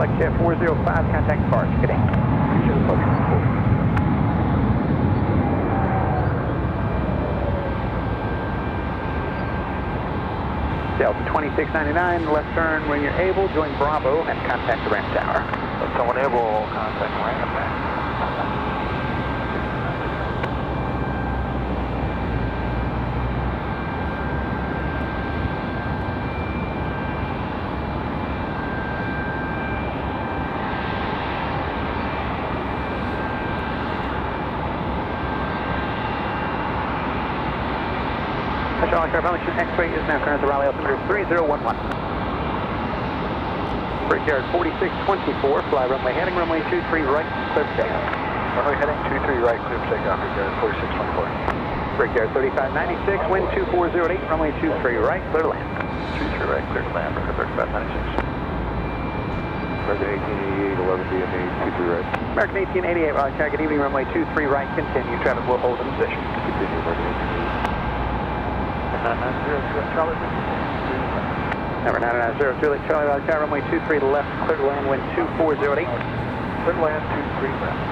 flight chair 405, contact departure. Good day. Delta 2699, left turn when you're able, join Bravo and contact the ramp tower. Someone able, contact the ramp tower. Charlie Car Foundation X-ray is now current at the Raleigh altimeter 3011. Brickyard 4624, fly runway heading, runway 23 right, clear for takeoff. Runway heading 23 right, clear for takeoff, Brickyard 4624. Brickyard 3596, wind 2408, runway 23 right, clear to land. 23 right, clear to land, Brickyard 3596. American 1888, 11 DME, 23 right. American 1888, Raleigh Car, good evening, runway 23 right, continue, traffic will hold in position. Continue, American 1888. 990, Charlie. Number 990, Juliet Charlie, Raleigh Car, runway 23 left, clear to land, wind 2408. Clear to land, 23 left.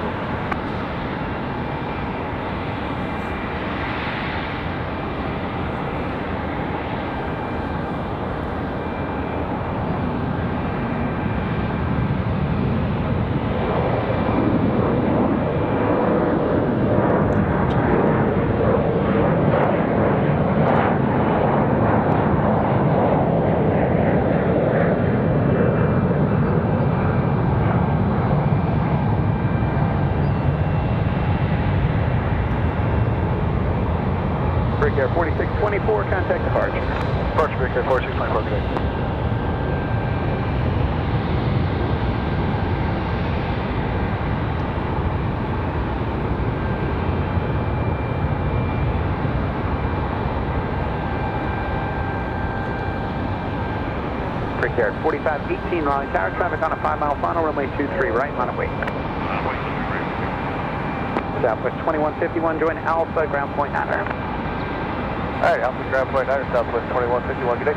Brickyard 4624, contact departure. Departure, Brickyard 4624, good day. Brickyard 4518, Raleigh Tower, traffic on a 5-mile final, runway 23 right, line of wait. Southwest 2151, join Alpha, ground point 9. Alright, Alpha ground point 9, Southwest 2151, good day.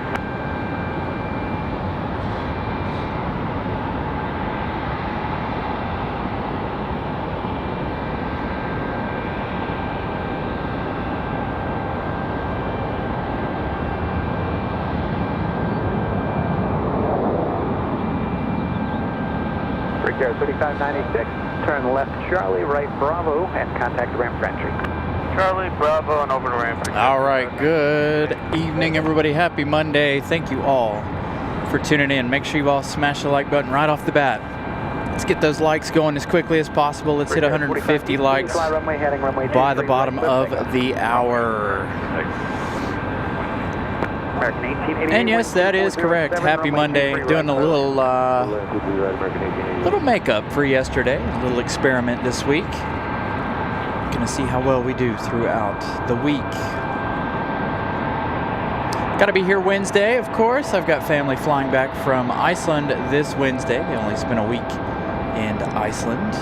Brickyard 3596, turn left Charlie, right Bravo, and contact the ramp for entry. Charlie, Bravo, and over to ramp. All right, good evening, everybody. Happy Monday. Thank you all for tuning in. Make sure you all smash the like button right off the bat. Let's get those likes going as quickly as possible. Let's hit 150 likes by the bottom of the hour. And yes, that is correct. Happy Monday. Doing a little makeup for yesterday. A little experiment this week. Going to see how well we do throughout the week. Got to be here Wednesday, of course. I've got family flying back from Iceland this Wednesday. They only spent a week in Iceland.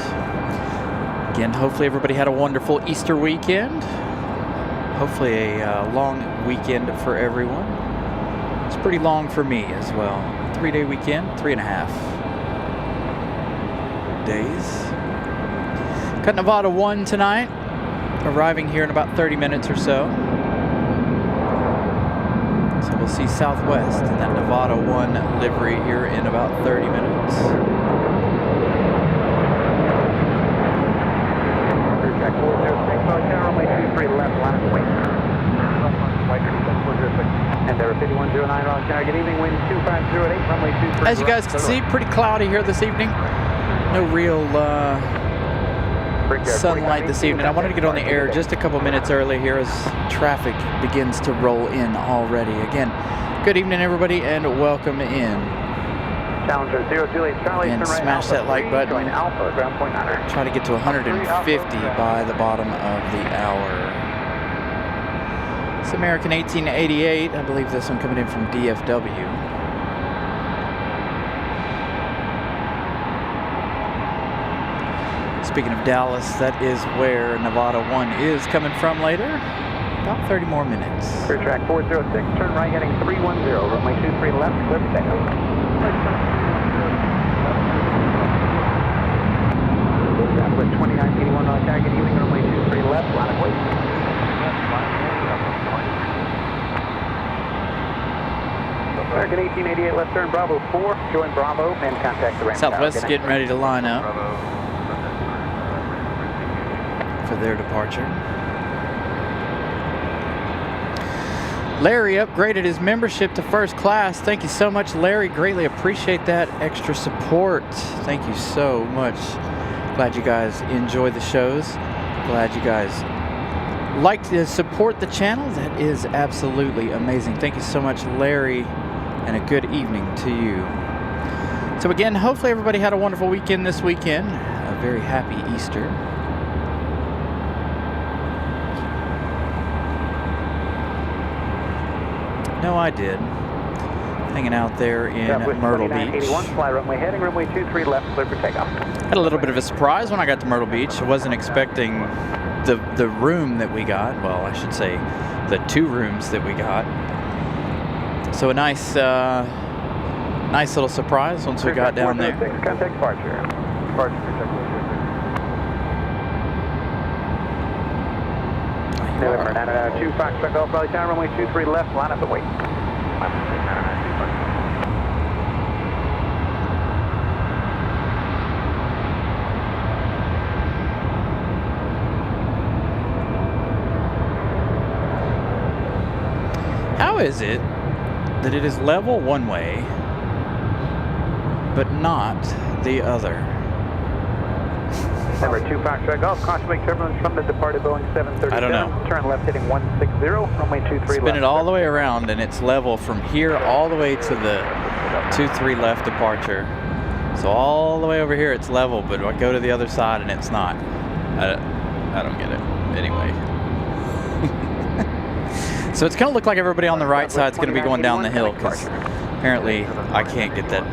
Again, hopefully everybody had a wonderful Easter weekend. Hopefully a long weekend for everyone. It's pretty long for me as well. 3-day weekend, 3.5 days. Got Nevada 1 tonight. Arriving here in about 30 minutes or so. So we'll see Southwest in that Nevada 1 livery here in about 30 minutes. Track 406, runway 23 left, line of wait. And there are 5109, Raleigh Tower, good evening, wind 2508, runway 23 As you guys can see, pretty cloudy here this evening. No real sunlight this evening. I wanted to get on the air just a couple minutes early here as traffic begins to roll in already. Again, good evening, everybody, and welcome in. Challenger 0 Juliet Charlie, and smash that like button. Join Alpha, ground point 9. Try to get to 150 by the bottom of the hour. It's American 1888. I believe this one coming in from DFW. Speaking of Dallas, that is where Nevada 1 is coming from later. About 30 more minutes. Clear track 406, turn right heading 310, runway 23 left, clear for takeoff. 2981 on target, evening, runway 23 left, line of wait. American 1888 left turn, Bravo 4, join Bravo and contact the ramp tower. Southwest is getting ready to line up for their departure. Larry upgraded his membership to first class. Thank you so much, Larry. Greatly appreciate that extra support. Thank you so much. Glad you guys enjoy the shows. Glad you guys like to support the channel. That is absolutely amazing. Thank you so much, Larry, and a good evening to you. So again, hopefully everybody had a wonderful weekend this weekend. A very happy Easter. No, I did. Hanging out there in Myrtle Beach. Fly runway heading, runway 23 left, clear for takeoff. Had a little bit of a surprise when I got to Myrtle Beach. I wasn't expecting the room that we got. Well, I should say the 2 rooms that we got. So a nice little surprise once we got down there. Contact departure. Departure, November 992 Foxtrot Golf Raleigh Tower, runway 23 left, line up and wait. How is it that it is level one way, but not the other? Number 2 Foxtrot Golf, caution make turbulence from the departed Boeing 737. I don't know. Turn left heading 160, runway 23 left. Spin it all the way around and it's level from here all the way to the 23 left departure. So all the way over here it's level, but I go to the other side and it's not. I don't get it. Anyway. So it's going to look like everybody on the right side is going to be going down the hill because apparently I can't get that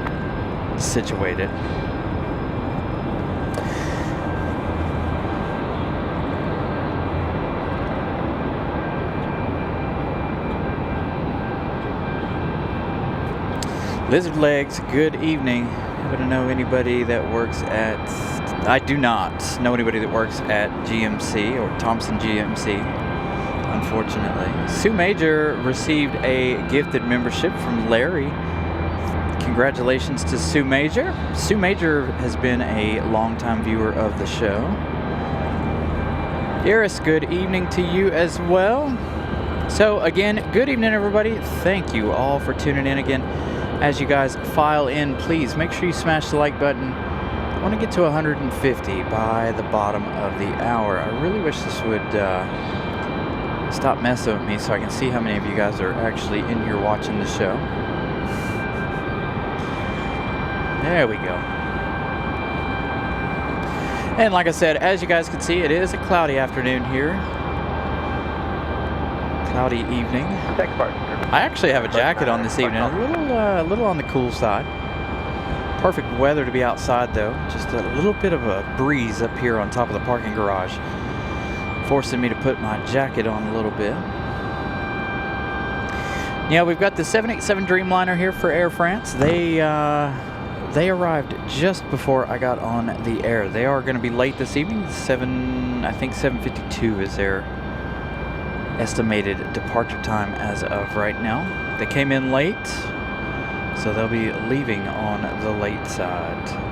situated. Lizard Legs, good evening. Happen to know anybody that works at... I do not know anybody that works at GMC or Thompson GMC, unfortunately. Sue Major received a gifted membership from Larry. Congratulations to Sue Major. Sue Major has been a longtime viewer of the show. Iris, good evening to you as well. So again, good evening everybody. Thank you all for tuning in again. As you guys file in, please make sure you smash the like button. I want to get to 150 by the bottom of the hour. I really wish this would stop messing with me so I can see how many of you guys are actually in here watching the show. There we go. And like I said, as you guys can see, it is a cloudy afternoon here. Cloudy evening. I actually have a jacket on this evening, a little on the cool side. Perfect weather to be outside though. Just a little bit of a breeze up here on top of the parking garage, forcing me to put my jacket on a little bit. Yeah, we've got the 787 Dreamliner here for Air France. They arrived just before I got on the air. They are going to be late this evening. I think 7:52 is their estimated departure time as of right now. They came in late, so they'll be leaving on the late side.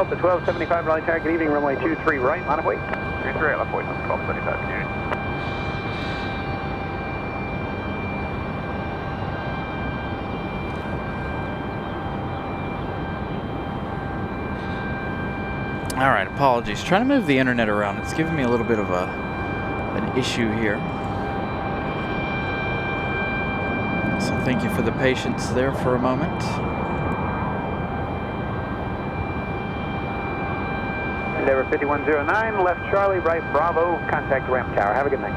Delta 1275 Raleigh Tower, good evening, runway 23 right, line of wait. 23 left wait, 1275 unit. All right, apologies. Trying to move the internet around. It's giving me a little bit of an issue here. So thank you for the patience there for a moment. Endeavor 5109, left Charlie, right Bravo, contact ramp tower. Have a good night.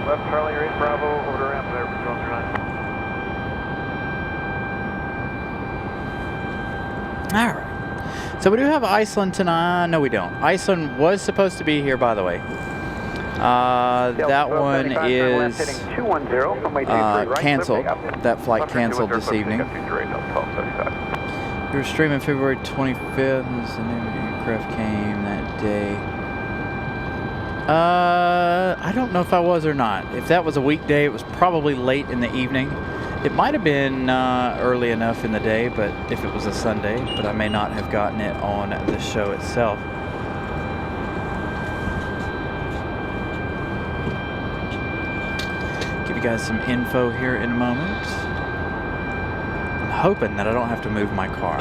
Left Charlie, right Bravo, over to ramp there, 5109. All right. So we do have Iceland tonight. No, we don't. Iceland was supposed to be here, by the way. That one is canceled. That flight canceled this evening. We were streaming February 25th, and the name of the aircraft came that day. I don't know if I was or not. If that was a weekday, it was probably late in the evening. It might have been early enough in the day, but if it was a Sunday, but I may not have gotten it on the show itself. Give you guys some info here in a moment. I'm hoping that I don't have to move my car.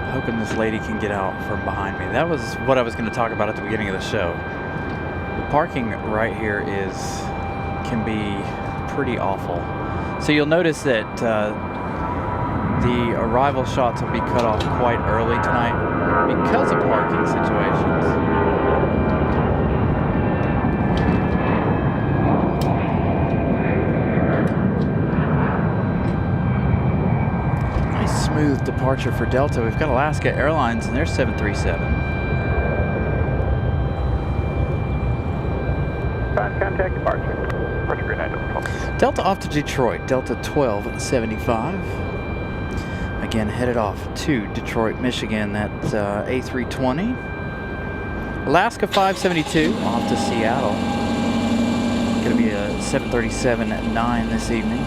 I'm hoping this lady can get out from behind me. That was what I was going to talk about at the beginning of the show. The parking right here can be pretty awful. So you'll notice that the arrival shots will be cut off quite early tonight because of parking situations. Nice smooth departure for Delta. We've got Alaska Airlines and their 737. Contact departure. Green night, Delta off to Detroit, Delta 1275. Again, headed off to Detroit, Michigan, that's A320. Alaska 572 off to Seattle. Going to be a 737-9 this evening.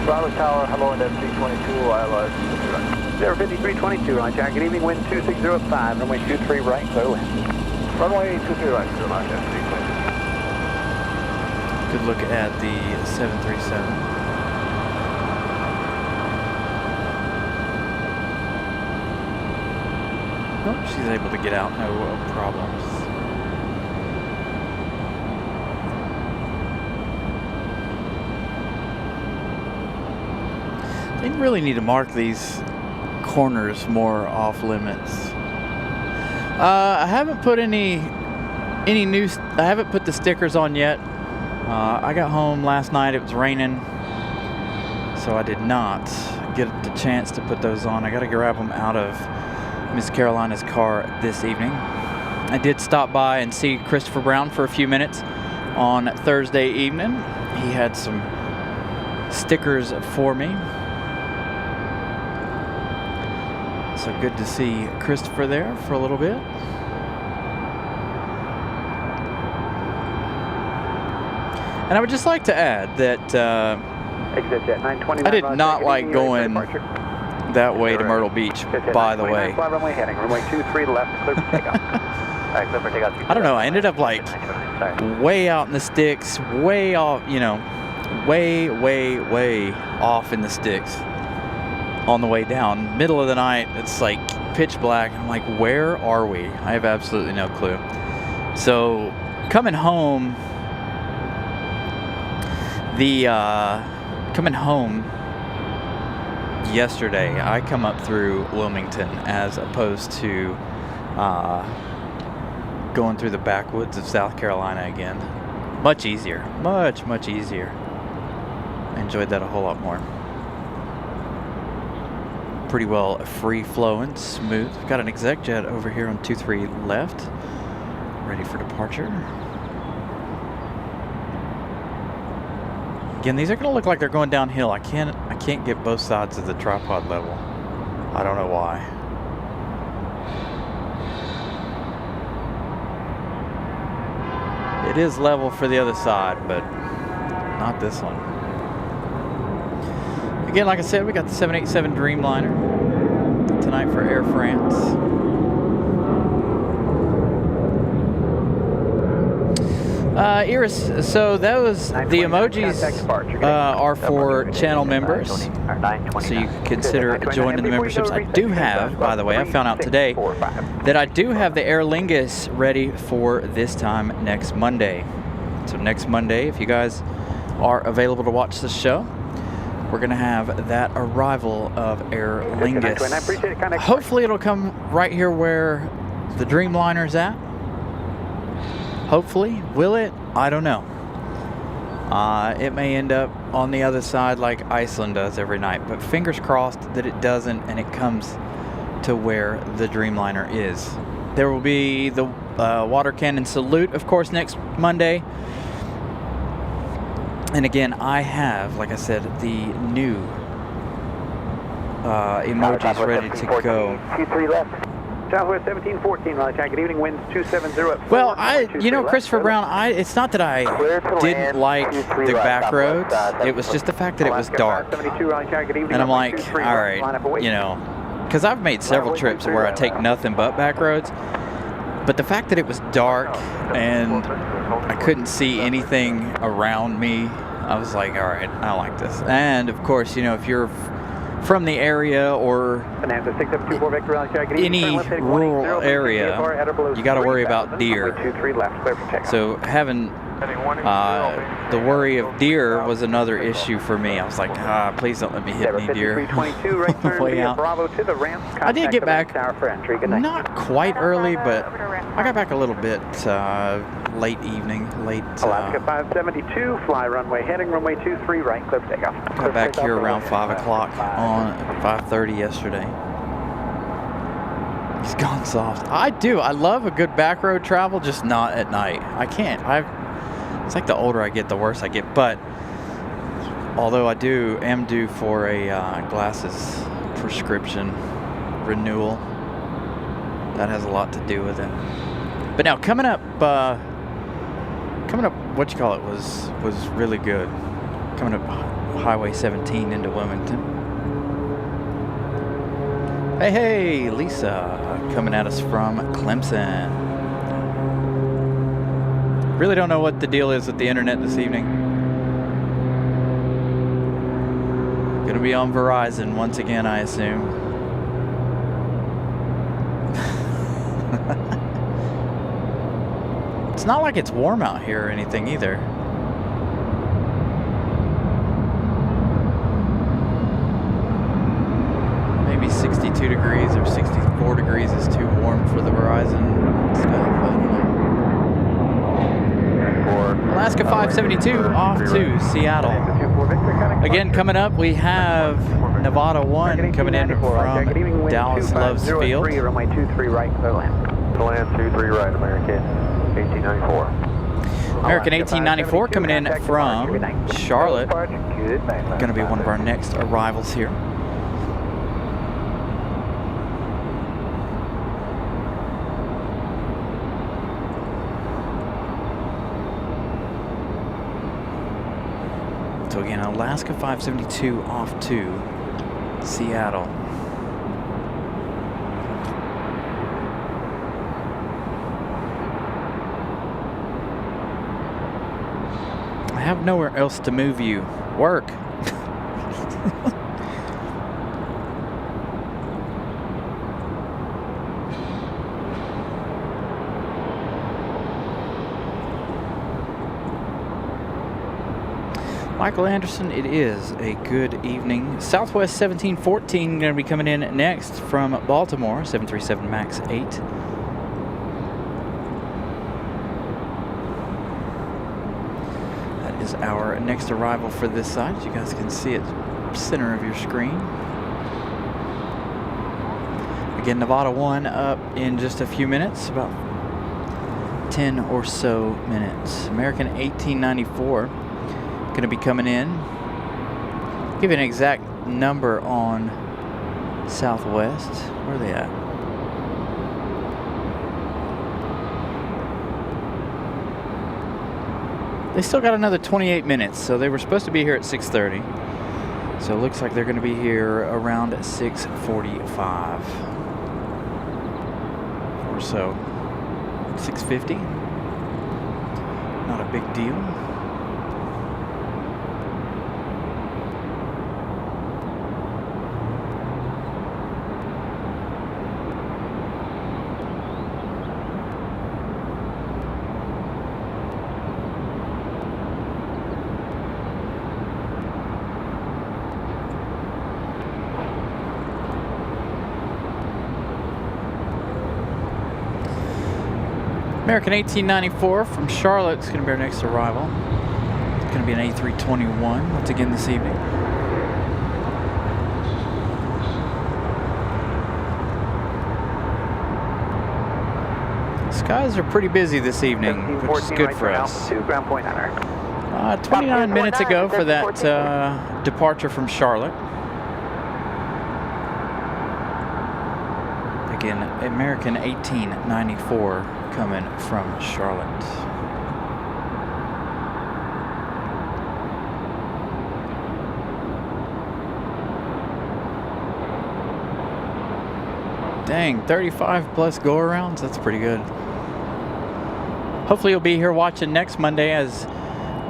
Bravo Tower, hello, and FC22, ILR. Endeavor 5322, line check. Good evening, wind 2605, runway 23 right, clear land. Runway 23 right, clear line, FC22. Good look at the 737. Oh, she's able to get out, no problems. They really need to mark these corners more off limits. I haven't put any new. I haven't put the stickers on yet. I got home last night. It was raining, so I did not get the chance to put those on. I got to grab them out of Miss Carolina's car this evening. I did stop by and see Christopher Brown for a few minutes on Thursday evening. He had some stickers for me. So good to see Christopher there for a little bit. And I would just like to add that I did not like going that way to Myrtle Beach, by the way. Runway heading, runway 23 left, clear for takeoff. I don't know, I ended up like way out in the sticks, way off, you know, way off in the sticks. On the way down, middle of the night, it's like pitch black. I'm like, where are we? I have absolutely no clue. So coming home, yesterday, I come up through Wilmington as opposed to going through the backwoods of South Carolina again. Much easier, much easier. I enjoyed that a whole lot more. Pretty well free flowing, smooth. We've got an exec jet over here on 23 left, ready for departure. Again, these are going to look like they're going downhill. I can't get both sides of the tripod level. I don't know why. It is level for the other side, but not this one. Again, like I said, we got the 787 Dreamliner tonight for Air France. Iris, so those, the emojis are for channel members, so you can consider joining the memberships. I do have, by the way, I found out today that I do have the Aer Lingus ready for this time next Monday. So next Monday, if you guys are available to watch the show, we're going to have that arrival of Aer Lingus. Hopefully it'll come right here where the Dreamliner's at. Hopefully. Will it? I don't know. It may end up on the other side like Iceland does every night, but fingers crossed that it doesn't and it comes to where the Dreamliner is. There will be the water cannon salute, of course, next Monday. And again, I have, like I said, the new emojis ready to go. 23 left. Southwest 1714, Raleigh, good evening, winds 270 at well, Christopher Brown, it's not that I didn't like the back roads. It was just the fact that it was dark. And I'm like, all right, you know, because I've made several trips where I take nothing but back roads. But the fact that it was dark and I couldn't see anything around me, I was like, all right, I like this. And of course, you know, if you're from the area or any rural area, you got to worry about deer. So having the worry of deer was another issue for me. I was like, please don't let me hit any deer. Way out. I did get back not quite early, but I got back a little bit late evening, Alaska 572, fly runway heading, runway 23 right, clear for takeoff. Got back here around 5 o'clock on 5:30 yesterday. He's gone soft. I love a good back road travel, just not at night. I can't. It's like the older I get, the worse I get. But although I am due for a glasses prescription renewal, that has a lot to do with it. But now coming up, what you call it was really good. Coming up Highway 17 into Wilmington. Hey, Lisa, coming at us from Clemson. Really don't know what the deal is with the internet this evening. Gonna be on Verizon once again, I assume. It's not like it's warm out here or anything either. Maybe 62 degrees or 64 degrees is too warm for the Verizon stuff. I don't know. Alaska 572 off to Seattle. Again, coming up, we have Nevada 1 coming in from Dallas Loves Field. Runway 23 right, clear land. Land 23 right, American 1894. American 1894 coming in from Charlotte. Going to be one of our next arrivals here. So again, Alaska 572 off to Seattle. I have nowhere else to move you. Work. Michael Anderson, it is a good evening. Southwest 1714 going to be coming in next from Baltimore, 737 MAX 8. That is our next arrival for this side. As you guys can see it, center of your screen. Again, Nevada 1 up in just a few minutes, about 10 or so minutes. American 1894. Going to be coming in. Give you an exact number on Southwest. Where are they at? They still got another 28 minutes, so they were supposed to be here at 6:30. So it looks like they're going to be here around 6:45 or so. 6:50. Not a big deal. American 1894 from Charlotte is going to be our next arrival. It's going to be an A321 once again this evening. Skies are pretty busy this evening, which is good for us. 29 minutes ago for that departure from Charlotte. Again, American 1894 coming from Charlotte. Dang, 35 plus go-arounds, that's pretty good. Hopefully you'll be here watching next Monday as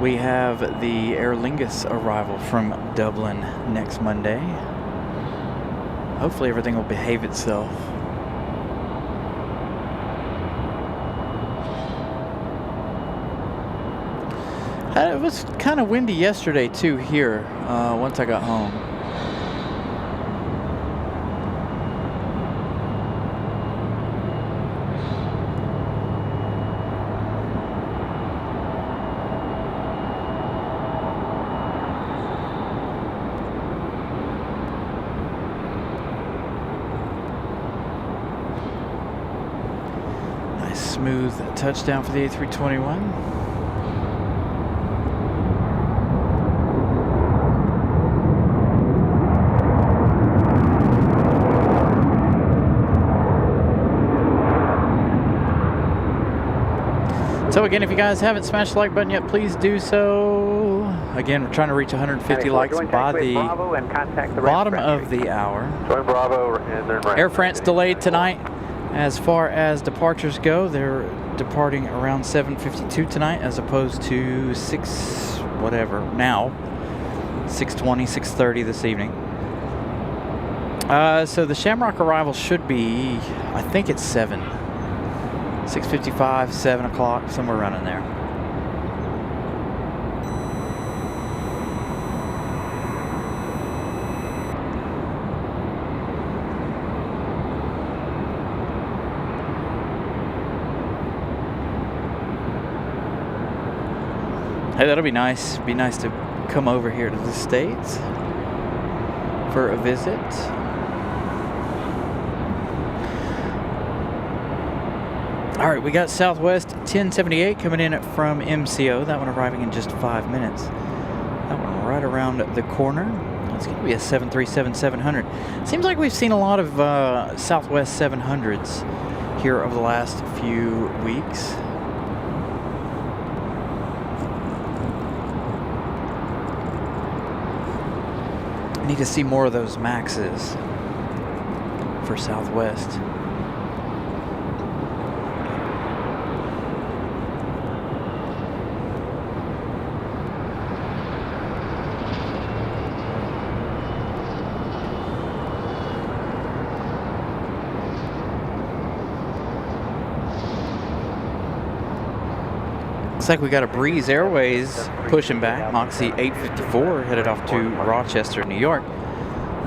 we have the Aer Lingus arrival from Dublin next Monday. Hopefully everything will behave itself. It was kind of windy yesterday too here once I got home. Nice smooth touchdown for the A321. So again, if you guys haven't smashed the like button yet, please do so. Again, we're trying to reach 150 likes by the bottom of the hour. Join Bravo and then Air France delayed tonight. As far as departures go, they're departing around 7:52 tonight as opposed to 6:20, 6:30 this evening. So the Shamrock arrival should be, I think it's 6:55, 7 o'clock, somewhere around in there. Hey, that'll be nice. Be nice to come over here to the States for a visit. All right, we got Southwest 1078 coming in from MCO. That one arriving in just 5 minutes. That one right around the corner. It's going to be a 737-700. Seems like we've seen a lot of Southwest 700s here over the last few weeks. I need to see more of those Maxes for Southwest. Looks like we got a Breeze Airways pushing back. Moxie 854 headed off to Rochester, New York.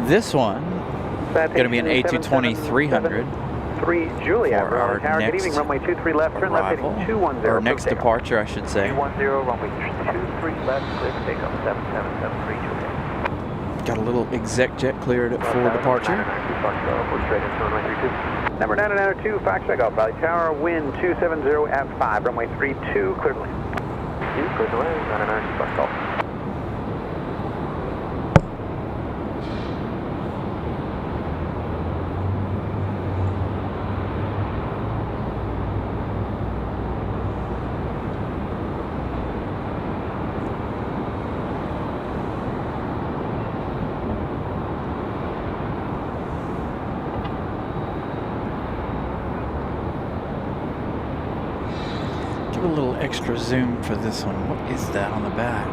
This one going to be an A220-300 Juliet, for our Tower. next Good evening, runway 23 left, turn left arrival, heading 210. or next departure, I should say. 210, runway 23 left, clear to take off 7773 Juliet. Got a little exec jet cleared for departure. Number 992, Foxtrot Golf Valley Tower, wind 270 at 5, runway 32, clear to land. Clear to land, 992, Fox Golf. A little extra zoom for this one. What is that on the back?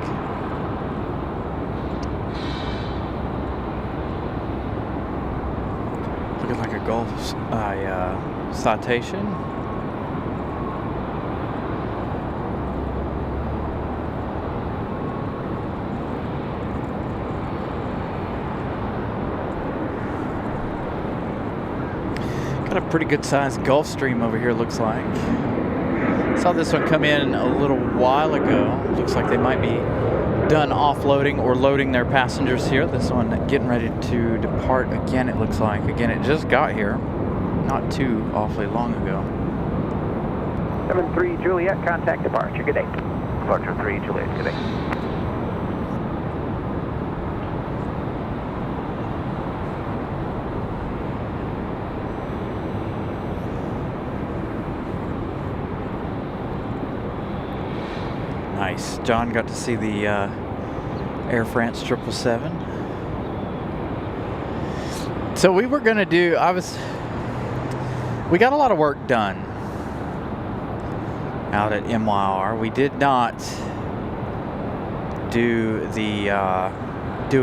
Looking like a Gulf Citation. Got a pretty good sized Gulfstream over here, looks like. Saw this one come in a little while ago. Looks like they might be done offloading or loading their passengers here. This one getting ready to depart again, it looks like. Again, it just got here not too awfully long ago. 73 Juliet, contact departure. Good day. Departure 3 Juliet, good day. Nice. John got to see the Air France 777. So we were gonna do, we got a lot of work done out at MYR. We did not do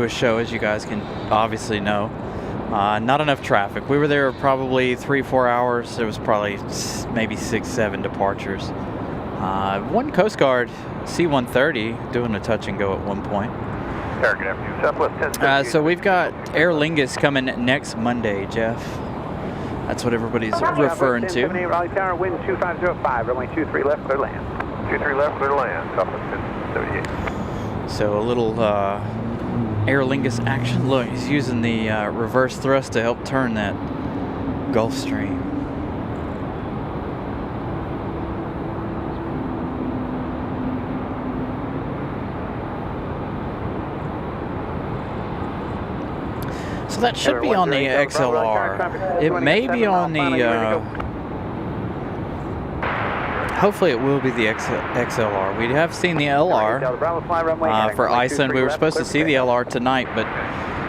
a show, as you guys can obviously know. Not enough traffic. We were there probably 3-4 hours. There was probably maybe 6-7 departures. One Coast Guard C-130 doing a touch and go at one point. Good afternoon, Southwest 10. So we've got Aer Lingus coming next Monday, Jeff. That's what everybody's referring to. Raleigh Tower, wind 2505, runway 23 left, clear land. 23 left, clear to land, Southwest 1078. So a little Aer Lingus action. Look, he's using the reverse thrust to help turn that Gulfstream. So that should be on the XLR. It may be on the, hopefully it will be the XLR. We have seen the LR for Iceland. We were supposed to see the LR tonight, but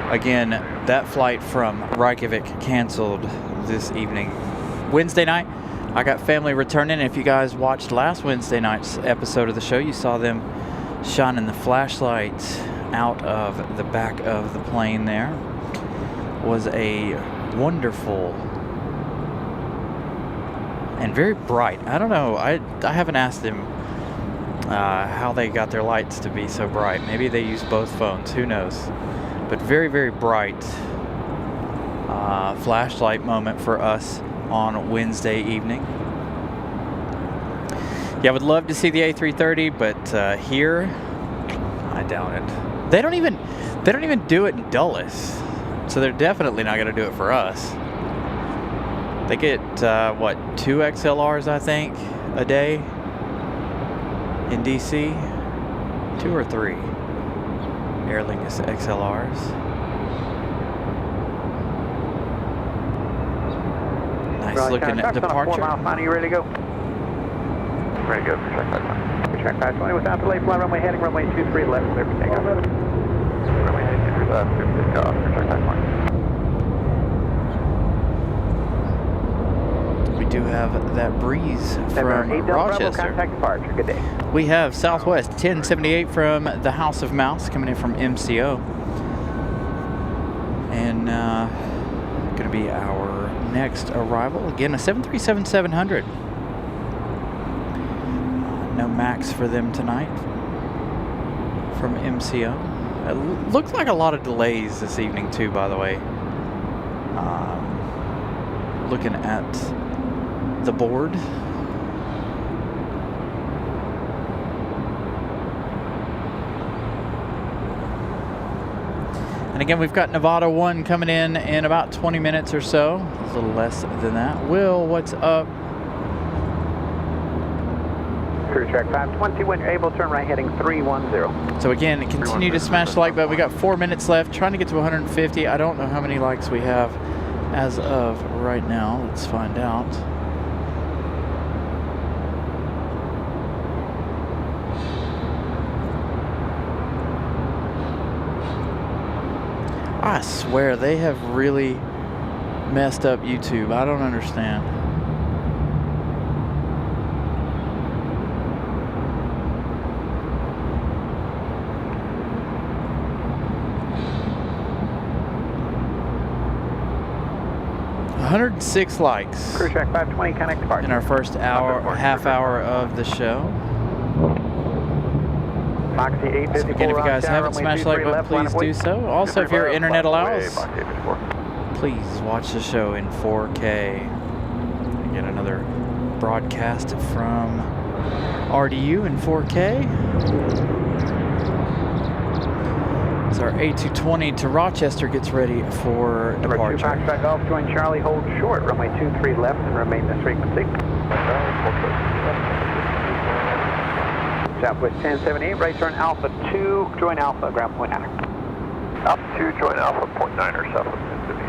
again, that flight from Reykjavik canceled this evening. Wednesday night, I got family returning. If you guys watched last Wednesday night's episode of the show, you saw them shining the flashlights out of the back of the plane there. Was a wonderful and very bright. I don't know. I haven't asked them how they got their lights to be so bright. Maybe they use both phones. Who knows? But very, very bright flashlight moment for us on Wednesday evening. Yeah, I would love to see the A330, but here, I doubt it. They don't even do it in Dulles. So they're definitely not going to do it for us. They get, what, 2 XLRs, I think, a day in DC? 2 or 3 Aer Lingus XLRs. Nice looking at departure. Are you ready to go? Ready to go for track 520. Track 520 without delay, fly runway heading, runway 23 left, clear for takeoff. Runway 23 left, clear for takeoff for track 520. We do have that breeze from Rochester. Contact departure. Good day. We have Southwest 1078 from the House of Mouse coming in from MCO. And going to be our next arrival. Again, a 737-700. No MAX for them tonight from MCO. It looks like a lot of delays this evening too, by the way. Looking at the board. And again, we've got Nevada 1 coming in about 20 minutes or so. A little less than that. Will, what's up? Cruise track 520, when you're able, turn right heading 310. So again, continue to smash the like button. We got 4 minutes left, trying to get to 150. I don't know how many likes we have as of right now. Let's find out. I swear they have really messed up YouTube. I don't understand. $106 likes. Cruise track 520, connect departure. In our first hour, half hour of the show. Moxie 854. So again, if you guys haven't smashed the like button, please do so. Also, if your internet allows, please watch the show in 4K. Again, another broadcast from RDU in 4K. As our A220 to Rochester gets ready for Number 2 departure. Foxtrot Golf, join Charlie, hold short, runway 23 left and remain this frequency. Southwest 1078, right turn Alpha 2, join Alpha, ground point 9. Alpha 2, join Alpha, point 9er, southwest Mississippi.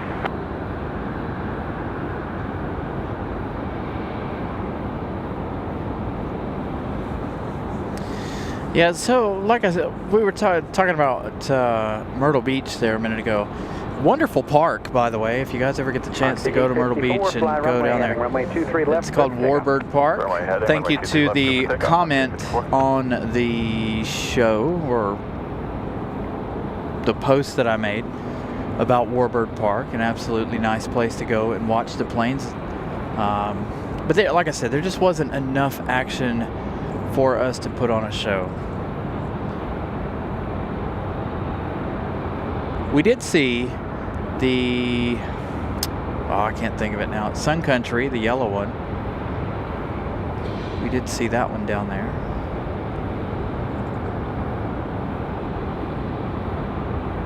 Yeah, so like I said, we were talking about Myrtle Beach there a minute ago. Wonderful park, by the way. If you guys ever get the chance to go to Myrtle Beach and go down there, it's called Warbird Park. Thank you to the comment on the show or the post that I made about Warbird Park. An absolutely nice place to go and watch the planes. But there, like I said, there just wasn't enough action for us to put on a show. We did see the, I can't think of it now, Sun Country, the yellow one. We did see that one down there.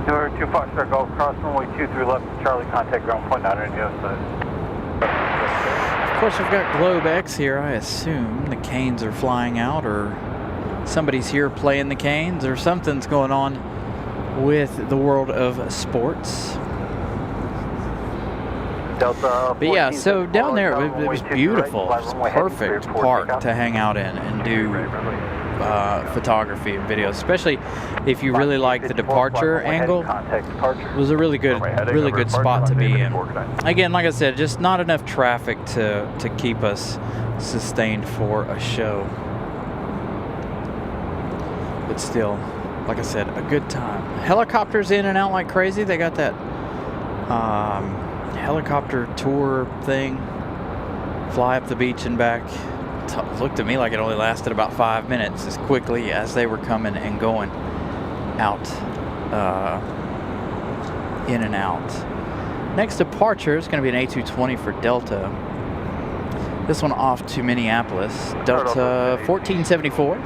Number 2 Foxtrot Golf, cross runway 23 left, Charlie, contact ground point 9 on the other side. Of course, we've got Globe X here. I assume the canes are flying out, or somebody's here playing the canes, or something's going on with the world of sports. Delta. But yeah, so down there it was beautiful. It was perfect park to hang out in and do photography and videos, especially if you really like the departure angle. It was a really good spot to be in. Again, like I said, just not enough traffic to keep us sustained for a show. But still, like I said, a good time. Helicopters in and out like crazy. They got that helicopter tour thing. Fly up the beach and back. Looked to me like it only lasted about 5 minutes, as quickly as they were coming and going out, in and out. Next departure is going to be an A220 for Delta. This one off to Minneapolis. Delta 1474.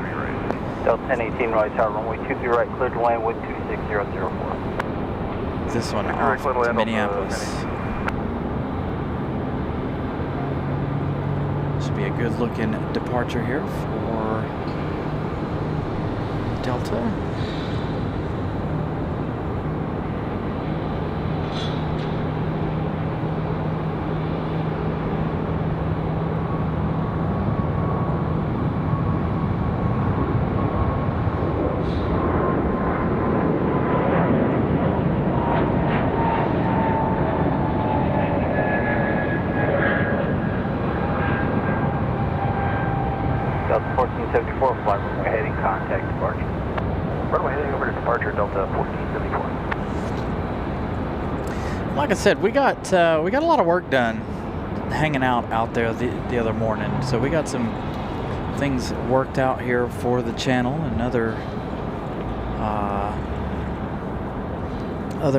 Delta 1018 right tower, runway 23 right, cleared to land with 26004. This one off to Minneapolis. Should be a good looking departure here for Delta. Delta 1474, fly runway heading contact departure. Runway heading over to departure, Delta 1474. Like I said, we got a lot of work done hanging out there the other morning. So we got some things worked out here for the channel and other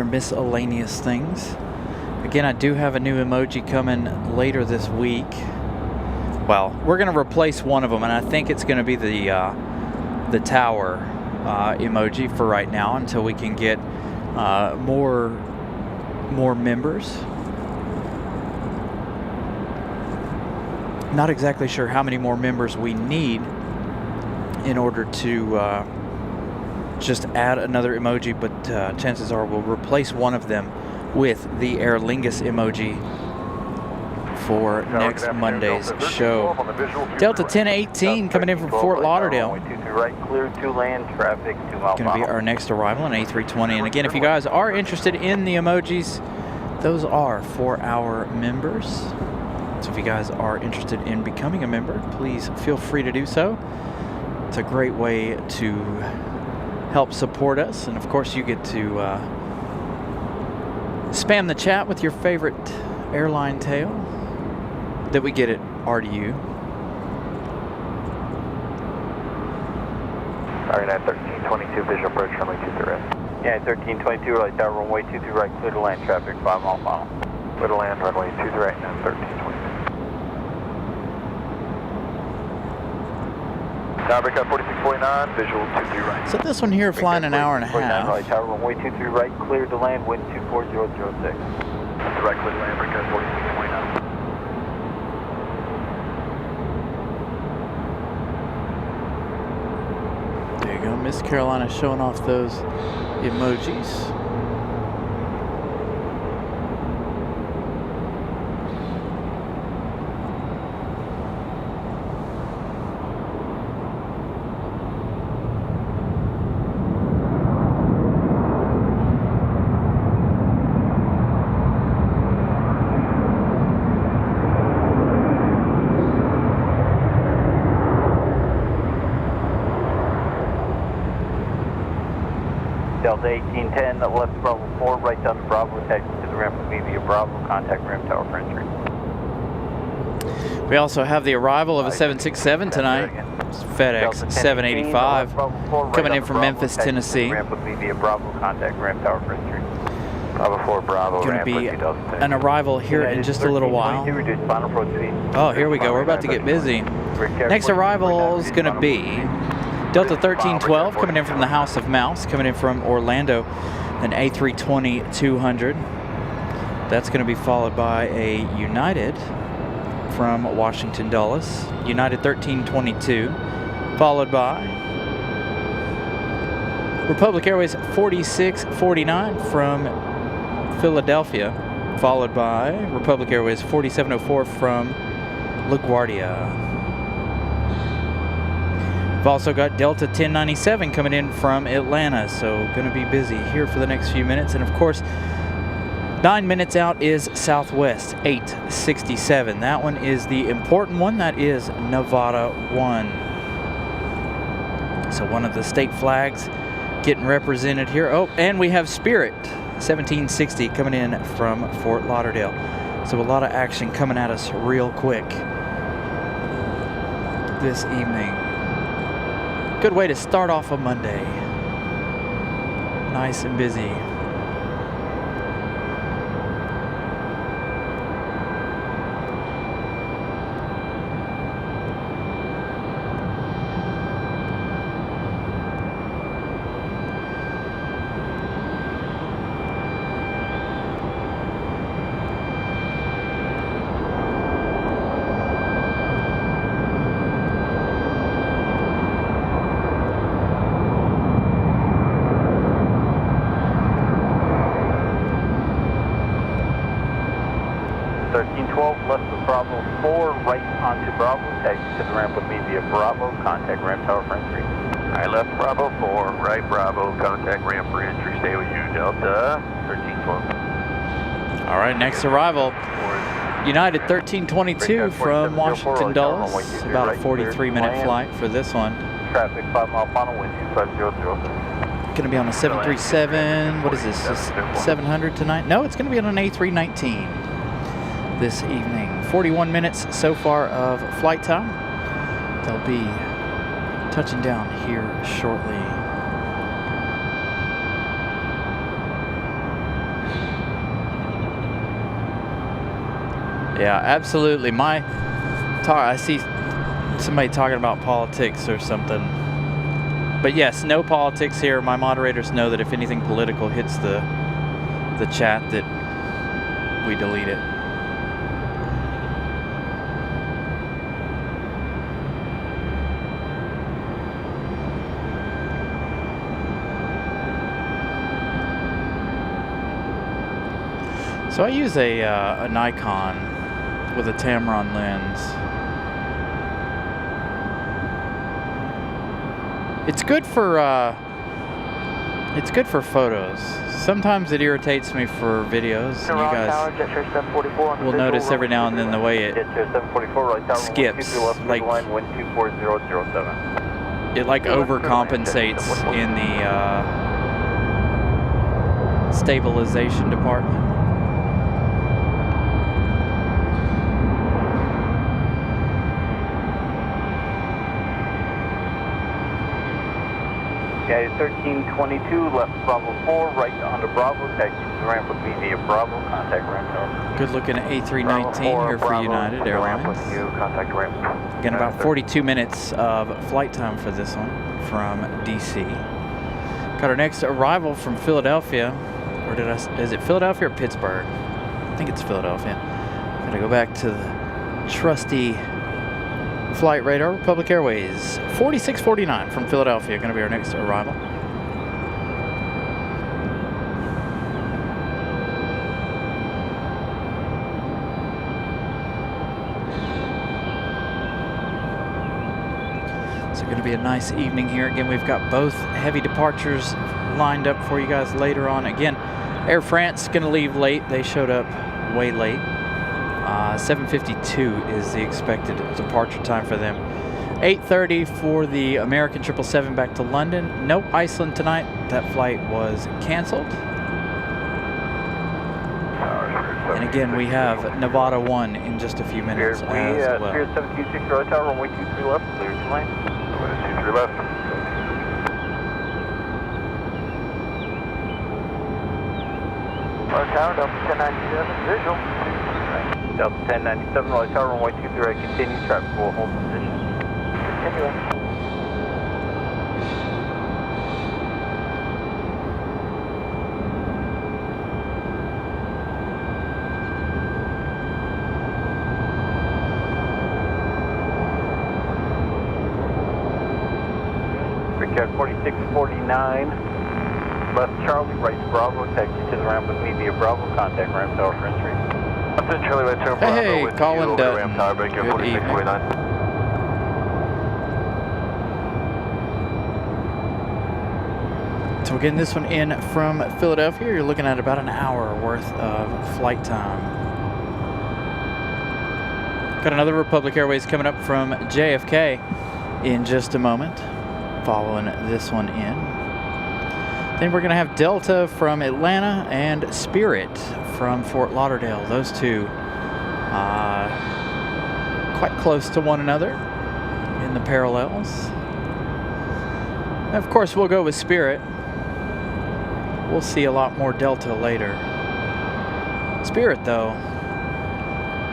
miscellaneous things. Again, I do have a new emoji coming later this week. Well, we're going to replace one of them, and I think it's going to be the tower emoji for right now until we can get more members. Not exactly sure how many more members we need in order to just add another emoji, but chances are we'll replace one of them with the Aer Lingus emoji for next Monday's show. Delta 1018 coming in from Fort Lauderdale. Right, clear to land, traffic 2 miles. Going to be our next arrival, an A320. And again, if you guys are interested in the emojis, those are for our members. So if you guys are interested in becoming a member, please feel free to do so. It's a great way to help support us. And of course, you get to spam the chat with your favorite airline tale that we get at RDU. RNAV 1322, visual approach, runway 23 right. Yeah, 1322, right tower, runway 23 right, clear to land, traffic 5 mile final. Clear to land, runway 23 right, now 1322. Tower 4649, visual 23 right. So this one here flying an hour and a 4649 half. Raleigh Tower, runway 23 right, cleared to land, wind 24006. That's right, clear to land, Brickyard 4649. There you go, Miss Carolina showing off those emojis. Delta 1810, left Bravo 4, right down to Bravo, taxi to the ramp with me via Bravo, contact ramp tower for entry. We also have the arrival of a 767 tonight. It's FedEx 785 coming in from Memphis, Tennessee. Ramp with me via Bravo, contact ramp tower for entry. Bravo 4, Bravo, Going to be an arrival here in just a little while. Oh, here we go. We're about to get busy. Next arrival is going to be Delta 1312 coming in from the House of Mouse, coming in from Orlando, an A320-200. That's going to be followed by a United from Washington Dulles, United 1322, followed by Republic Airways 4649 from Philadelphia, followed by Republic Airways 4704 from LaGuardia. We've also got Delta 1097 coming in from Atlanta, so going to be busy here for the next few minutes. And of course, 9 minutes out is Southwest 867. That one is the important one. That is Nevada 1. So one of the state flags getting represented here. Oh, and we have Spirit 1760 coming in from Fort Lauderdale. So a lot of action coming at us real quick this evening. Good way to start off a Monday. Nice and busy. Left of Bravo 4, right onto Bravo, taxi to the ramp with me via Bravo, contact ramp tower for entry. Alright, left Bravo 4, right Bravo, contact ramp for entry, stay with you, Delta 1312. Alright, next arrival, United 1322 from Washington Dulles. About a 43-minute flight for this one. Traffic 5 mile final, wind 25007. Going to be on a 737, what is this, 700 tonight? No, it's going to be on an A319 this evening. 41 minutes so far of flight time. They'll be touching down here shortly. Yeah, absolutely. I see somebody talking about politics or something. But yes, no politics here. My moderators know that if anything political hits the chat that we delete it. So I use a Nikon with a Tamron lens. It's good for photos. Sometimes it irritates me for videos. And you guys will notice every now and then the way it skips, like it like overcompensates in the stabilization department. United 1322, left Bravo 4, right onto Bravo, taxi to the ramp with me via Bravo, contact ramp tower. Good looking A319 here for United Airlines. Ramp with you, contact ramp. Again, about 42 minutes of flight time for this one from DC. Got our next arrival from Philadelphia. Or is it Philadelphia or Pittsburgh? I think it's Philadelphia. Gotta go back to the trusty flight radar, Republic Airways. 4649 from Philadelphia, gonna be our next arrival. So gonna be a nice evening here. Again, we've got both heavy departures lined up for you guys later on. Again, Air France gonna leave late. They showed up way late. 7:52 is the expected departure time for them. 8:30 for the American 777 back to London. Nope, Iceland tonight. That flight was canceled. And again, we have Nevada 1 in just a few minutes as well. Spirit 726 right tower, runway 23 left, clear to land. Runway 23 left. Right tower, Delta 1097, visual. Delta 1097, right tower, runway 23 right, continue, traffic will hold position. Continue. Brickyard 4649, left Charlie, right Bravo, taxi to the ramp with me via Bravo, contact ramp tower for entry. Charlie, right turn Bravo. Hey, with Colin you, Dutton. Ramp tower, Brickyard Good 4649. So again, this one in from Philadelphia, you're looking at about an hour worth of flight time. Got another Republic Airways coming up from JFK in just a moment, following this one in. Then we're going to have Delta from Atlanta and Spirit from Fort Lauderdale. Those two quite close to one another in the parallels. And of course, we'll go with Spirit. We'll see a lot more Delta later. Spirit, though,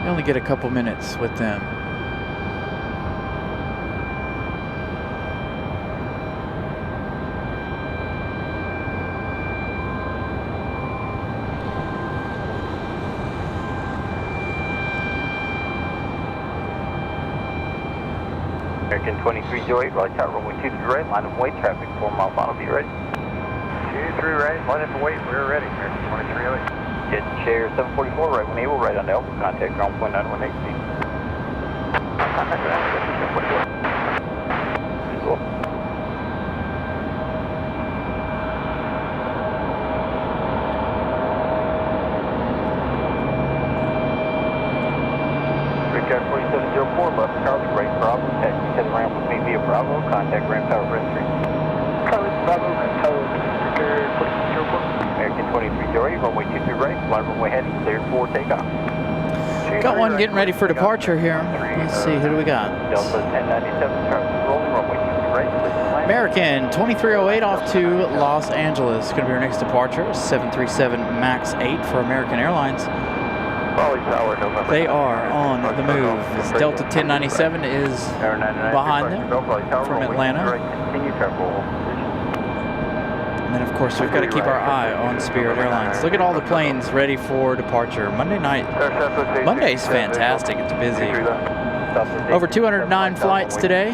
you only get a couple minutes with them. American 2308, right tower, runway 23 right, line of weight, traffic 4 mile final, be ready. 23 right, line of weight, we're ready, American 2308. Jet chair 744 right when able, right on Alpha, contact ground point 918 feet. Visual. Brickyard 4704, left Charlie, right Bravo, taxi to the ramp with me via Bravo, contact ramp tower for entry. Charlie, Bravo, ramp tower, Brickyard 4704. American 2308, runway 23 right, line runway heading, cleared for takeoff. Got one getting ready for departure here. Let's see, who do we got? Delta 1097, traffic rolling, runway 23 right, clear to land. American 2308 off to Los Angeles. Going to be our next departure. 737 MAX 8 for American Airlines. They are on the move. As Delta 1097 is behind them from Atlanta. And then, of course, we've got to keep our eye on Spirit Airlines. Look at all the planes ready for departure. Monday night. Monday's fantastic. It's busy. Over 209 flights today.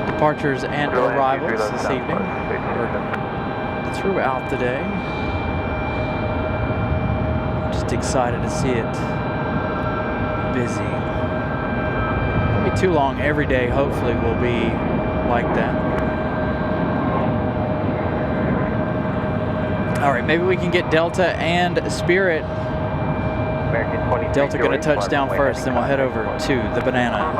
Departures and arrivals this evening. Throughout the day. Just excited to see it busy. Won't be too long. Every day, hopefully, will be like that. All right, maybe we can get Delta and Spirit. Delta going to touch down first, then we'll head over to the Banana.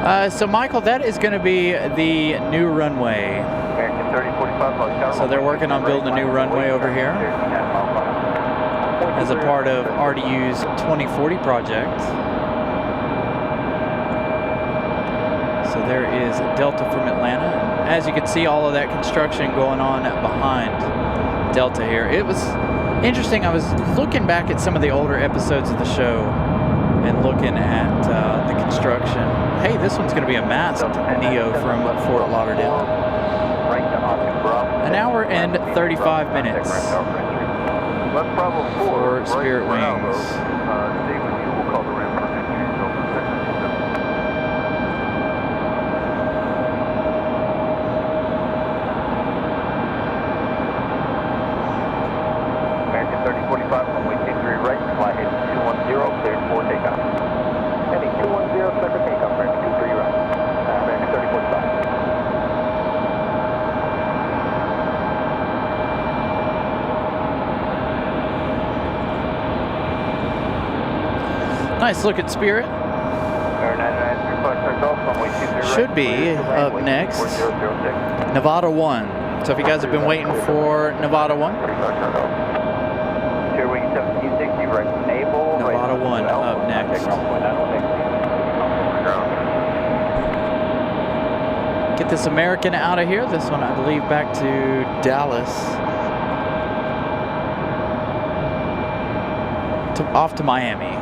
So Michael, that is going to be the new runway. American 3045, So they're working on building a new runway over here as a part of RDU's 2040 project. So there is Delta from Atlanta. As you can see, all of that construction going on behind Delta here. It was interesting. I was looking back at some of the older episodes of the show and looking at the construction. Hey, this one's going to be a masked Neo from Fort Lauderdale. An hour and 35 minutes for Spirit Wings. American 3045, runway 23 right, fly heading 210, cleared for takeoff. Heading 210, clear for takeoff, American 23 right. American 3045. Nice look at Spirit. Should be up next Nevada 1. So if you guys have been waiting for Nevada 1, Nevada 1 up next. Get this American out of here. This one, I believe, back to Dallas. Off to Miami.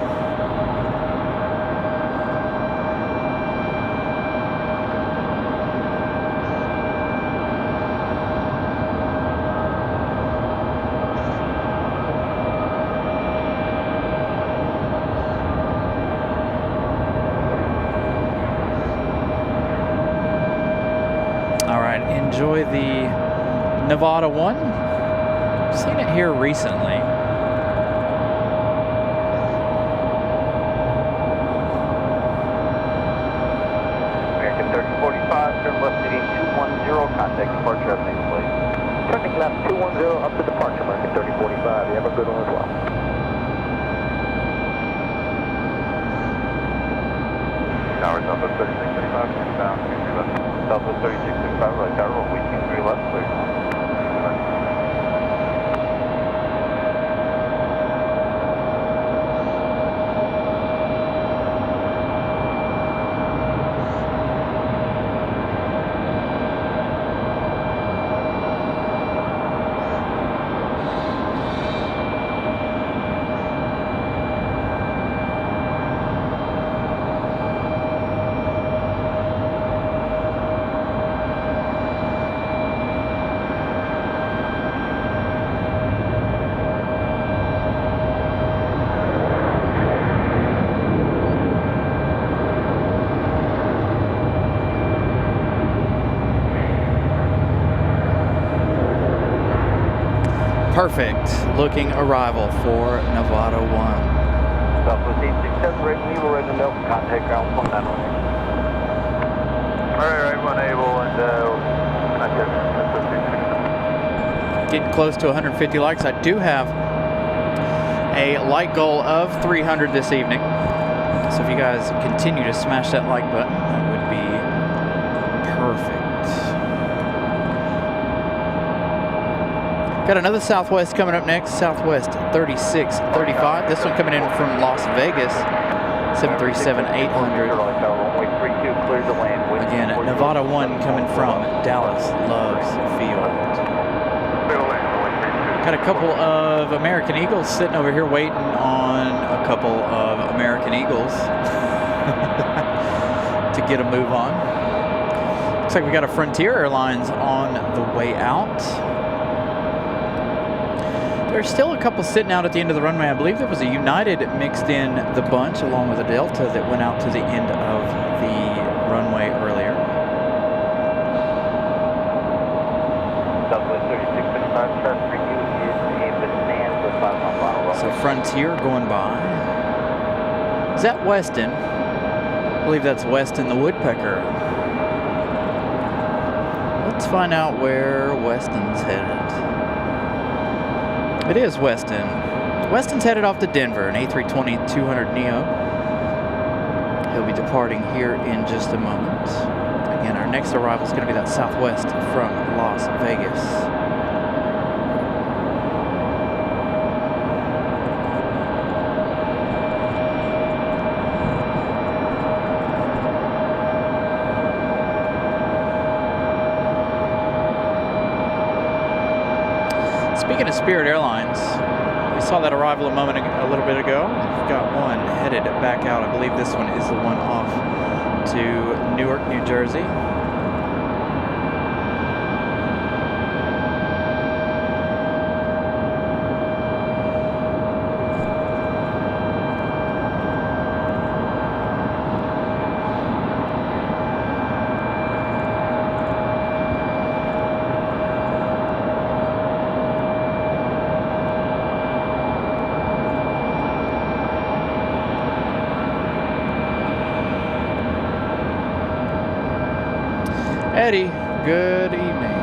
Enjoy the Nevada 1. I've seen it here recently. American 3045, turn left heading 210, contact departure, have a nice place. Turning left 210 up to departure, American 3045. You have a good one as well. Tower Southwest 3635, inbound, 23 left. Southwest 3665, right tower, runway 23 left, clear. Perfect looking arrival for Nevada 1. Southwest 867, right Nemo, right in Delta, contact ground 19. Alright, right, 1 able, and contact. Getting close to 150 likes. I do have a like goal of 300 this evening. So if you guys continue to smash that like button, that would be perfect. Got another Southwest coming up next, Southwest 3635. This one coming in from Las Vegas, 737-800. Again, Nevada 1 coming from Dallas Loves Field. Got a couple of American Eagles sitting over here waiting on a couple of American Eagles to get a move on. Looks like we got a Frontier Airlines on the way out. There's still a couple sitting out at the end of the runway. I believe there was a United mixed in the bunch along with a Delta that went out to the end of the runway earlier. Southwest 3665, trust for you is in the stand with 5 mile. So Frontier going by. Is that Weston? I believe that's Weston the Woodpecker. Let's find out where Weston's headed. It is Weston. Weston's headed off to Denver, an A320-200 Neo. He'll be departing here in just a moment. Again, our next arrival is going to be that Southwest from Las Vegas. Speaking of Spirit Airlines, we saw that arrival a little bit ago. We've got one headed back out. I believe this one is the one off to Newark, New Jersey. Eddie, good evening.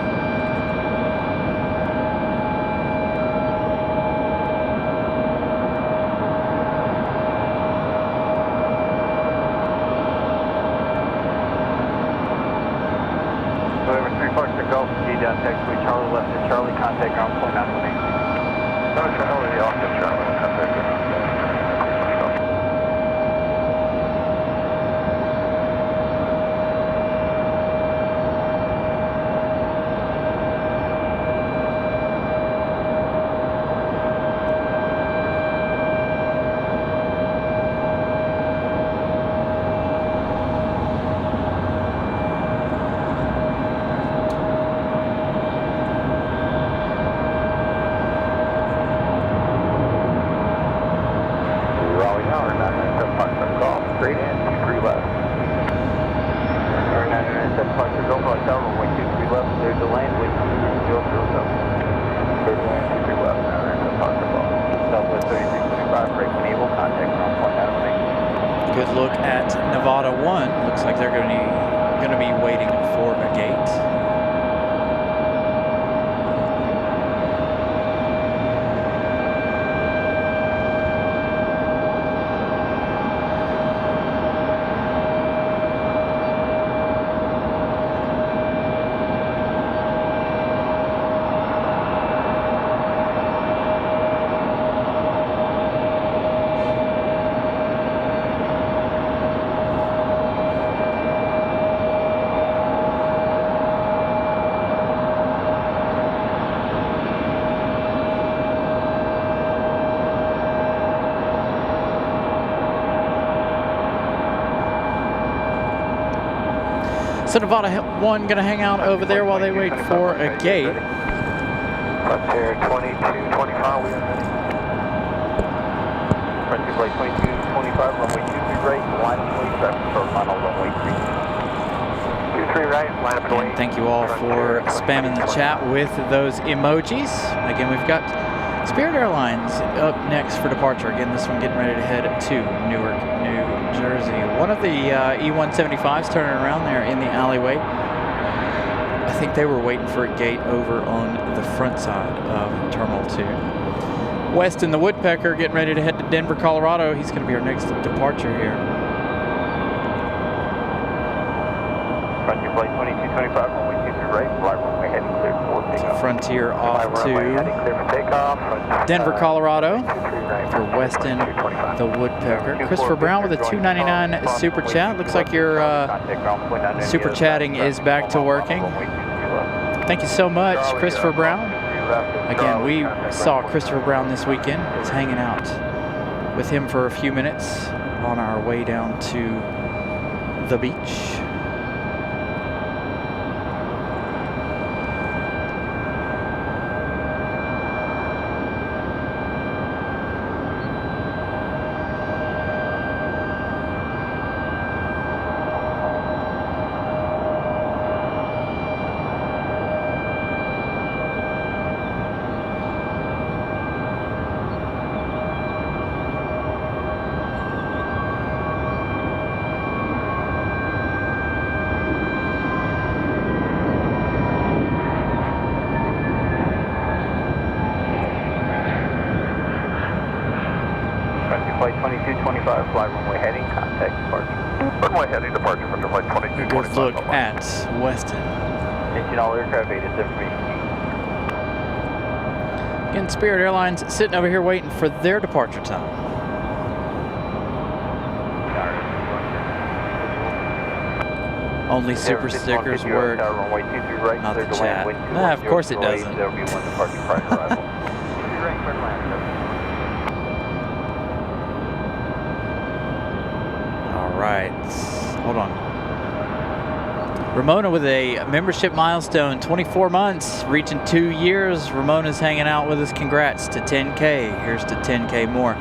November 3 Foxtrot Golf, G down taxiway Charlie left to Charlie, contact ground point 918. No, Charlie, the officer Charlie, contact ground. Good look at Nevada 1. Looks like they're going to be waiting for a gate. So Nevada 1 going to hang out over there while they wait for a gate. Frontier 2225, we are ready. Frontier flight 2225, runway 23 right, line up and wait, traffic short final runway 23 right, line up and wait. And thank you all for spamming the chat with those emojis. Again, we've got Spirit Airlines up next for departure. Again, this one getting ready to head to Newark, New Jersey. One of the E-175s turning around there in the alleyway. I think they were waiting for a gate over on the front side of Terminal 2. Weston the Woodpecker getting ready to head to Denver, Colorado. He's going to be our next departure here. Frontier flight 2225, runway 23 right, flight runway heading clear for takeoff. So Frontier off to Denver, Colorado for Weston the Woodpecker. Christopher Brown with a $2.99 super chat. Looks like your super chatting is back to working. Thank you so much, Christopher Brown. Again, we saw Christopher Brown this weekend. I was hanging out with him for a few minutes on our way down to the beach. flight 2225, fly runway heading, contact departure. Runway heading, departure from flight 2225. Good look at Weston. Attention all aircraft, ATIS information. Again, Spirit Airlines sitting over here waiting for their departure time. Only super stickers work, runway 23 right, not the clear to land, chat. wind Nah, of course it 210, doesn't. There will be one departure prior to arrival. 23 right, clear to land, sir. All right, hold on. Ramona with a membership milestone, 24 months, reaching 2 years. Ramona's hanging out with us. Congrats to 10K. Here's to 10K more.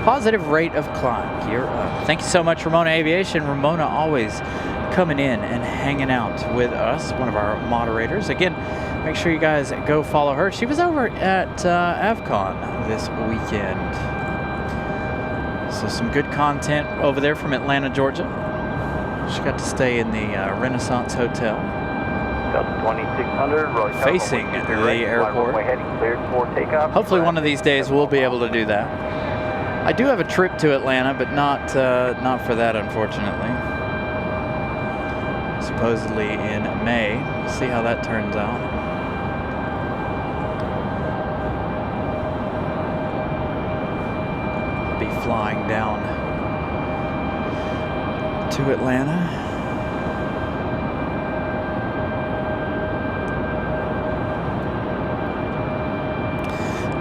Positive rate of climb. You're up. Thank you so much, Ramona Aviation. Ramona always coming in and hanging out with us, one of our moderators. Again, make sure you guys go follow her. She was over at AvCon this weekend. So some good content over there from Atlanta, Georgia. She got to stay in the Renaissance Hotel. Delta 2600, Raleigh, facing the airport. Heading cleared for takeoff. Hopefully one of these days we'll be able to do that. I do have a trip to Atlanta, but not for that, unfortunately. Supposedly in May. We'll see how that turns out. Be flying down to Atlanta.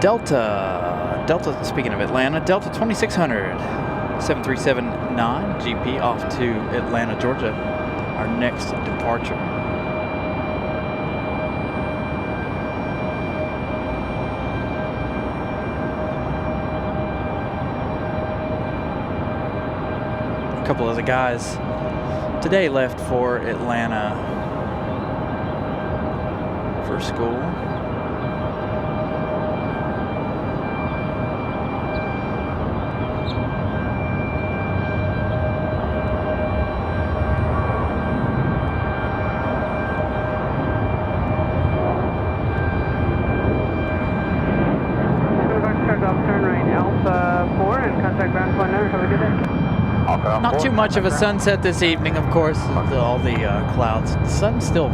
Delta, speaking of Atlanta, Delta 2600, 7379 GP off to Atlanta, Georgia, our next departure. A couple of the guys today left for Atlanta for school. Not too much of a sunset this evening, of course, with all the clouds. The sun's still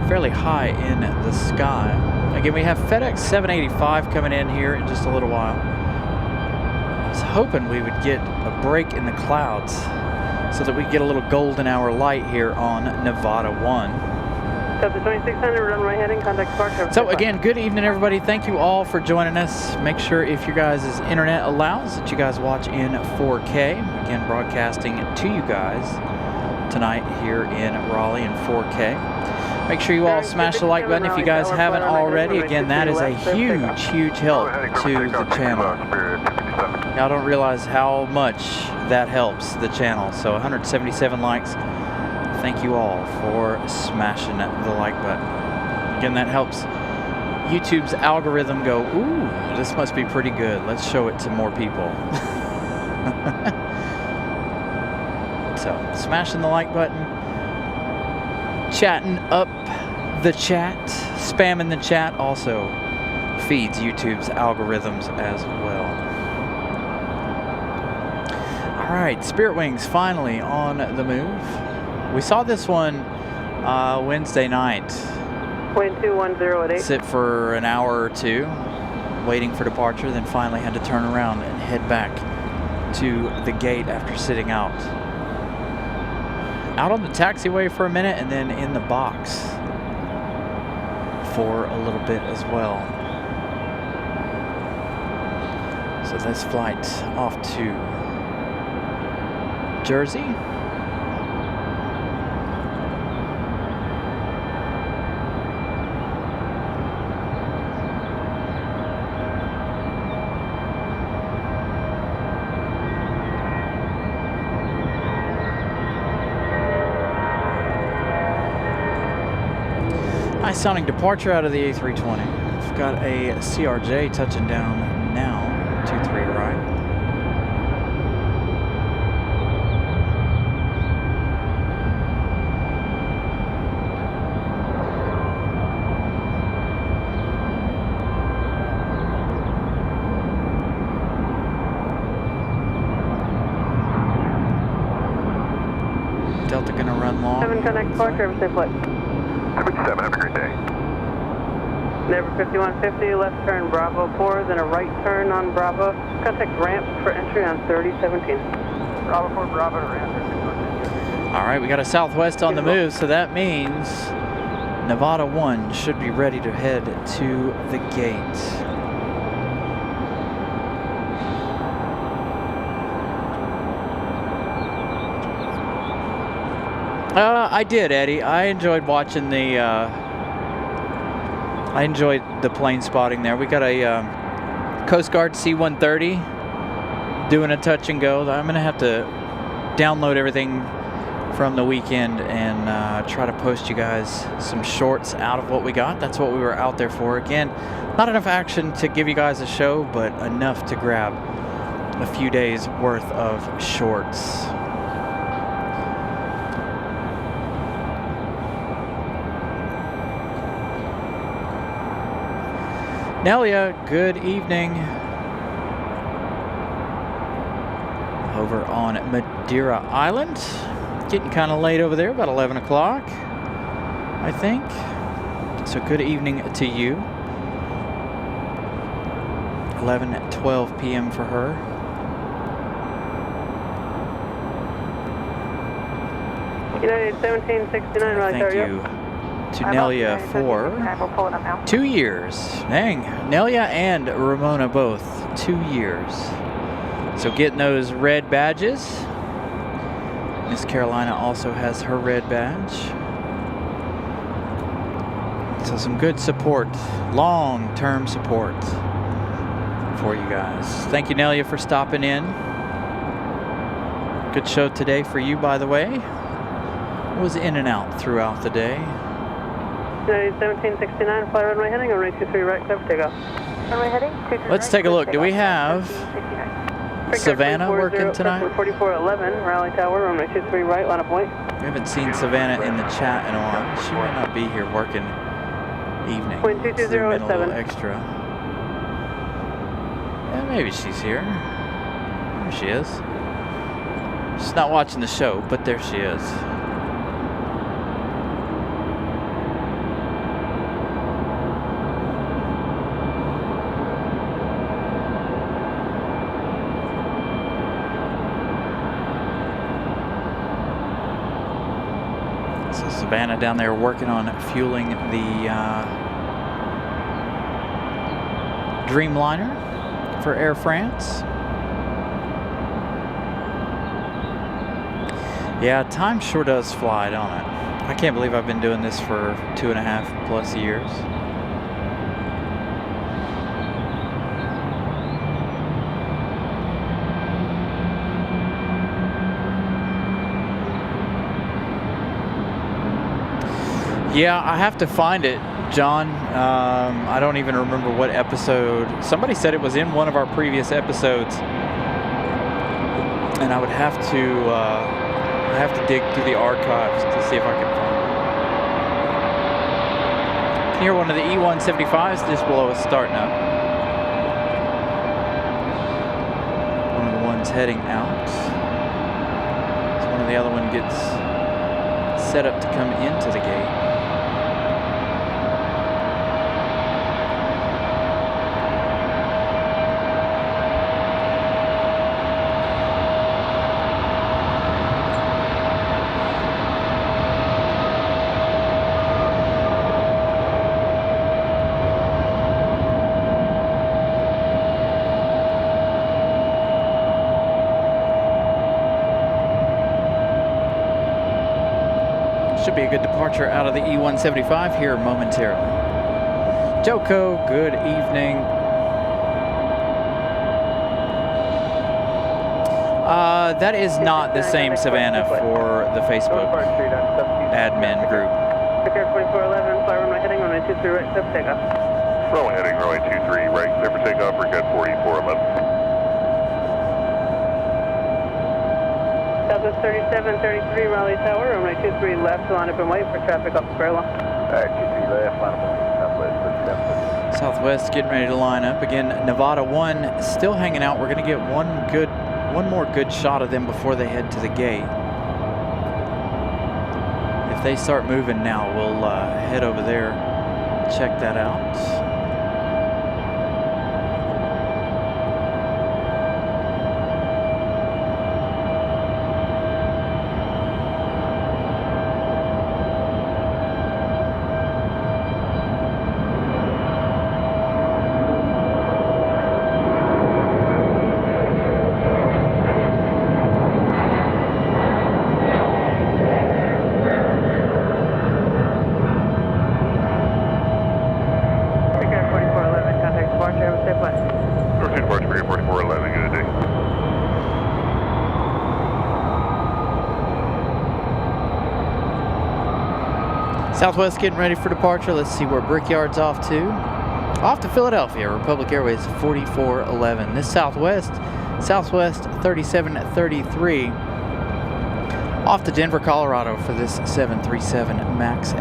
fairly high in the sky. Again, we have FedEx 785 coming in here in just a little while. I was hoping we would get a break in the clouds so that we get a little golden hour light here on Nevada 1. Delta 2600, runway heading, contact departure. So again, good evening, everybody. Thank you all for joining us. Make sure if your guys' internet allows that you guys watch in 4K. Again, broadcasting to you guys tonight here in Raleigh in 4K. Make sure you all smash the like button if you guys haven't already. Again, that is a huge, huge help to the channel. Y'all don't realize how much that helps the channel. So 177 likes. Thank you all for smashing the like button. Again, that helps YouTube's algorithm go, ooh, this must be pretty good. Let's show it to more people. So, smashing the like button, chatting up the chat, spamming the chat also feeds YouTube's algorithms as well. All right, Spirit Wings finally on the move. We saw this one Wednesday night. Wind 210 at 8. Sit for an hour or two, waiting for departure, then finally had to turn around and head back to the gate after sitting out on the taxiway for a minute and then in the box for a little bit as well. So this flight off to Jersey. Nice sounding departure out of the A320. We've got a CRJ touching down now, 23 right. long. 7 connect departure, have a safe flight. 77, have a great day. Never 5150, left turn Bravo 4, then a right turn on Bravo. Contact ramp for entry on 3017. Bravo 4, Bravo to ramp. All right, we got a Southwest on the move, so that means Nevada 1 should be ready to head to the gate. I did, Eddie. I enjoyed watching the. I enjoyed the plane spotting there. We got a Coast Guard C-130 doing a touch and go. I'm gonna have to download everything from the weekend and try to post you guys some shorts out of what we got. That's what we were out there for. Again, not enough action to give you guys a show, but enough to grab a few days worth of shorts. Nelia, good evening. Over on Madeira Island. Getting kind of late over there, about 11 o'clock, I think. So good evening to you. 11:12 p.m. for her. United 1769, right Thank there. you to Nelia for 2 years. Dang, Nelia and Ramona both 2 years. So getting those red badges. Miss Carolina also has her red badge. So some good support, long-term support for you guys. Thank you, Nelia, for stopping in. Good show today for you, by the way. It was in and out throughout the day. United 1769, fly runway heading, runway 23 right, clear for takeoff. Runway heading, 23 Let's take a look. Do we have Savannah working tonight? 4411, Raleigh Tower, runway 23 right, line of point. We haven't seen Savannah in the chat in a while. She might not be here working evening. Point 220 Zoom in a little 7. extra. Yeah, maybe she's here. There she is. She's not watching the show, but there she is. Savannah down there working on fueling the Dreamliner for Air France. Yeah, time sure does fly, don't it? I can't believe I've been doing this for 2.5+ years. Yeah, I have to find it, John. I don't even remember what episode. Somebody said it was in one of our previous episodes, and I would have to dig through the archives to see if I can find it. Can hear one of the E175s just below us starting up. One of the ones heading out. So one of the other one gets set up to come into the gate. Should be a good departure out of the E175 here momentarily. Joko, good evening. That is not the same Savannah for the Facebook admin group. Picker 4411, fly runway heading, runway 23 right, clear for takeoff. Runway heading, runway 23 right, clear for takeoff, we're good 4411. Southwest 3733, Raleigh Tower, runway 23 left, line up and wait for traffic off the square line. Alright, 23 left, line up and wait, Southwest 37. Southwest getting ready to line up. Again, Nevada 1 still hanging out. We're going to get one more good shot of them before they head to the gate. if they start moving now, we'll head over there, check that out. Southwest getting ready for departure. Let's see where Brickyard's off to. Off to Philadelphia, Republic Airways 4411. This Southwest 3733. Off to Denver, Colorado for this 737 MAX 8.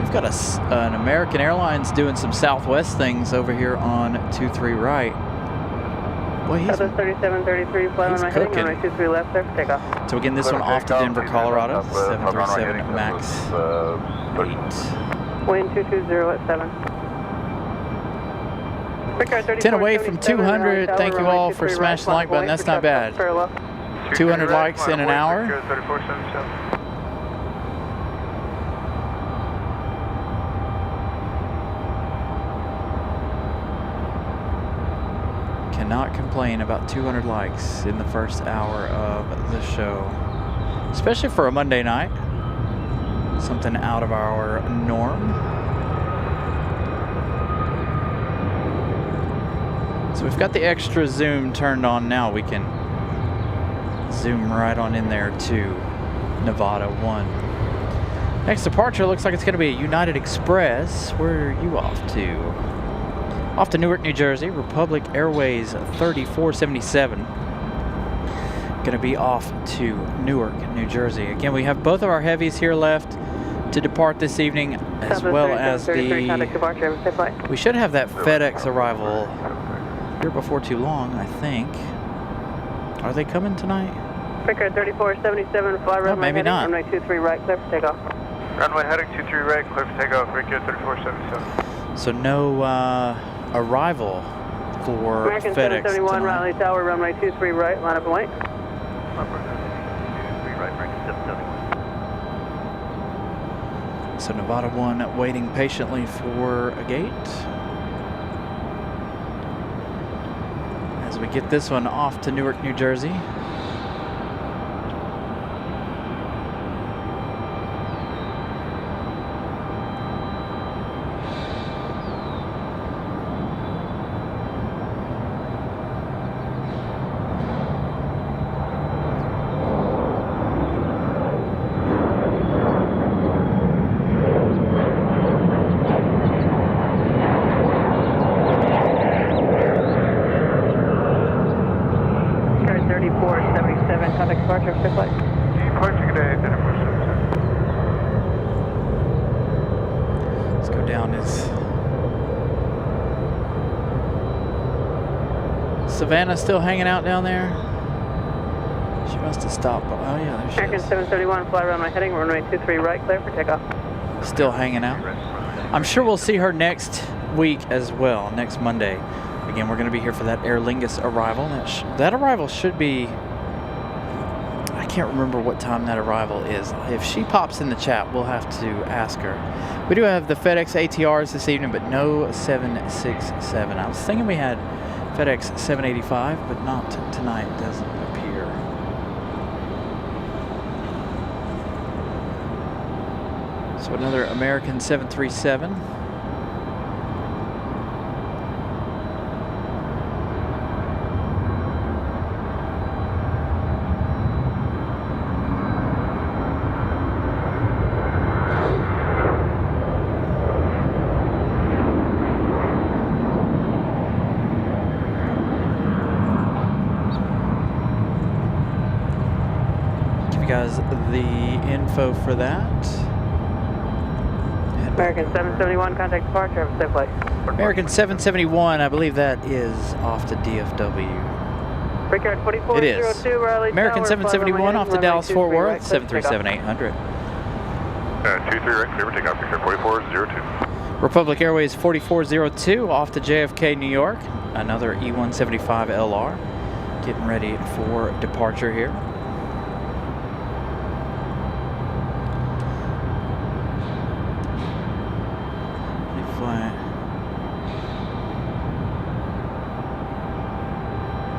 We've got an American Airlines doing some Southwest things over here on 23 right. Well, Southwest 3733, fly on my heading, runway 23 left, clear for takeoff. So again, this one off to Denver, Colorado, 737 MAX 8. Wind 220 at 7. 10 away from 200. Thank you all for smashing the like button. That's not bad. 200 likes in an hour. Cannot complain about 200 likes in the first hour of the show, especially for a Monday night. Something out of our norm. So we've got the extra zoom turned on now. We can zoom right on in there to Nevada 1. Next departure looks like it's going to be a United Express. Where are you off to? Off to Newark, New Jersey, Republic Airways 3477. Going to be off to Newark, New Jersey. Again, we have both of our heavies here left to depart this evening, as well as the... We should have that FedEx arrival here before too long, I think. Are they coming tonight? Pickard 3477, fly runway maybe heading, not. runway 23 right, clear for takeoff. Runway heading 23 right, clear for takeoff, Pickard 3477. So no arrival for American FedEx 771, tonight. Raleigh Tower, runway 23 right, line up and wait. So Nevada 1 waiting patiently for a gate. As we get this one off to Newark, New Jersey. Savannah's still hanging out down there. She must have stopped. Oh yeah, there she American is. 731, fly around my heading, runway 23 right, clear for takeoff. Still hanging out. I'm sure we'll see her next week as well, next Monday. Again, we're going to be here for that Aer Lingus arrival. That arrival should be... I can't remember what time that arrival is. If she pops in the chat, we'll have to ask her. We do have the FedEx ATRs this evening, but no 767. I was thinking we had FedEx 785, but not tonight. It doesn't appear. So another American 737. Guys, the info for that. American 771, contact departure, have a safe flight. American 771, I believe that is off to DFW. Brickyard It 4402, is. Raleigh American Tower, 771 off the runway Dallas 23 Fort Worth, right, clear for takeoff. 737-800. 23 right, clear for takeoff, Brickyard 4402. Republic Airways 4402 off to JFK, New York. Another E175 LR. Getting ready for departure here.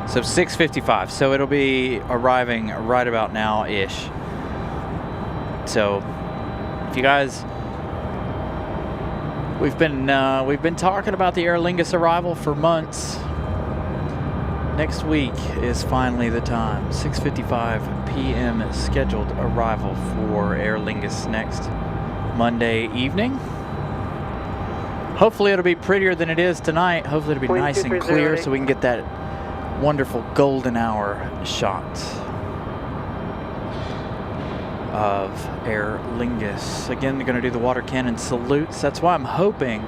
So 6:55, so it'll be arriving right about now-ish. So if you guys, we've been talking about the Aer Lingus arrival for months. Next week is finally the time. 6:55 p.m. scheduled arrival for Aer Lingus next Monday evening. Hopefully it'll be prettier than it is tonight. Hopefully it'll be nice and clear so we can get that wonderful golden hour shot of Aer Lingus. Again, they're going to do the water cannon salutes. That's why I'm hoping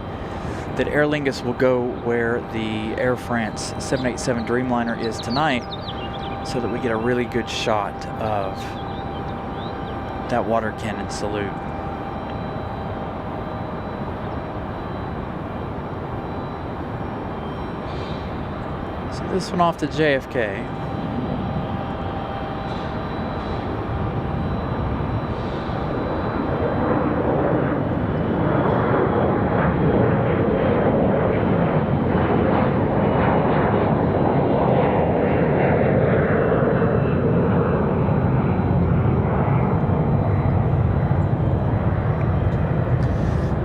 that Aer Lingus will go where the Air France 787 Dreamliner is tonight, so that we get a really good shot of that water cannon salute. So this one off to JFK.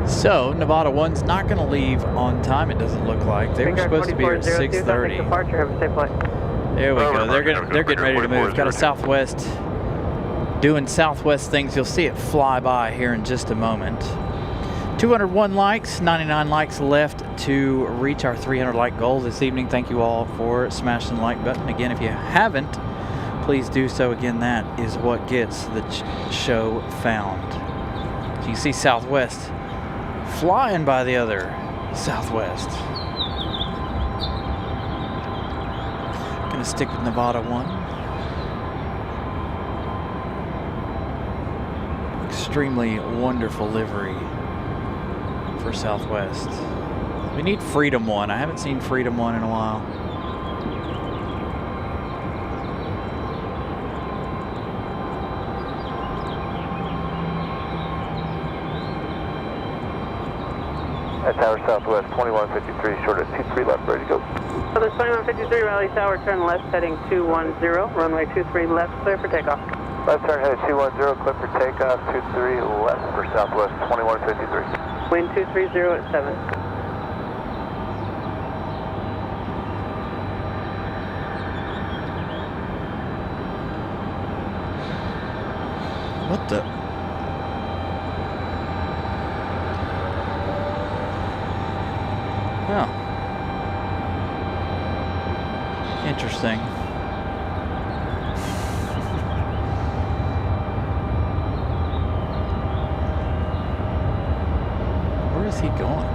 So Nevada 1's not going to leave on time. It doesn't look like they were supposed to be here at 6:30. Departure, have a safe flight. There we go. They're getting ready to move. Got a Southwest doing Southwest things. You'll see it fly by here in just a moment. 201 likes, 99 likes left to reach our 300 like goal this evening. Thank you all for smashing the like button. Again, if you haven't, please do so. Again, that is what gets the show found. So you see Southwest flying by the other Southwest. Gonna stick with Nevada 1. Extremely wonderful livery for Southwest. We need Freedom 1. I haven't seen Freedom 1 in a while. Tower Southwest 2153, short at 23 left, ready to go. So this 2153 Raleigh Tower, turn left heading 210, runway 23 left, clear for takeoff. Left turn headed 210, clear for takeoff, 23 left for Southwest 2153. Wind 230 at 7. What the? Oh. Interesting. Where is he going?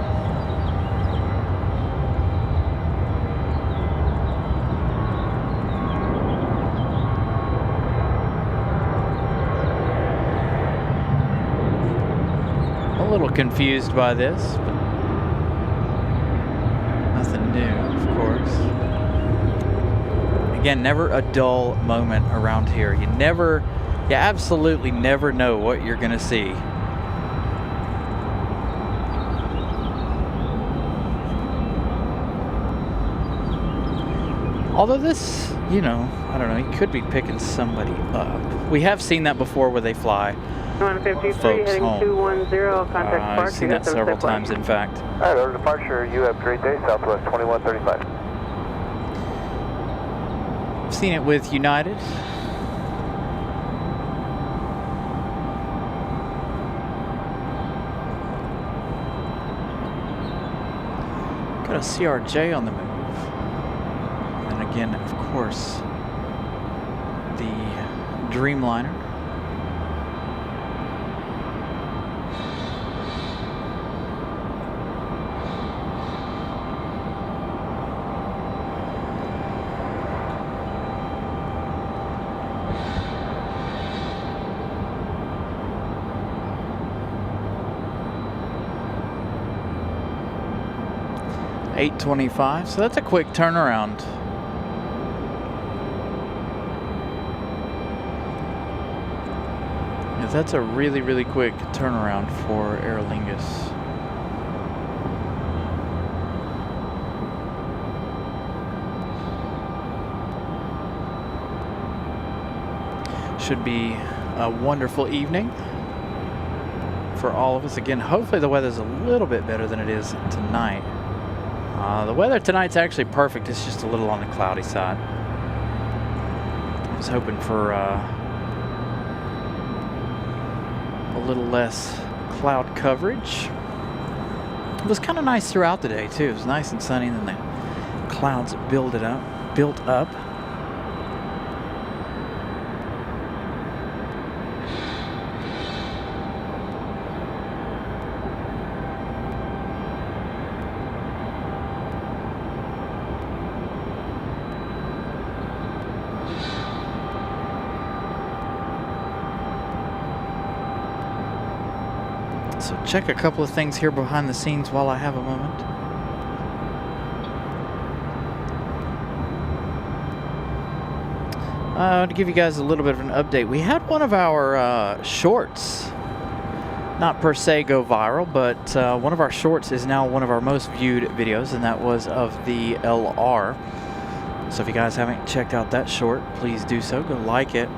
A little confused by this, but nothing new, of course. Again, never a dull moment around here. You absolutely never know what you're gonna see. Although this, I don't know, he could be picking somebody up. We have seen that before where they fly 153 folks heading home. 210, contact I've park. seen that several times, in fact. All right, order departure. You have a great day, Southwest 2135. I've seen it with United. Got a CRJ on the move. And again, of course, the Dreamliner. 8:25, so that's a quick turnaround. Yeah, that's a really, really quick turnaround for Aer Lingus. Should be a wonderful evening for all of us. Again, hopefully the weather's a little bit better than it is tonight. The weather tonight's actually perfect. It's just a little on the cloudy side. I was hoping for a little less cloud coverage. It was kind of nice throughout the day too. It was nice and sunny, and then the clouds built up. So check a couple of things here behind the scenes while I have a moment. To give you guys a little bit of an update, we had one of our shorts, not per se go viral, but one of our shorts is now one of our most viewed videos, and that was of the LR. So if you guys haven't checked out that short, please do so. Go like it.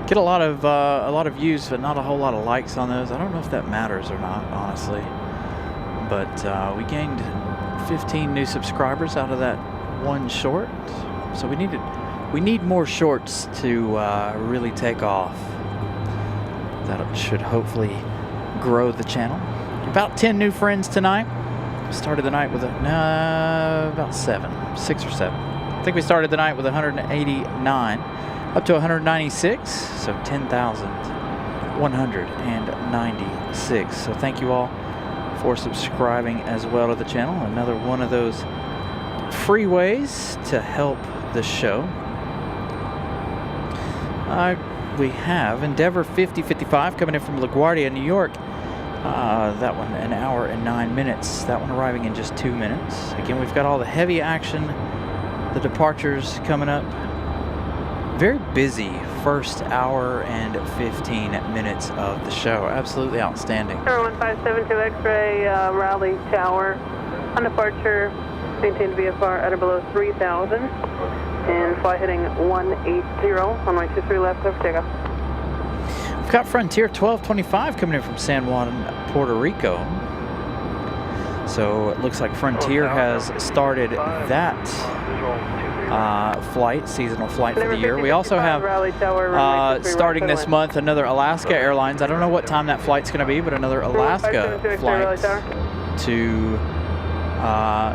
Get a lot of views, but not a whole lot of likes on those. I don't know if that matters or not, honestly. But we gained 15 new subscribers out of that one short. So we need more shorts to really take off. That should hopefully grow the channel. About 10 new friends tonight. Started the night with about 6 or 7. I think we started the night with 189. Up to 196, so 10,196. So thank you all for subscribing as well to the channel. Another one of those free ways to help the show. We have Endeavor 5055 coming in from LaGuardia, New York. That one, 1 hour and 9 minutes. That one arriving in just 2 minutes. Again, we've got all the heavy action, the departures coming up. Very busy first hour and 15 minutes of the show. Absolutely outstanding. Tower 1572 X-ray, Raleigh Tower. On departure, maintain VFR at or below 3,000. And fly heading 180, runway 23 left, over takeoff. We've got Frontier 1225 coming in from San Juan, Puerto Rico. So it looks like Frontier has started that flight, seasonal flight for the year. We also have, starting this month, another Alaska Airlines. I don't know what time that flight's going to be, but another Alaska flight to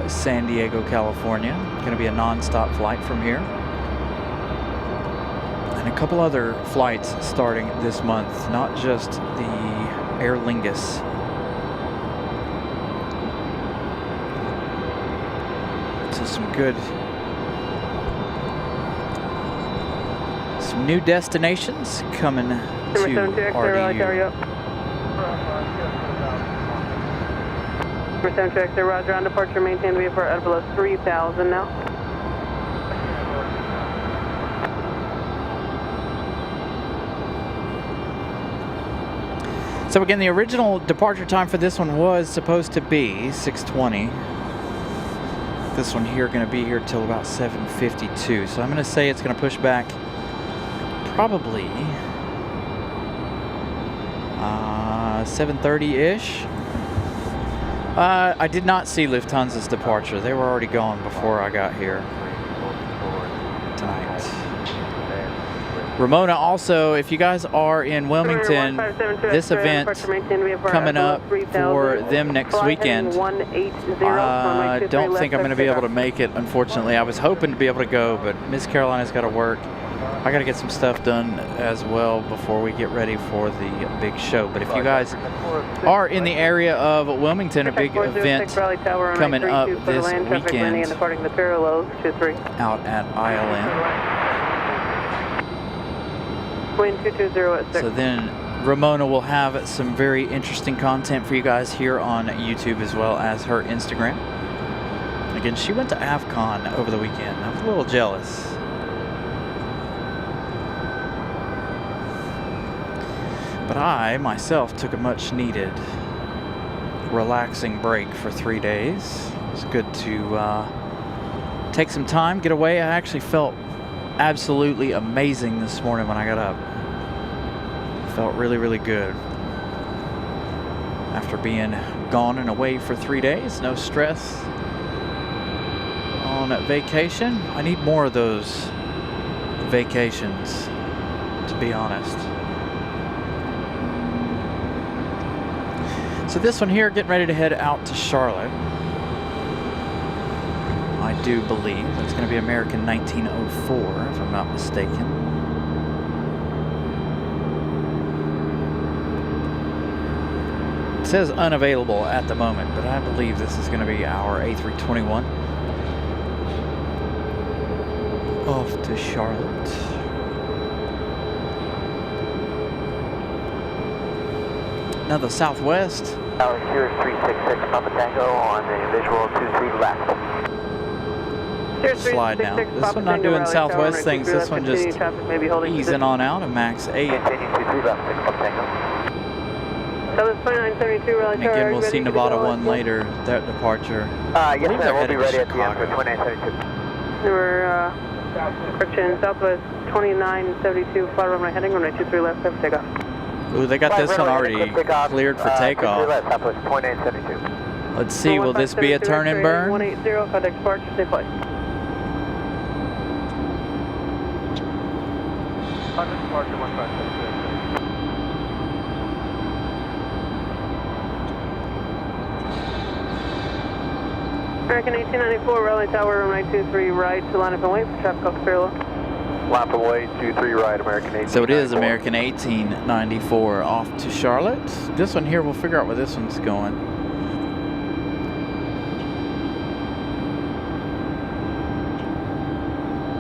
San Diego, California. Going to be a non-stop flight from here. And a couple other flights starting this month, not just the Aer Lingus. So some new destinations coming to RDU. Number 7 X-ray, roger, on departure, maintain VFR at below 3,000 now. So again, the original departure time for this one was supposed to be 6:20. This one here going to be here till about 7:52. So I'm going to say it's going to push back probably 7:30-ish. I did not see Lufthansa's departure. They were already gone before I got here tonight. Ramona, also, if you guys are in Wilmington, this event coming up for them next weekend, I don't think I'm going to be able to make it, unfortunately. I was hoping to be able to go, but Miss Carolina's got to work. I got to get some stuff done as well before we get ready for the big show. But if you guys are in the area of Wilmington, a big event coming up this weekend out at ILM. So then Ramona will have some very interesting content for you guys here on YouTube as well as her Instagram. again. She went to AFCON over the weekend. I was a little jealous. But I, myself, took a much needed relaxing break for 3 days. It was good to take some time, get away. I actually felt absolutely amazing this morning when I got up. Felt really, really good. After being gone and away for 3 days, no stress on vacation. I need more of those vacations, to be honest. So this one here, getting ready to head out to Charlotte. I do believe it's going to be American 1904, if I'm not mistaken. It says unavailable at the moment, but I believe this is going to be our A321 off to Charlotte. Now the Southwest. Tower here is 366 Papa Tango on a visual 23 left. Slide now. This one not doing Southwest things. This one just easing on out, a max 8. Continue 23 left, 6 Papa Tango. And again, we'll see Nevada 1 later, that departure. Yes, sir, we'll be ready at the end for 2972. We're correction, Southwest 2972, fly runway heading, runway 23 left, have takeoff. Ooh, they got this one already cleared for takeoff. Southwest 2972. Let's see, will this be a turn and burn? 180, contact departure, stay flight. Contact departure 1576. American 1894, Raleigh Tower, runway 23 right to line up and wait for traffic off Fairlow. Line up and wait, 23 right, American 1894. So it is American 1894 off to Charlotte. This one here, we'll figure out where this one's going.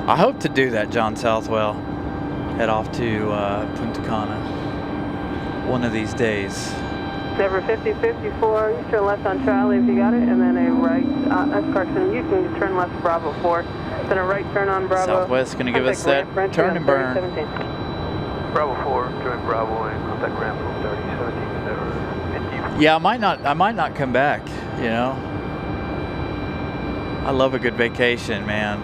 I hope to do that, John Southwell. Head off to Punta Cana one of these days. Never 5054, you turn left on Charlie if you got it, and then a right, that's correction, you can turn left Bravo 4, then a right turn on Bravo. Southwest going to give us that turn and burn. Bravo 4, join Bravo and contact ramp from 3017. Yeah, I might not come back, you know. I love a good vacation, man.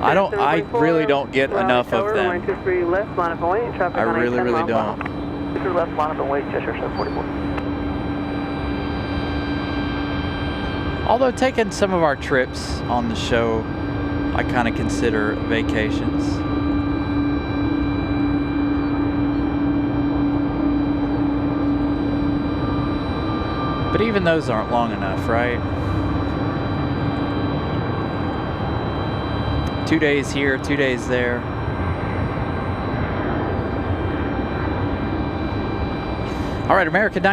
I really don't get enough of them. I really, really don't. Left, line up and wait, Cheshire 744. Although taking some of our trips on the show, I kind of consider vacations. But even those aren't long enough, right? 2 days here, 2 days there. All right, American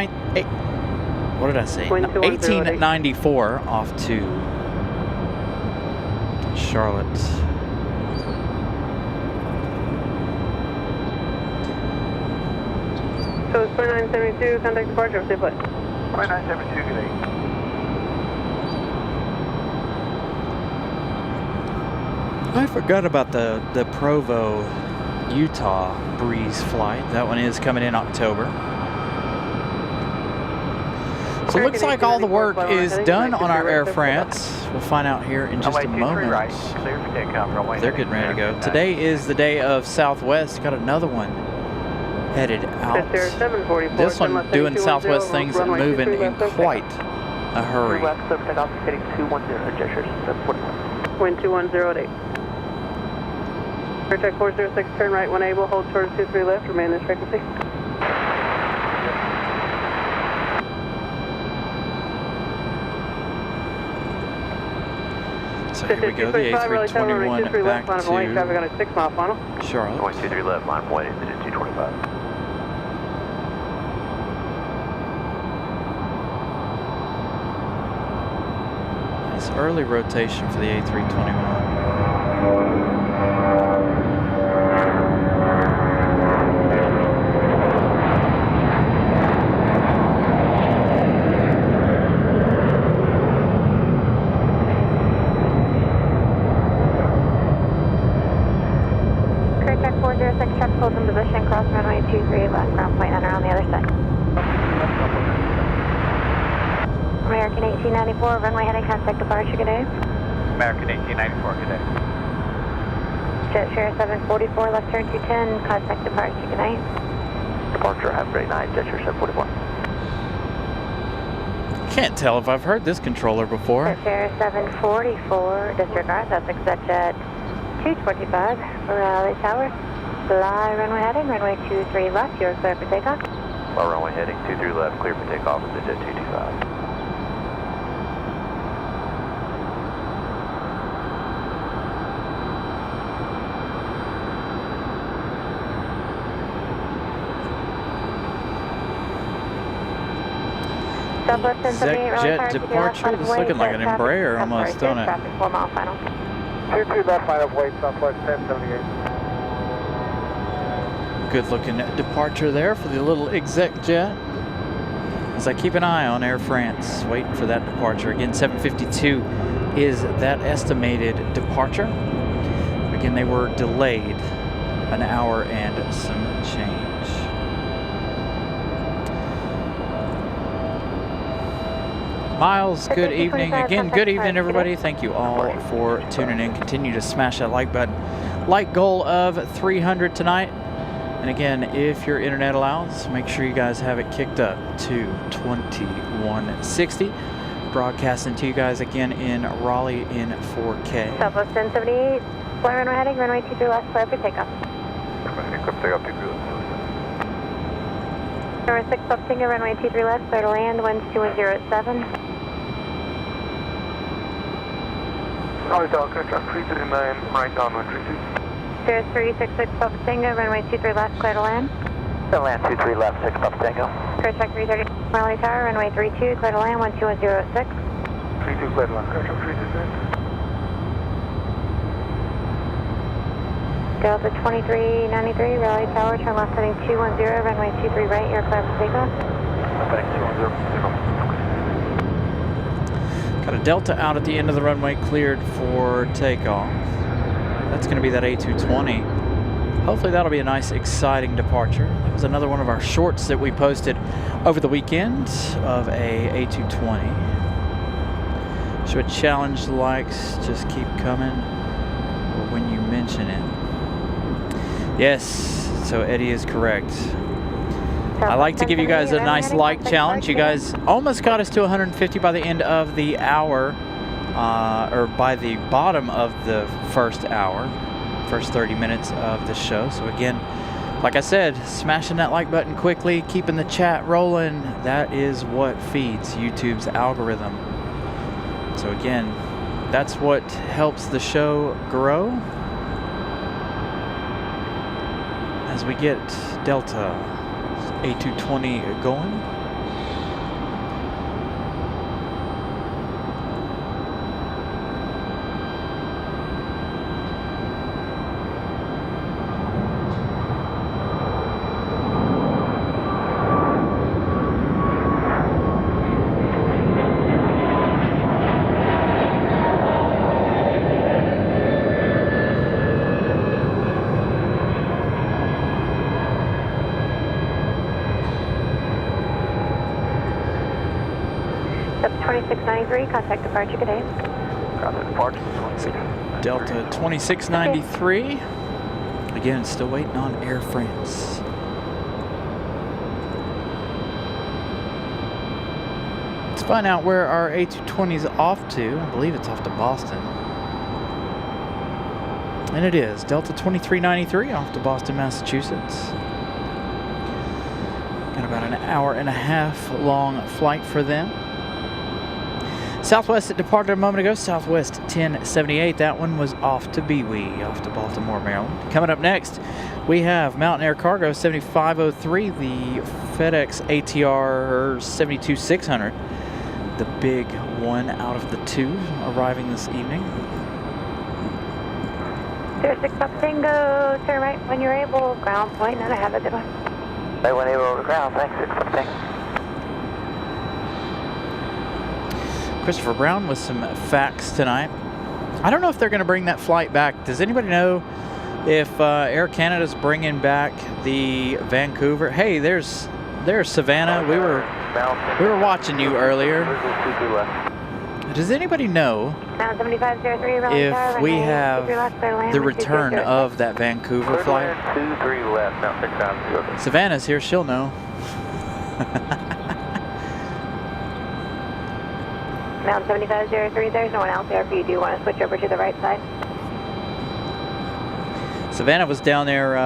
what did I say? 1894 off to Charlotte. So it's 2972, contact departure, stay put. 2972, good day. I forgot about the Provo, Utah breeze flight. That one is coming in October. So it looks like all the work is done on our Air France. We'll find out here in just a moment. They're getting ready to go. Today is the day of Southwest. Got another one headed out. This one doing Southwest things and moving in quite a hurry. Wind 210 at 8. Aircheck 406, turn right when able, hold towards 23 left, remain this frequency. So here we go, the A321 back to traffic on a 6 mile final. Charlotte. 23 left, line point into 225. Nice early rotation for the A321. 406, truck holds in position, cross runway 23, left ground point, enter on the other side. American 1894, runway heading, contact departure, good day. American 1894, good day. Jet Share 744, left turn 210, contact departure, good night. Departure, have a great night, Jet Share 744. Can't tell if I've heard this controller before. Jet Share 744, disregard, that's exit jet 225, Raleigh Tower. Fly runway heading, runway 23 left, you're clear for takeoff. Fly runway heading 23 left, clear for takeoff with the Jet 225. Exec jet departure. This is looking like an Embraer almost, don't it? Traffic 4 mile final. 23 left, final weight, Southwest 1078. Good looking departure there for the little exec jet. As I keep an eye on Air France, waiting for that departure. Again, 7:52 is that estimated departure. Again, they were delayed an hour and some change. Miles, good evening. Again, good evening, everybody. Thank you all for tuning in. Continue to smash that like button. Like goal of 300 tonight. And again, if your internet allows, make sure you guys have it kicked up to 2160. Broadcasting to you guys again in Raleigh in 4K. Southwest 1078, fly runway heading, runway 23 left, clear for takeoff. Clear for takeoff, 23 left. Number 6 Pop Tango, runway 23 left, clear to land, winds 2107. Sorry, Delta, truck 339, right downwind, 32. 0366 Pop Tango, runway 23 left, clear to land. Then land 23 left, 6 Papa Tango. Clear check 330, Raleigh Tower, runway 32, clear to land, 12106. 32 clear to land, clear truck 329. Delta 2393, Raleigh Tower, turn left heading 210, runway 23 right, you're clear for takeoff. Heading 210. Got a Delta out at the end of the runway, cleared for takeoff. That's going to be that A220. Hopefully that'll be a nice, exciting departure. That was another one of our shorts that we posted over the weekend of a A220. So a challenge likes just keep coming or when you mention it. Yes, so Eddie is correct. I like to give you guys a nice like challenge. You guys almost got us to 150 by the end of the hour, or by the bottom of the first hour, first 30 minutes of the show. So again, like I said, smashing that like button quickly, keeping the chat rolling, that is what feeds YouTube's algorithm. So again, that's what helps the show grow as we get Delta A220 going. Contact departure, good day. Contact departure, Delta 2693. Again, still waiting on Air France. Let's find out where our A220 is off to. I believe it's off to Boston. And it is. Delta 2393 off to Boston, Massachusetts. Got about an hour and a half long flight for them. Southwest that departed a moment ago, Southwest 1078. That one was off to Bewee, off to Baltimore, Maryland. Coming up next, we have Mountain Air Cargo 7503, the FedEx ATR 72600, the big one out of the two, arriving this evening. 06 Papa Tango, turn right when you're able, ground point, and have a good one. Right when able over the ground, thanks, 6 Papa Tango. Christopher Brown with some facts tonight. I don't know if they're going to bring that flight back. Does anybody know if Air Canada's bringing back the Vancouver. Hey, there's Savannah. We were watching you earlier. Does anybody know if we have the return of that Vancouver flight? 23 left, now 650. Savannah's here, she'll know. Mountain 7503, there's no one else there for you. Do you want to switch over to the right side? Savannah was down there,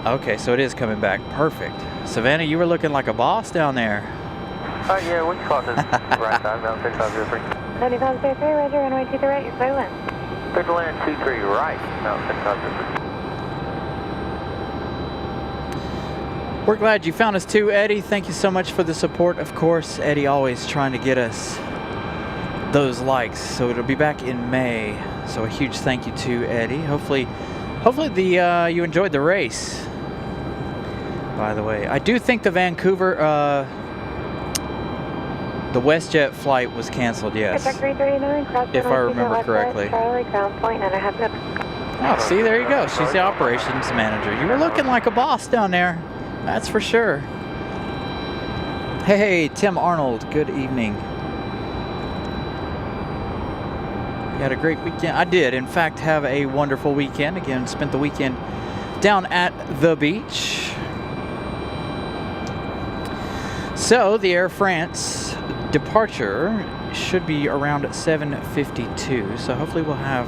okay, so it is coming back. Perfect. Savannah, you were looking like a boss down there. Oh, yeah, we can call this right side, Mountain 6503. 7503, roger, runway 23 right, you're clear to land. Clear to land 23 right, Mountain 6503. We're glad you found us too, Eddie. Thank you so much for the support. Of course, Eddie always trying to get us those likes. So it'll be back in May. So a huge thank you to Eddie. Hopefully you enjoyed the race. By the way, I do think the Vancouver, the WestJet flight was canceled. Yes, if I remember correctly. Oh, see, there you go. She's the operations manager. You were looking like a boss down there. That's for sure. Hey, Tim Arnold, good evening. You had a great weekend. I did, in fact, have a wonderful weekend. Again, spent the weekend down at the beach. So, the Air France departure should be around 7:52. So, hopefully we'll have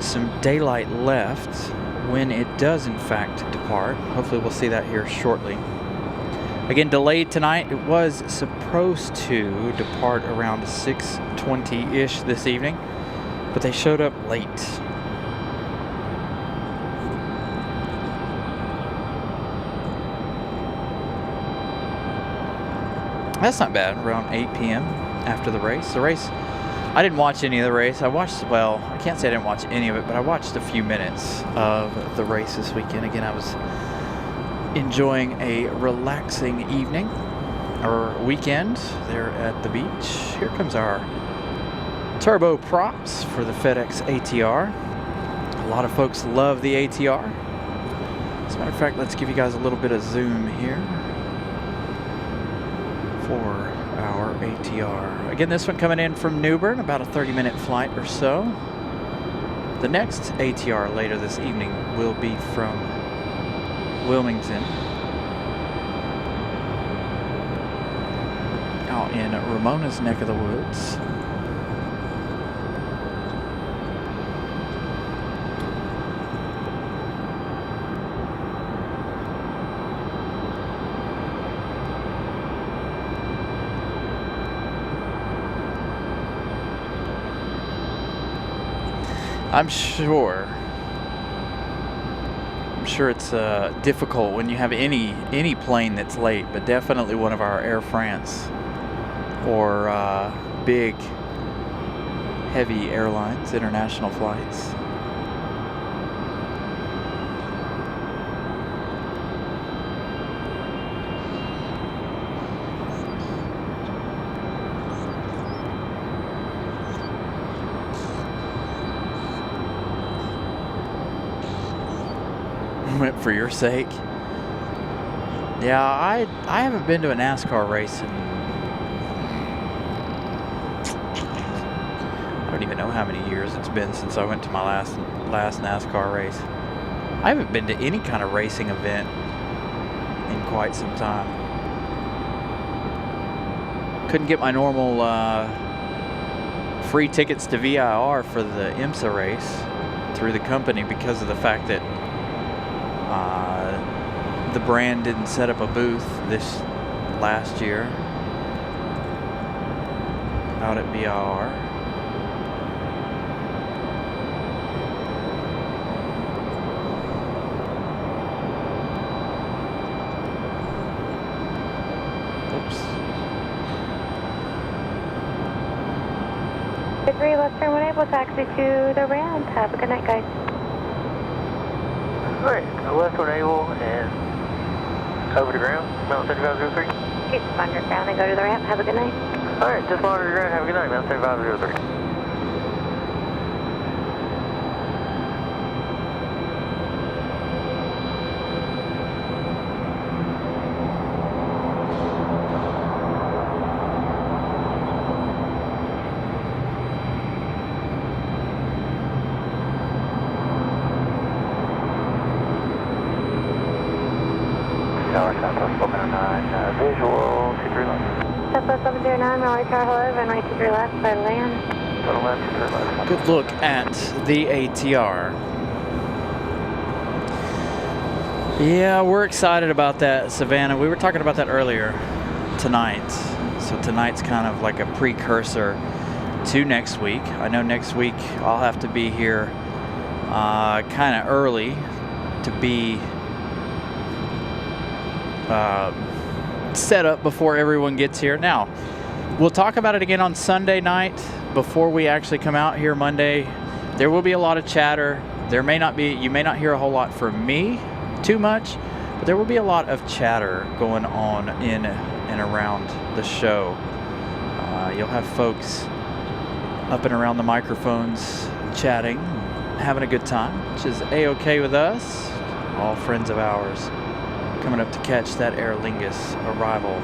some daylight left when it does in fact depart. Hopefully we'll see that here shortly. Again, delayed tonight. It was supposed to depart around 6:20-ish this evening, but they showed up late. That's not bad, around 8 p.m. after the race. The race, I didn't watch any of the race. I watched, well, I can't say I didn't watch any of it, but I watched a few minutes of the race this weekend. Again, I was enjoying a relaxing evening, or weekend, there at the beach. Here comes our turbo props for the FedEx ATR. A lot of folks love the ATR. As a matter of fact, let's give you guys a little bit of zoom here for our ATR. Again, this one coming in from Newbern, about a 30-minute flight or so. The next ATR later this evening will be from Wilmington, out in Ramona's neck of the woods. I'm sure it's difficult when you have any plane that's late, but definitely one of our Air France or big, heavy airlines, international flights. Went for your sake. Yeah, I haven't been to a NASCAR race in, I don't even know how many years it's been since I went to my last NASCAR race. I haven't been to any kind of racing event in quite some time. Couldn't get my normal free tickets to VIR for the IMSA race through the company because of the fact that the brand didn't set up a booth this last year out at VIR. Oops. 3 left turn 1 able, taxi to the ramp. Have a good night, guys. Alright, left one able and over to ground, Mountain 7503. Just underground and go to the ramp. Have a good night. Alright, just monitor the ground. Have a good night, Mountain 7503. 709, visual, 23 left. Southwest 709, Raleigh Tower, hello, runway 23 left, clear to land. Total left, 23 left. Good look at the ATR. Yeah, we're excited about that, Savannah. We were talking about that earlier tonight. So tonight's kind of like a precursor to next week. I know next week I'll have to be here kind of early to be set up before everyone gets here. Now, we'll talk about it again on Sunday night before we actually come out here Monday. There will be a lot of chatter. You may not hear a whole lot from me too much, but there will be a lot of chatter going on in and around the show. You'll have folks up and around the microphones chatting, having a good time, which is a-okay with us. All friends of ours coming up to catch that Aer Lingus arrival.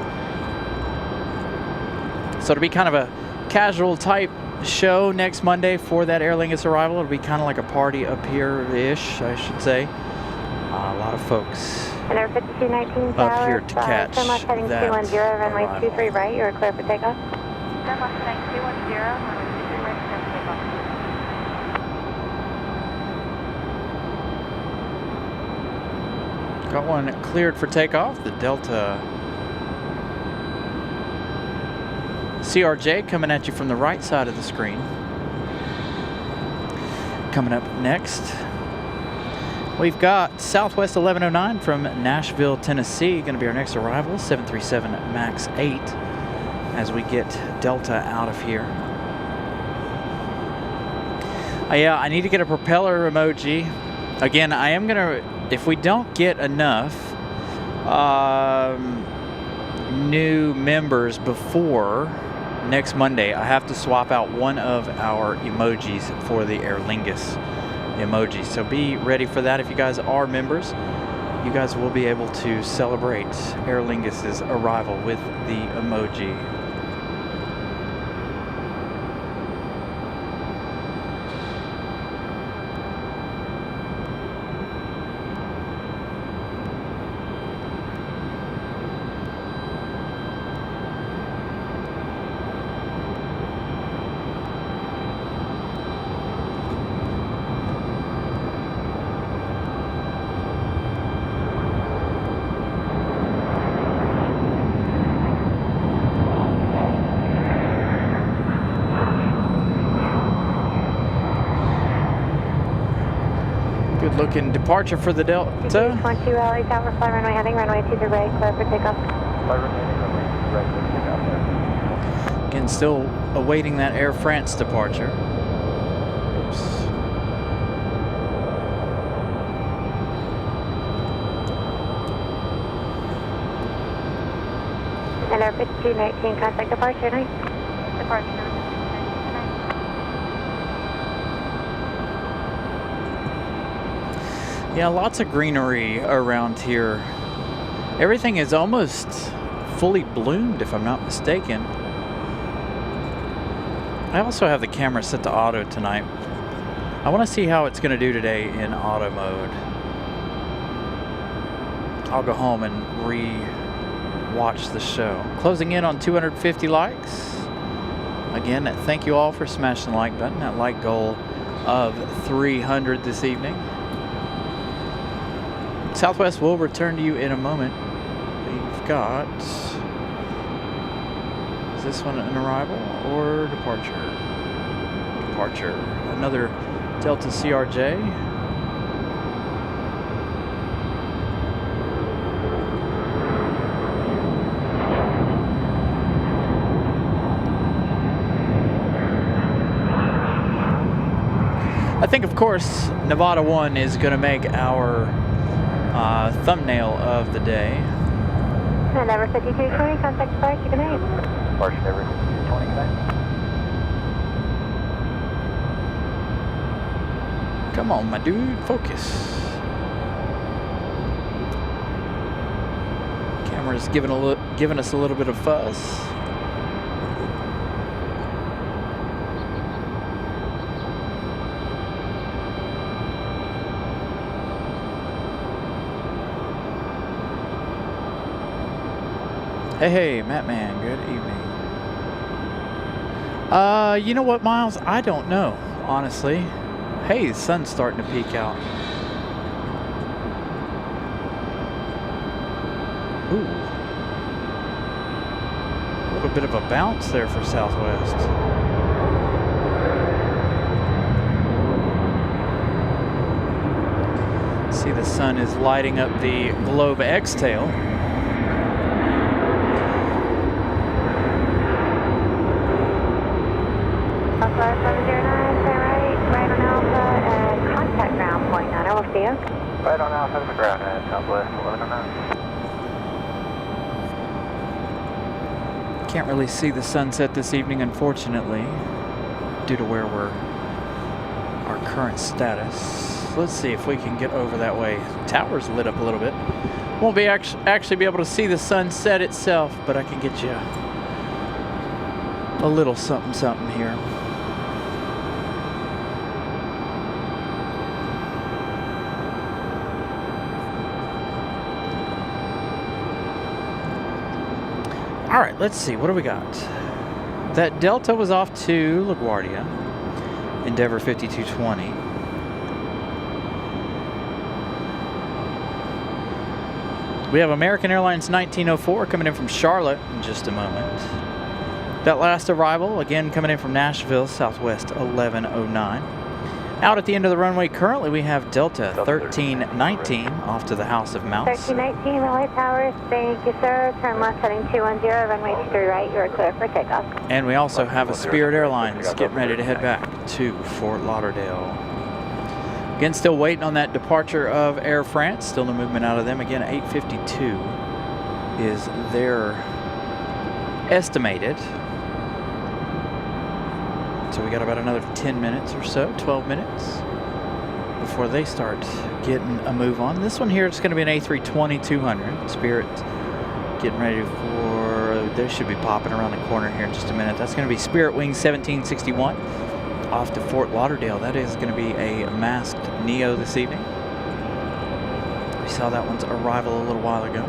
So it'll be kind of a casual type show next Monday for that Aer Lingus arrival. It'll be kind of like a party up here-ish, I should say. A lot of folks Center 5219 up here to catch turn left heading that 210, runway arrival. 23 right, you're clear for takeoff. Turn left heading 210, runway 23 right, clear for takeoff. Got one cleared for takeoff. The Delta CRJ coming at you from the right side of the screen. Coming up next, we've got Southwest 1109 from Nashville, Tennessee. Going to be our next arrival, 737 MAX 8, as we get Delta out of here. Yeah, I need to get a propeller emoji. Again, I am going to, if we don't get enough new members before next Monday, I have to swap out one of our emojis for the Aer Lingus emoji. So be ready for that. If you guys are members, you guys will be able to celebrate Aer Lingus's arrival with the emoji. Good looking departure for the Delta. 22 Raleigh Tower, fly runway heading, runway 23 right, clear for takeoff. Fly runway heading, runway 23 right, clear for takeoff there. Again, still awaiting that Air France departure. Oops. Center 5219, contact departure tonight. Departure number 5219. Yeah, lots of greenery around here. Everything is almost fully bloomed, if I'm not mistaken. I also have the camera set to auto tonight. I want to see how it's going to do today in auto mode. I'll go home and re-watch the show. Closing in on 250 likes. Again, thank you all for smashing the like button. That like goal of 300 this evening. Southwest will return to you in a moment. We've got... Is this one an arrival or departure? Departure. Another Delta CRJ. I think, of course, Nevada 1 is going to make our thumbnail of the day. Number 5220, contact departure, good night. Departure number 5220, good night. Come on, my dude, focus. Camera's giving us a little bit of fuzz. Hey, Matt Man, good evening. You know what, Miles? I don't know, honestly. Hey, the sun's starting to peek out. Ooh. A little bit of a bounce there for Southwest. See, the sun is lighting up the Globe X-tail. Alpha 709, turn right on Alpha, and contact ground point 9. I will see you. Right on Alpha to the ground at Southwest 1109. Can't really see the sunset this evening, unfortunately, due to where we're our current status. Let's see if we can get over that way. Tower's lit up a little bit. Won't be actually be able to see the sunset itself, but I can get you a little something something here. All right, let's see. What do we got? That Delta was off to LaGuardia, Endeavor 5220. We have American Airlines 1904 coming in from Charlotte in just a moment. That last arrival, again coming in from Nashville, Southwest 1109. Out at the end of the runway currently, we have Delta 1319 off to the House of Mounts. 1319, Raleigh Towers, thank you, sir. Turn left heading 210, runway 23 right, you are clear for takeoff. And we also have a Spirit Airlines getting ready to head back to Fort Lauderdale. Again, still waiting on that departure of Air France. Still no movement out of them. Again, 8:52 is their estimated. So we got about another 10 minutes or so, 12 minutes, before they start getting a move on. This one here is going to be an A320-200. Spirit getting ready for, they should be popping around the corner here in just a minute. That's going to be Spirit Wing 1761 off to Fort Lauderdale. That is going to be a masked Neo this evening. We saw that one's arrival a little while ago.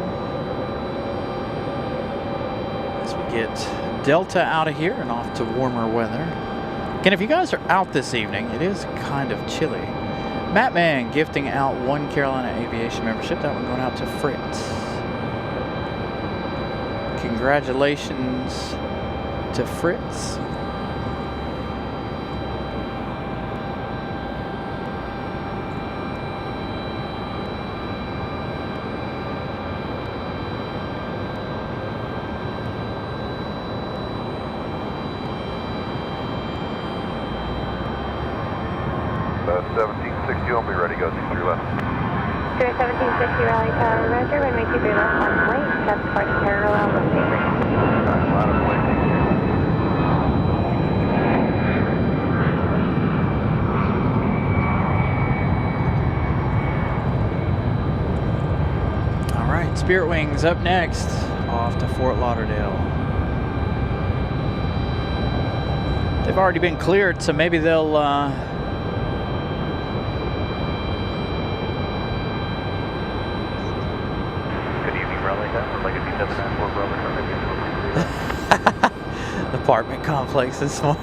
As we get Delta out of here and off to warmer weather. Again, if you guys are out this evening, it is kind of chilly. Matt Man gifting out one Carolina Aviation membership. That one going out to Fritz. Congratulations to Fritz. I'll be ready to go 23 left. Spirit 1760 Raleigh Tower, Roger, runway 23 left, on wait, that's departing parallel with Sabre. Line of waiting. All right, Spirit Wings up next, off to Fort Lauderdale. They've already been cleared, so maybe they'll apartment complex this morning.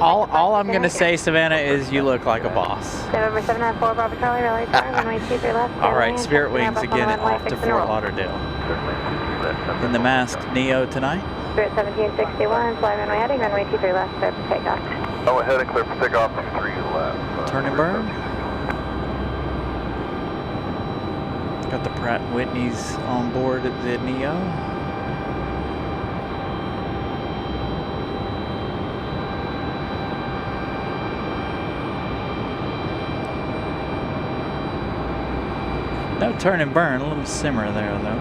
all I'm going to say, Savannah, is you look like a boss. November 794 Bravo Charlie, Raleigh Tower, runway 23 left. All right, Spirit Wings again off to Fort Lauderdale. In the masked Neo tonight. Spirit 1761, fly runway heading, runway 23 left, clear for takeoff. Oh, ahead and clear for takeoff, 23 left. Turn and burn. Got the Pratt & Whitneys on board at the Neo. No turn and burn, a little simmer there though.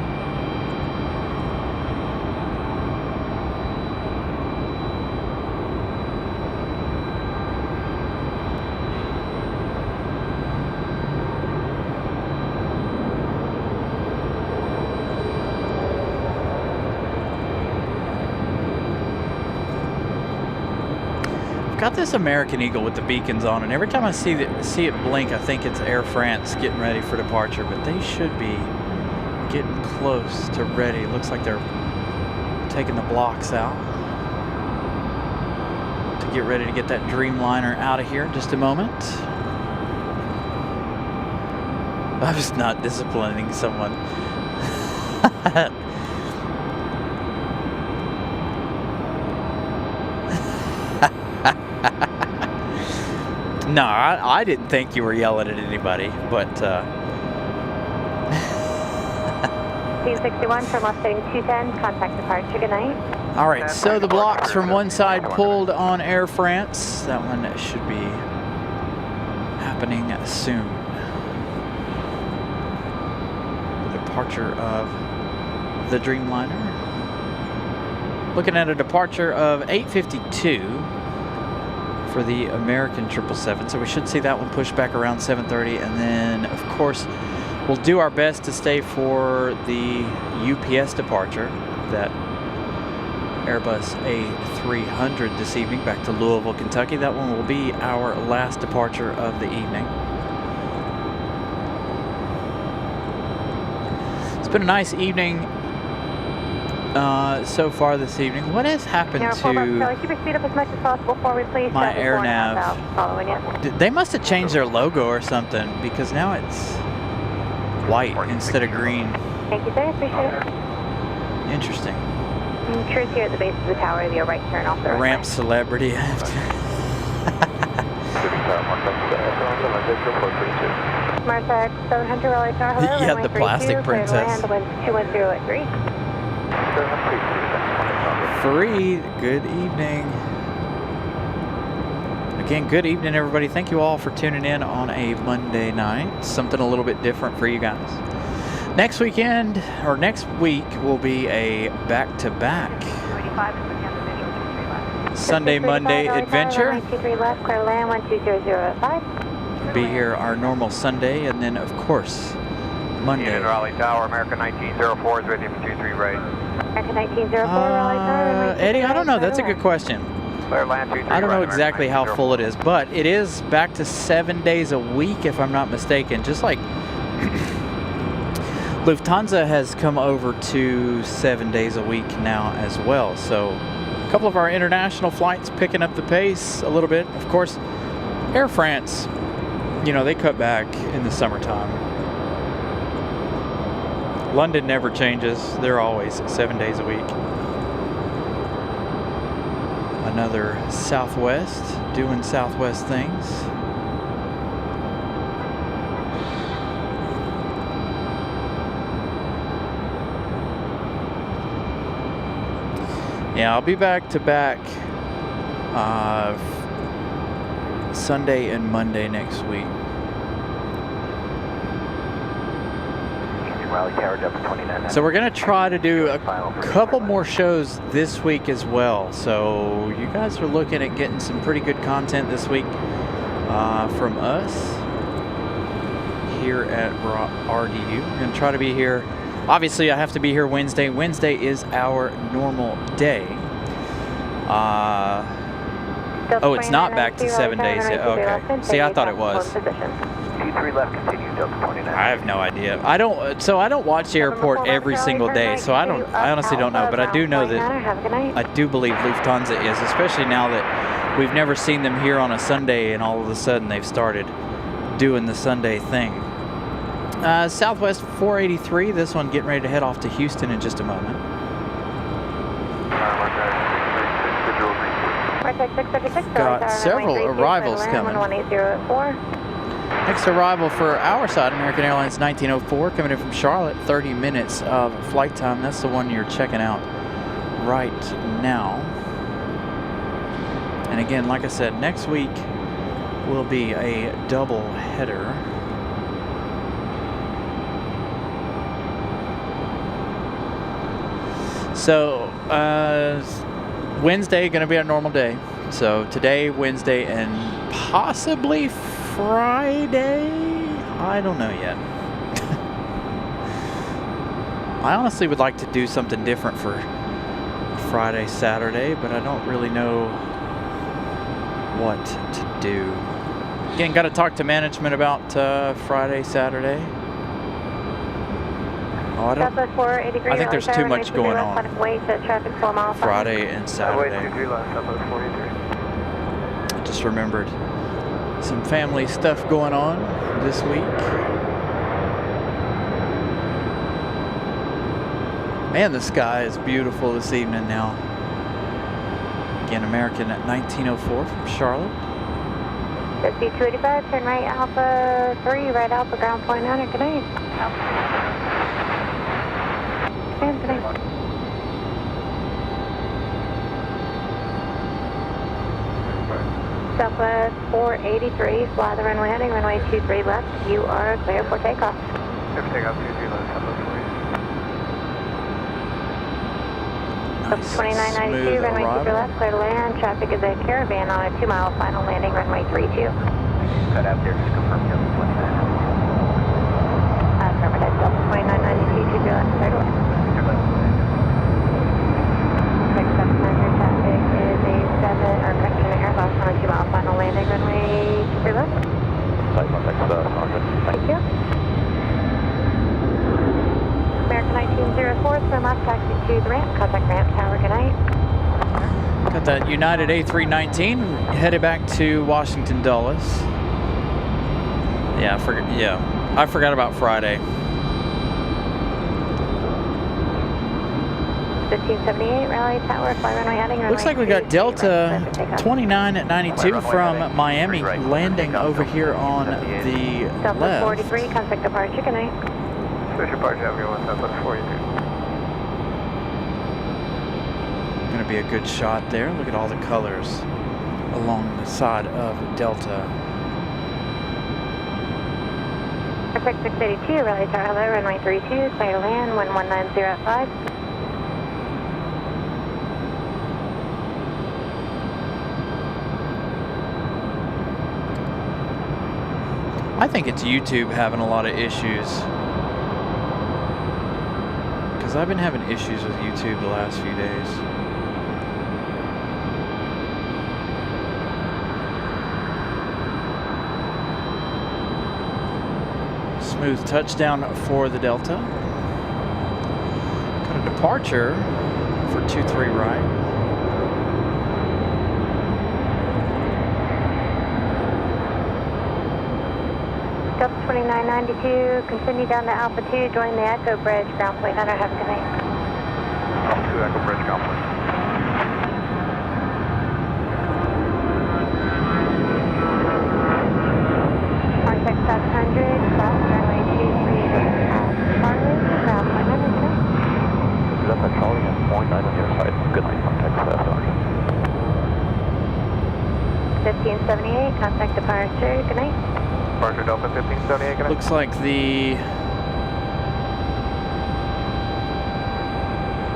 Got this American Eagle with the beacons on, and every time I see it blink, I think it's Air France getting ready for departure, but they should be getting close to ready. Looks like they're taking the blocks out to get ready to get that Dreamliner out of here in just a moment. I was not disciplining someone. No, I didn't think you were yelling at anybody, but 61 from Mustang 210, contact departure, good night. all right, so the blocks from one side pulled on Air France. That one should be happening soon. The departure of the Dreamliner. Looking at a departure of 8:52 for the American 777, so we should see that one push back around 7:30, and then of course we'll do our best to stay for the UPS departure, that Airbus A300 this evening back to Louisville, Kentucky. That one will be our last departure of the evening. It's been a nice evening so far this evening. What has happened to keep your speed up as much as possible before we please. my air nav? Following you. They must have changed their logo or something, because now it's white instead of green. Thank you, sir. Appreciate it. Interesting. Cruise here at the base of the tower with your right turn off the Ramp celebrity. Martha 700 Raleigh Tower. Hello, Yeah, runway the plastic 32, princess. Land winds 210 at 3. Free. Good evening. Again, good evening, everybody. Thank you all for tuning in on a Monday night. Something a little bit different for you guys. Next weekend, or next week, will be a back-to-back Sunday, Monday adventure. 23 left, clear land 12005. Be here our normal Sunday, and then, of course, Monday. Unit Raleigh Tower, American 1904 is with you for 23 right. American 1904 Raleigh Tower. Eddie, I don't know. That's a good question. Clear land 23 I don't know right, exactly how full it is, but it is back to 7 days a week, if I'm not mistaken. Just like Lufthansa has come over to 7 days a week now as well. So a couple of our international flights picking up the pace a little bit. Of course, Air France, you know, they cut back in the summertime. London never changes. They're always 7 days a week. Another Southwest doing Southwest things. Yeah, I'll be back to back Sunday and Monday next week. So we're going to try to do a couple more shows this week as well. So you guys are looking at getting some pretty good content this week from us here at RDU. We're going to try to be here. Obviously, I have to be here Wednesday. Wednesday is our normal day. Oh, it's not back to 7 days yet. Okay. See, I thought it was. T3 left, continue Delta 29. I have no idea. I don't watch the airport every single day, so I honestly don't know, but I do know that I do believe Lufthansa is, especially now that we've never seen them here on a Sunday, and all of a sudden they've started doing the Sunday thing. Southwest 483, this one getting ready to head off to Houston in just a moment. Got several arrivals coming. Next arrival for our side, American Airlines 1904, coming in from Charlotte, 30 minutes of flight time. That's the one you're checking out right now. And again, like I said, next week will be a double header. So, Wednesday going to be our normal day. So today, Wednesday, and possibly Friday? I don't know yet. I honestly would like to do something different for Friday, Saturday, but I don't really know what to do. Again, got to talk to management about Friday, Saturday. Oh, Southwest 483. I think there's too much going on. Wait to traffic 4 miles. Friday and Saturday. Runway 23 left, Southwest 483. I just remembered some family stuff going on this week. Man, the sky is beautiful this evening now. Again, American at 1904 from Charlotte. 5285, turn right Alpha 3, right Alpha ground point on it. Good night. Stand good night. Southwest 483, fly the runway heading, runway 23 left. You are clear for takeoff. Clear for takeoff, 23 left, Southwest 483. Nice, 2992, smooth runway 23 arrival. left, clear to land. Traffic is a Caravan on a 2-mile final landing, runway 32. Cut out there, just confirm you're 29. Affirmative, Delta 2992, 23 left, clear to land. Correct, 700, traffic is a 7, or correction, air loss on a 2-mile final landing, runway 23 left. Flight contact, Thank you. American 1904, swim left, taxi to the ramp, contact ramp tower, good night. Got that United A319 headed back to Washington Dulles. Yeah, I forgot about Friday. 1578, Raleigh Tower, fly runway heading. Looks like we got Delta 29 at 92 from Miami landing over here on the Delta left. 43, contact departure, good night. Switch departure, Avenue 1, Southwest 483. Going to be a good shot there. Look at all the colors along the side of Delta. Perfect 682, Raleigh Tower, hello, runway 32, clear to land, 11905. I think it's YouTube having a lot of issues. Because I've been having issues with YouTube the last few days. Smooth touchdown for the Delta. Got a departure for 23 right. Delta 2992, continue down to Alpha 2, join the Echo Bridge, ground point Hunter, have a good night. Alpha 2 Echo Bridge, ground point. Contact 700, south runway 23 Charlie, ground point Hunter, good night. Is that the Charlie and 49 on your side? Good night, contact 1578, contact departure, good night. Departure Delta 1578, good night. Looks like the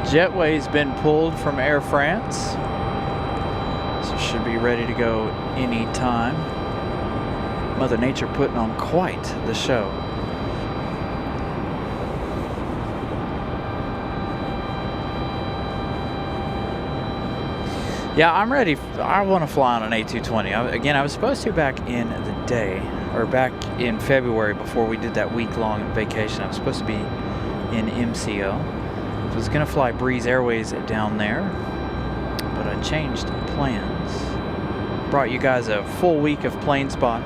jetway's been pulled from Air France. So should be ready to go any time. Mother Nature putting on quite the show. Yeah, I'm ready. I want to fly on an A220. Again, I was supposed to back in the day, or back in February before we did that week-long vacation. I was supposed to be in MCO. I was going to fly Breeze Airways down there, but I changed plans. Brought you guys a full week of plane spot.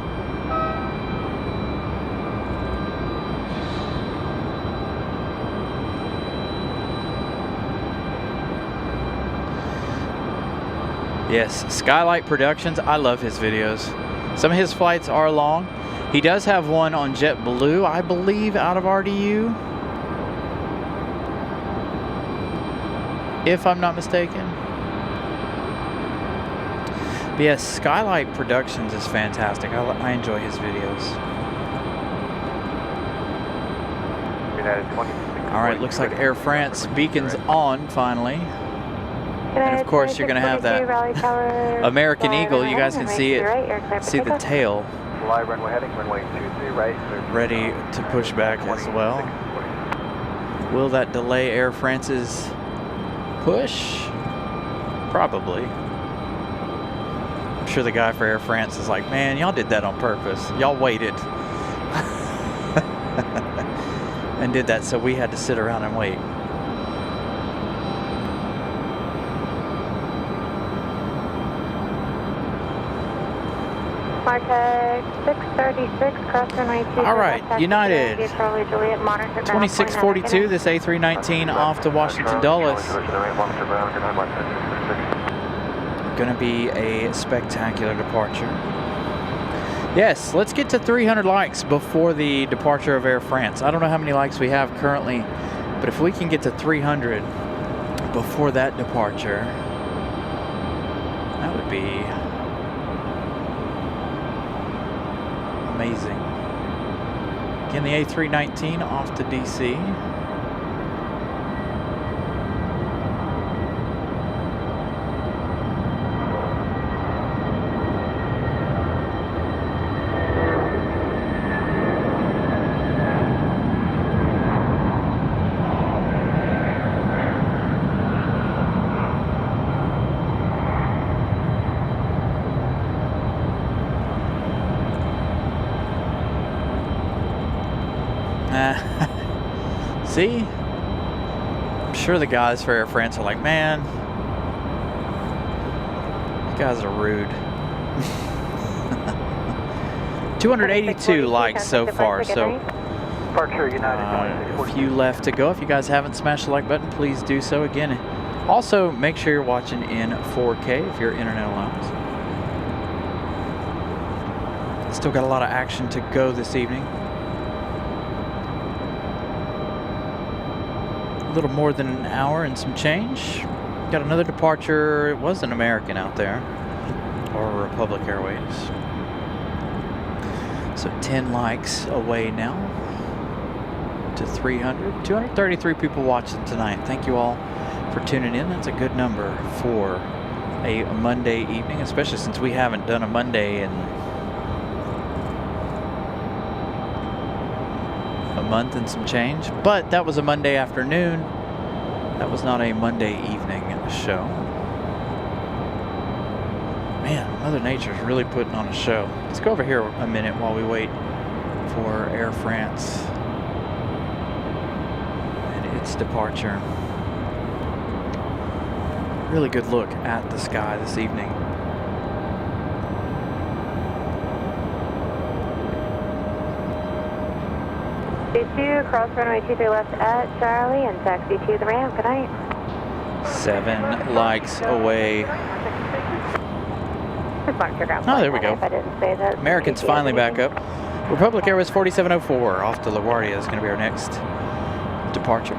Yes, Skylight Productions. I love his videos. Some of his flights are long. He does have one on JetBlue, I believe, out of RDU. If I'm not mistaken. But yes, Skylight Productions is fantastic. I enjoy his videos. United 20. All right, looks like Air France beacon's on finally. And of course, you're going to have that American Eagle. You guys can see it, see the tail. Fly runway heading, runway 23 right. Ready to push back as well. Will that delay Air France's push? Probably. I'm sure the guy for Air France is like, man, y'all did that on purpose. Y'all waited. And did that, so we had to sit around and wait. Martech 636, cross runway 2. All right, United. Charlie Juliet, monitor ground 2642, this A319 off to Washington Dulles. Going to be a spectacular departure. Yes, let's get to 300 likes before the departure of Air France. I don't know how many likes we have currently, but if we can get to 300 before that departure, that would be amazing. Again, the A319 off to DC. See? I'm sure the guys for Air France are like, man, you guys are rude. 282 likes so far, so a few left to go. If you guys haven't smashed the like button, please do so. Again, also make sure you're watching in 4K if your internet allows. Still got a lot of action to go this evening. A little more than an hour and some change. Got another departure. It was an American out there, or Republic Airways. So 10 likes away now to 300. 233 people watching tonight. Thank you all for tuning in. That's a good number for a Monday evening, especially since we haven't done a Monday in a month and some change. But that was a Monday afternoon. That was not a Monday evening show. Man, Mother Nature's really putting on a show. Let's go over here a minute while we wait for Air France and its departure. Really good look at the sky this evening. C2, cross runway 23 left at Charlie and taxi to the ramp. Good night. 7 likes away. Oh, there we go. I didn't say that. Americans finally back up. Republic Airways 4704 off to LaGuardia is going to be our next departure.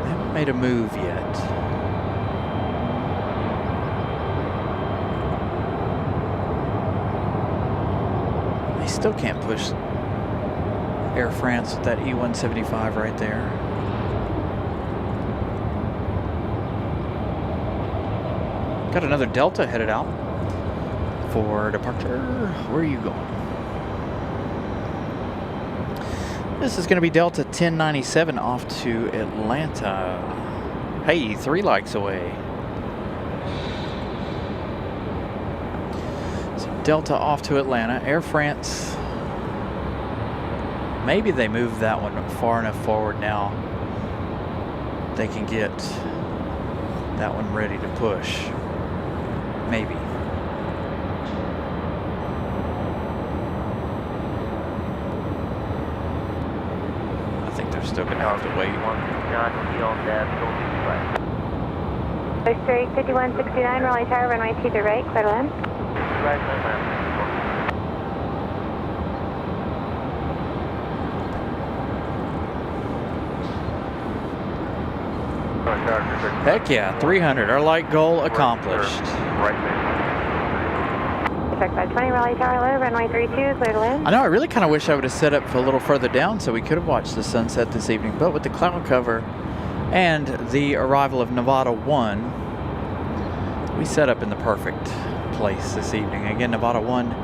They haven't made a move yet. Still can't push Air France with that E175 right there. Got another Delta headed out for departure. Where are you going? This is going to be Delta 1097 off to Atlanta. Hey, 3 likes away. Delta off to Atlanta. Air France, maybe they moved that one far enough forward now they can get that one ready to push. Maybe. I think they're still going to have to wait. Straight 5169, Raleigh Tower, runway 2 to right, clear to land. Heck yeah, 300. Our light goal accomplished. Check 520, Raleigh Tower, low, runway 32, clear to land. I know, I really kind of wish I would have set up a little further down so we could have watched the sunset this evening, but with the cloud cover and the arrival of Nevada 1, we set up in the perfect place this evening. Again, Nevada 1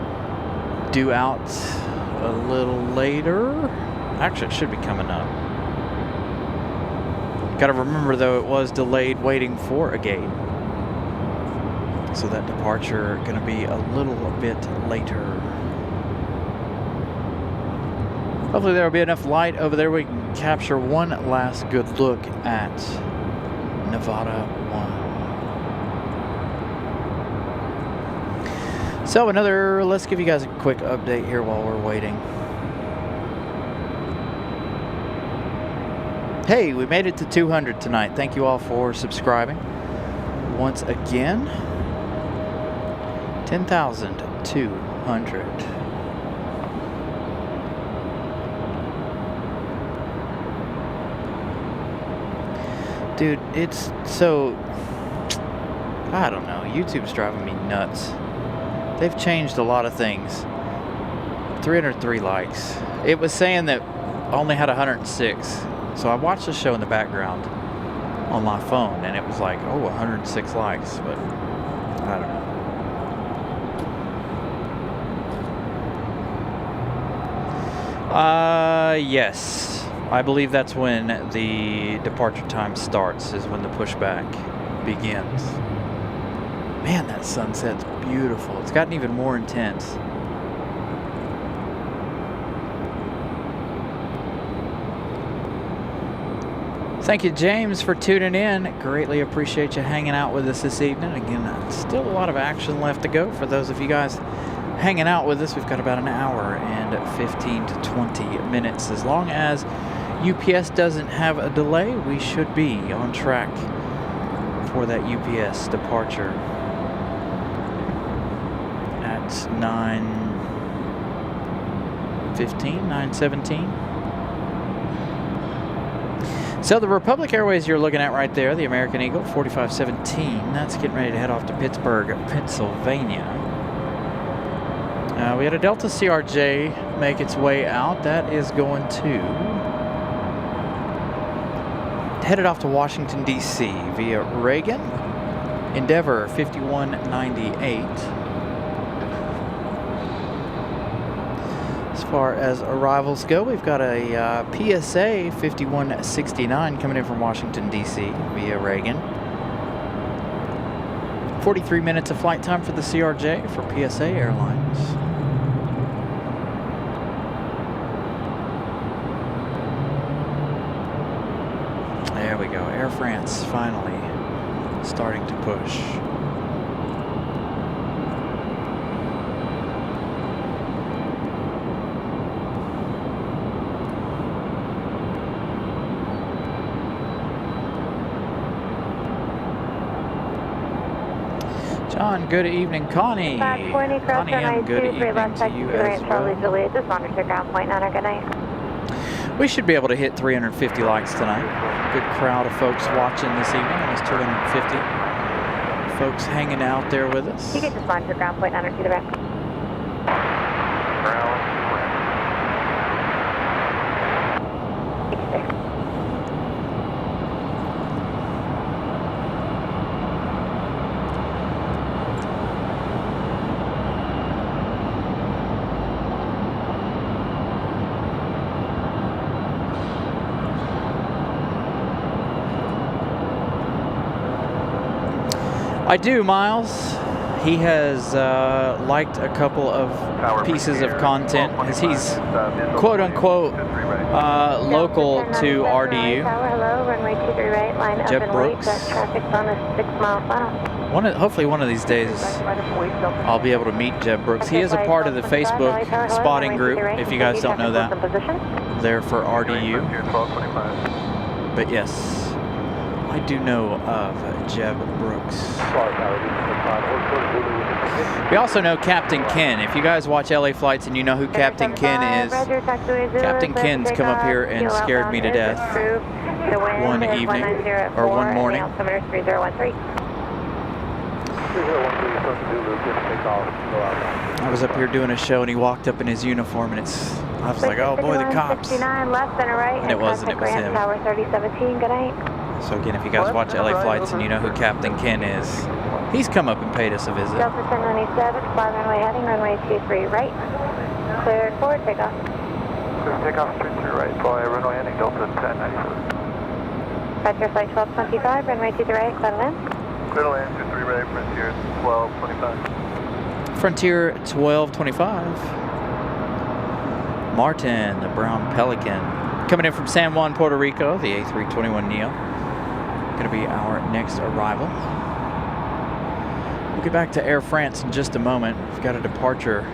due out a little later. Actually, it should be coming up. Got to remember, though, it was delayed waiting for a gate. So that departure going to be a little bit later. Hopefully there will be enough light over there we can capture one last good look at Nevada 1. So let's give you guys a quick update here while we're waiting. Hey, we made it to 200 tonight. Thank you all for subscribing. Once again, 10,200. Dude, it's so, I don't know, YouTube's driving me nuts. They've changed a lot of things. 303 likes. It was saying that I only had 106. So I watched the show in the background on my phone and it was like, oh, 106 likes, but I don't know. Yes. I believe that's when the departure time starts, is when the pushback begins. Man, that sunset's beautiful. It's gotten even more intense. Thank you, James, for tuning in. Greatly appreciate you hanging out with us this evening. Again, still a lot of action left to go. For those of you guys hanging out with us, we've got about an hour and 15 to 20 minutes. As long as UPS doesn't have a delay, we should be on track for that UPS departure at 9:15, 9:17. So the Republic Airways you're looking at right there, the American Eagle 4517, that's getting ready to head off to Pittsburgh, Pennsylvania. We had a Delta CRJ make its way out. That is going to headed off to Washington, D.C. via Reagan. Endeavor 5198. As far as arrivals go, we've got a PSA 5169 coming in from Washington, D.C. via Reagan. 43 minutes of flight time for the CRJ for PSA Airlines. There we go. Air France finally starting to push. John, good evening. Connie. 520 cross Connie, and good evening to you as well. Juliet, just monitor ground point 9, good night. We should be able to hit 350 likes tonight. Good crowd of folks watching this evening. Almost 250 folks hanging out there with us. You can just monitor ground point 9 to the back. I do, Miles. He has liked a couple of pieces of content as he's quote unquote local to RDU. Hello, runway 23 right, line up Jeb and Brooks. wait. Traffic's on a 6-mile final. Hopefully one of these days I'll be able to meet Jeb Brooks. He is a part of the Facebook spotting group, if you guys don't know that. There for RDU. But yes, I do know of Jeb Brooks. We also know Captain Ken. If you guys watch LA Flights and you know who Captain Ken is, Captain Ken's come up here and scared me to death one evening, or one morning. I was up here doing a show and he walked up in his uniform and I was like, oh boy, the cops. And it wasn't, it was him. So again, if you guys watch LA Flights and you know who Captain Ken is, he's come up and paid us a visit. Delta 1097, fly runway heading, runway 23 right. Cleared forward, takeoff. Clear takeoff, 23 right, fly runway heading, Delta 1097. Frontier flight 1225, runway 23 right, clear to land. Clear to land, 23 right, Frontier 1225. Frontier 1225. Martin, the brown Pelican. Coming in from San Juan, Puerto Rico, the A321neo. Going to be our next arrival. We'll get back to Air France in just a moment. We've got a departure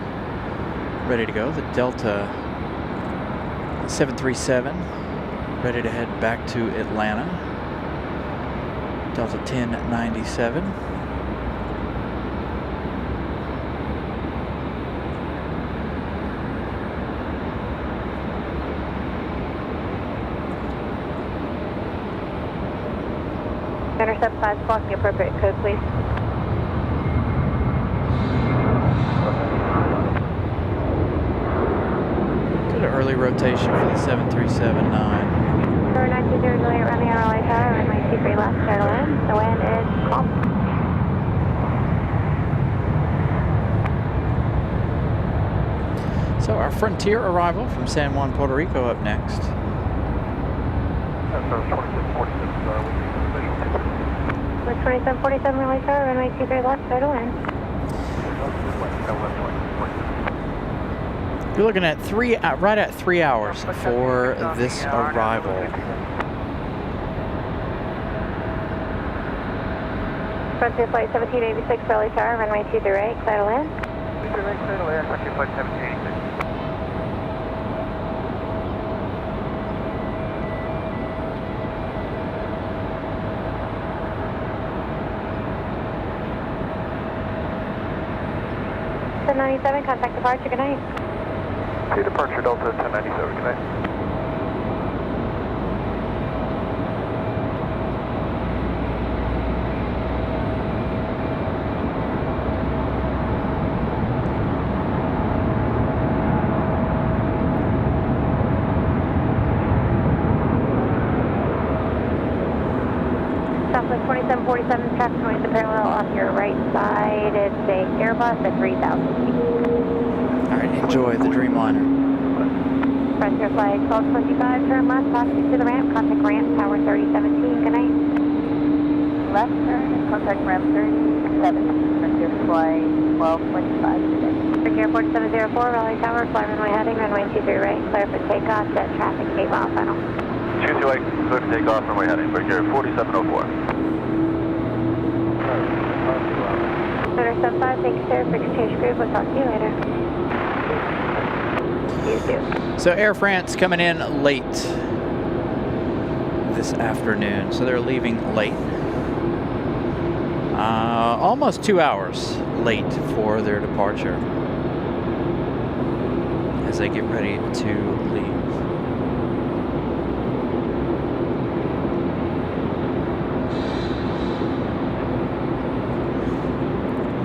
ready to go. The Delta 737 ready to head back to Atlanta. Delta 1097. Intercept 5 squawk, the appropriate code, please. Did an early rotation for the 737-9. 920 Juliet Romeo, Raleigh Tower, runway 23 left, turtle in. The wind is calm. So our Frontier arrival from San Juan, Puerto Rico up next. With 2747 Raleigh Tower, runway 23 left, turtle in. You're looking at right at 3 hours for this arrival. Frontier Flight 1786 Raleigh Tower, runway 238, settle in. 238, settle in, Frontier Flight 1786. .97, contact departure, good night. See departure Delta 1097, good night. Southwest 2747, traffic noise parallel off your right side. It's a Airbus at 3,000 feet. All right, enjoy the Dreamliner. Frontier Flight 1225, turn left, passing to the ramp, contact ramp, tower 3017, good night. Left turn and contact ramp 37. Frontier Flight 1225 today. Frontier 4704, Raleigh Tower, fly runway heading, runway 23 right, clear for takeoff, jet traffic, 8 mile final. 228, clear for takeoff, runway heading. Frontier 4704. Sub 5, thank you, sir, for exchange group. We'll talk to you later. You too. So Air France coming in late this afternoon. So they're leaving late. Almost 2 hours late for their departure as they get ready to leave.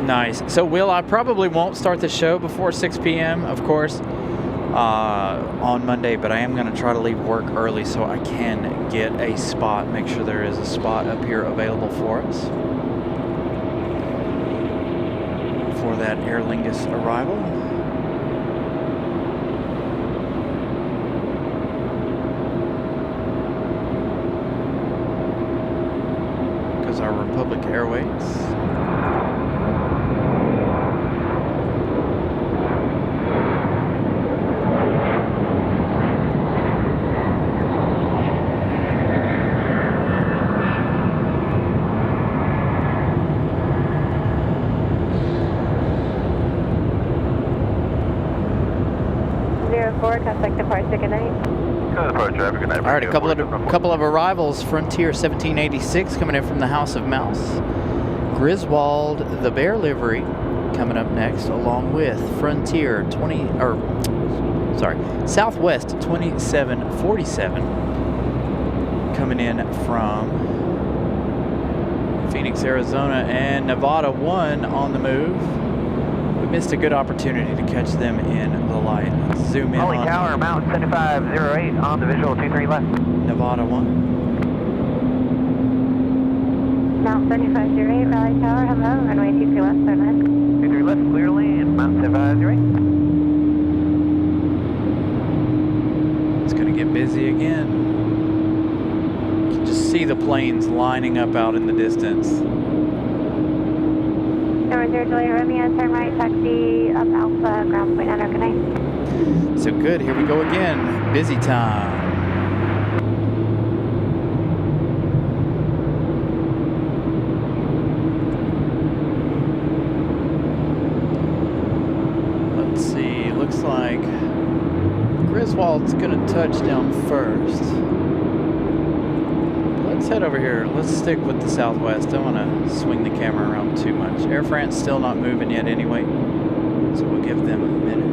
Nice. So, Will, I probably won't start the show before 6 p.m., of course, on Monday, but I am going to try to leave work early so I can get a spot, make sure there is a spot up here available for us for that Aer Lingus arrival. Because our Republic Airways. Contact departure, good night. Departure, have a good night. All right, a couple of arrivals. Frontier 1786 coming in from the House of Mouse. Griswold, the Bear livery, coming up next, along with Frontier Southwest 2747 coming in from Phoenix, Arizona, and Nevada 1 on the move. We missed a good opportunity to catch them in the light. Let's zoom in Raleigh on Tower, Mountain 7508 on the visual 23 left. Nevada 1. Mount 7508, Raleigh Tower, hello, runway 23 left, turn left. 23 left, clearly, and Mountain 7508. It's going to get busy again. You can just see the planes lining up out in the distance. Number 0 Juliet Romeo, turn right, taxi up Alpha, ground point under, good night. So good, here we go again. Busy time. Let's see, looks like Griswold's gonna touch down first. Let's head over here. Let's stick with the Southwest. Don't want to swing the camera around too much. Air France still not moving yet anyway, so we'll give them a minute.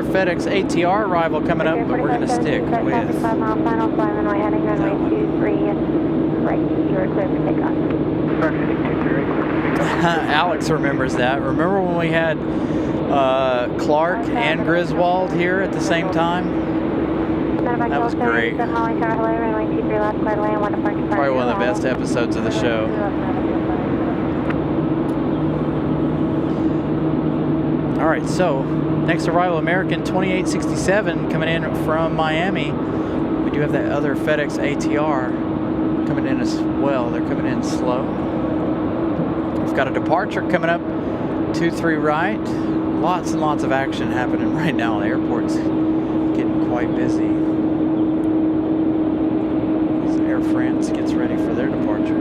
FedEx ATR arrival coming up, but we're going to stick with that one. Alex remembers that. Remember when we had Clark and Griswold here at the same time? That was great. Probably one of the best episodes of the show. All right, so next arrival, American 2867 coming in from Miami. We do have that other FedEx ATR coming in as well. They're coming in slow. We've got a departure coming up, 23 right. Lots and lots of action happening right now. The airport's getting quite busy as Air France gets ready for their departure.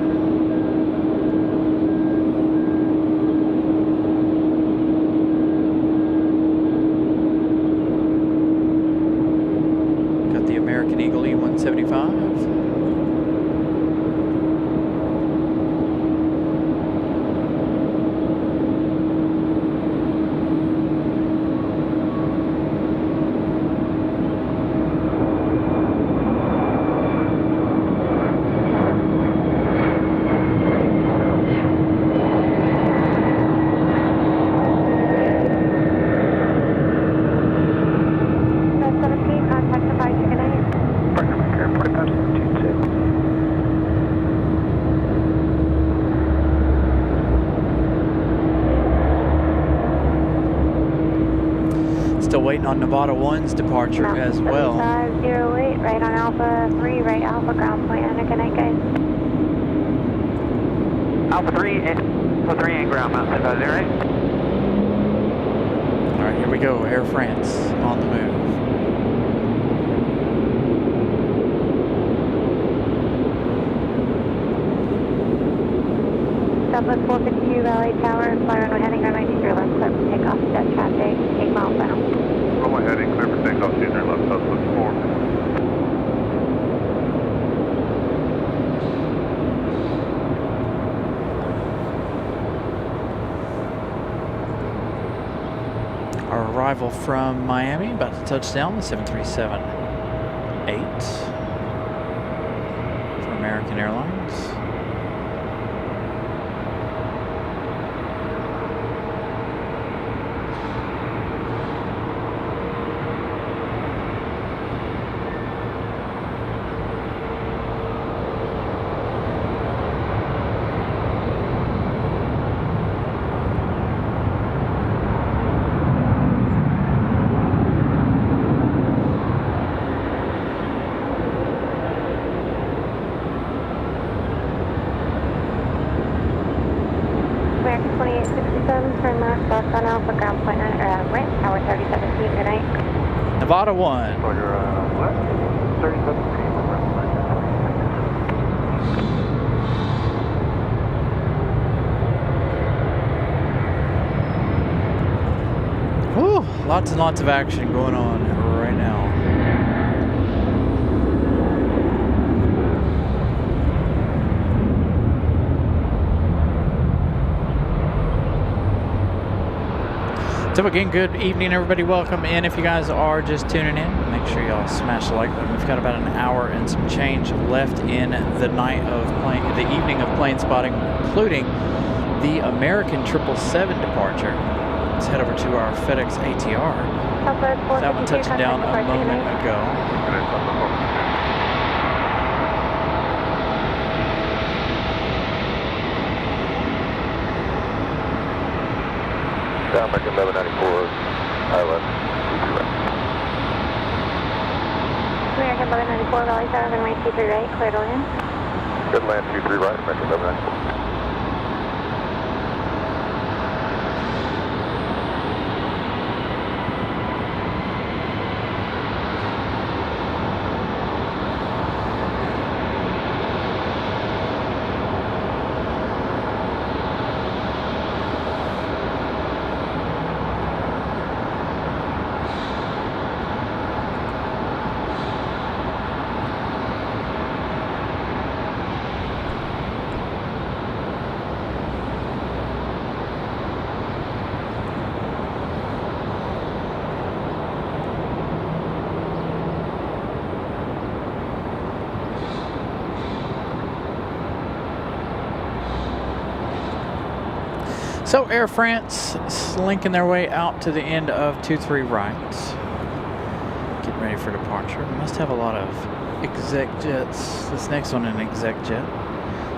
Eagle E-175. Waiting on Nevada 1's departure as well. 508, right on Alpha 3, right Alpha, ground point, under connect, guys. Alpha 3 and ground mount, 508, right? All right, here we go. Air France on the move. Southwest 452, Raleigh Tower, fly runway heading, runway 23 left, clear for takeoff, jet traffic, 8 miles final. Runway heading, clear for takeoff, 23 left, Southwest 4. Our arrival from Miami, about to touch down the 737-8 for American Airlines. Nevada 1. For your left, 37 feet. Lots and lots of action going on right now. So again, good evening, everybody. Welcome in. If you guys are just tuning in, make sure y'all smash the like button. We've got about an hour and some change left in the evening of plane spotting, including the American 777 departure. Let's head over to our FedEx ATR. That one touched down a moment ago. American 1194, ILS. American 1194, Raleigh Tower, runway 23 right, clear to land. Good land 23 right, American 1194. So Air France slinking their way out to the end of 23 right. Getting ready for departure. We must have a lot of exec jets. This next one an exec jet.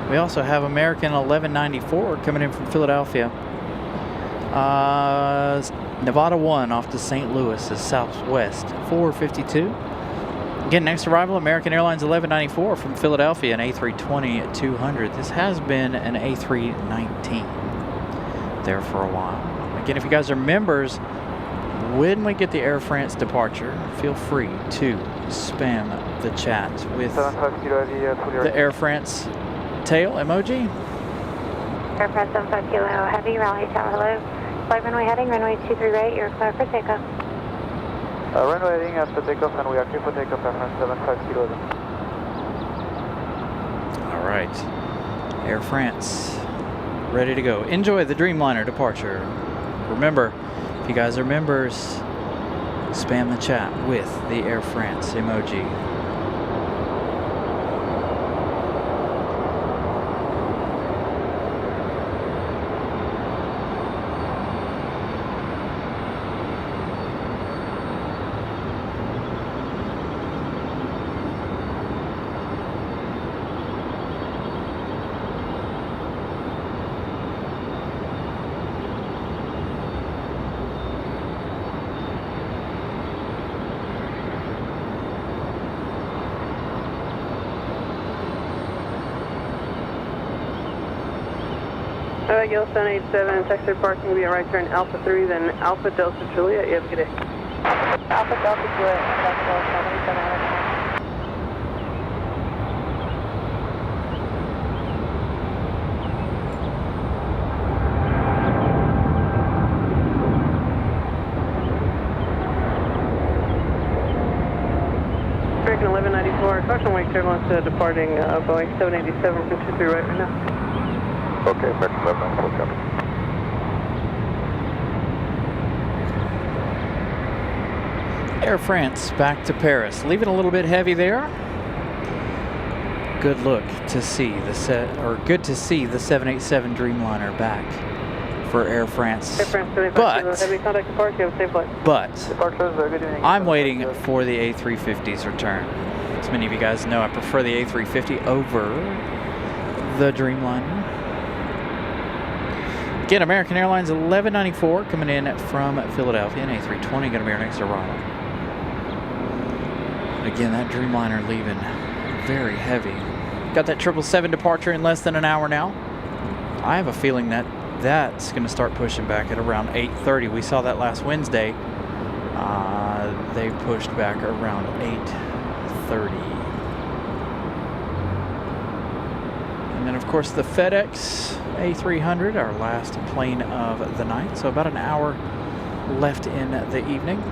We also have American 1194 coming in from Philadelphia. Nevada 1 off to St. Louis is Southwest 452. Again, next arrival, American Airlines 1194 from Philadelphia, an A320-200. This has been an A319 there for a while. Again, if you guys are members, when we get the Air France departure, feel free to spam the chat with the Air France tail emoji. Air France 75 Kilo Heavy, Raleigh Tower, hello. Flight runway heading, runway 23 right, you're clear for takeoff. Runway heading after takeoff, and we are clear for takeoff, Air France 75 Kilo. All right, Air France, ready to go. Enjoy the Dreamliner departure. Remember, if you guys are members, spam the chat with the Air France emoji. Gale 787, taxi parking will be a right turn Alpha 3, then Alpha Delta Juliet. You have a good day. Alpha Delta Juliet, Delta 787. American 1194, caution wake turbulence departing Boeing 787 from 23 right now. Okay, American 1194 coming. Air France back to Paris. Leaving a little bit heavy there. Good look to see the good to see the 787 Dreamliner back for Air France. Air France 75 heavy contact departure, have a safe flight. But Good evening. I'm waiting for the A350's return. As many of you guys know, I prefer the A350 over the Dreamliner. Again, American Airlines 1194 coming in from Philadelphia, an A320 going to be our next arrival. Again, that Dreamliner leaving very heavy. Got that 777 departure in less than an hour now. I have a feeling that that's going to start pushing back at around 8:30. We saw that last Wednesday. They pushed back around 8:30. And then, of course, the FedEx A300, our last plane of the night. So about an hour left in the evening.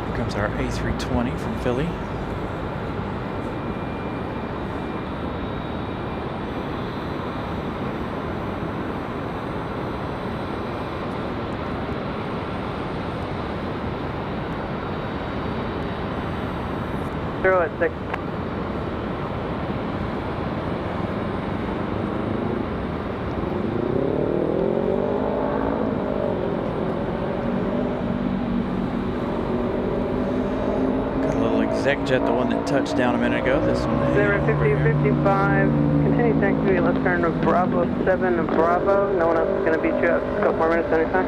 Here comes our A320 from Philly. Zero at 6. Got a little exec jet, the one that touched down a minute ago. This one. 05055. Continue taxi left turn to Bravo 7 of Bravo. No one else is going to beat you up. A couple more minutes anytime.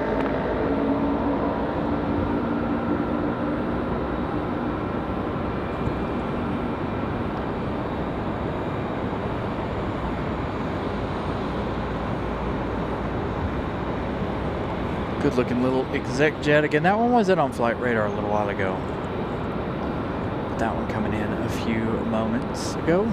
Good looking little exec jet. Again, that one wasn't on flight radar a little while ago. But that one coming in a few moments ago.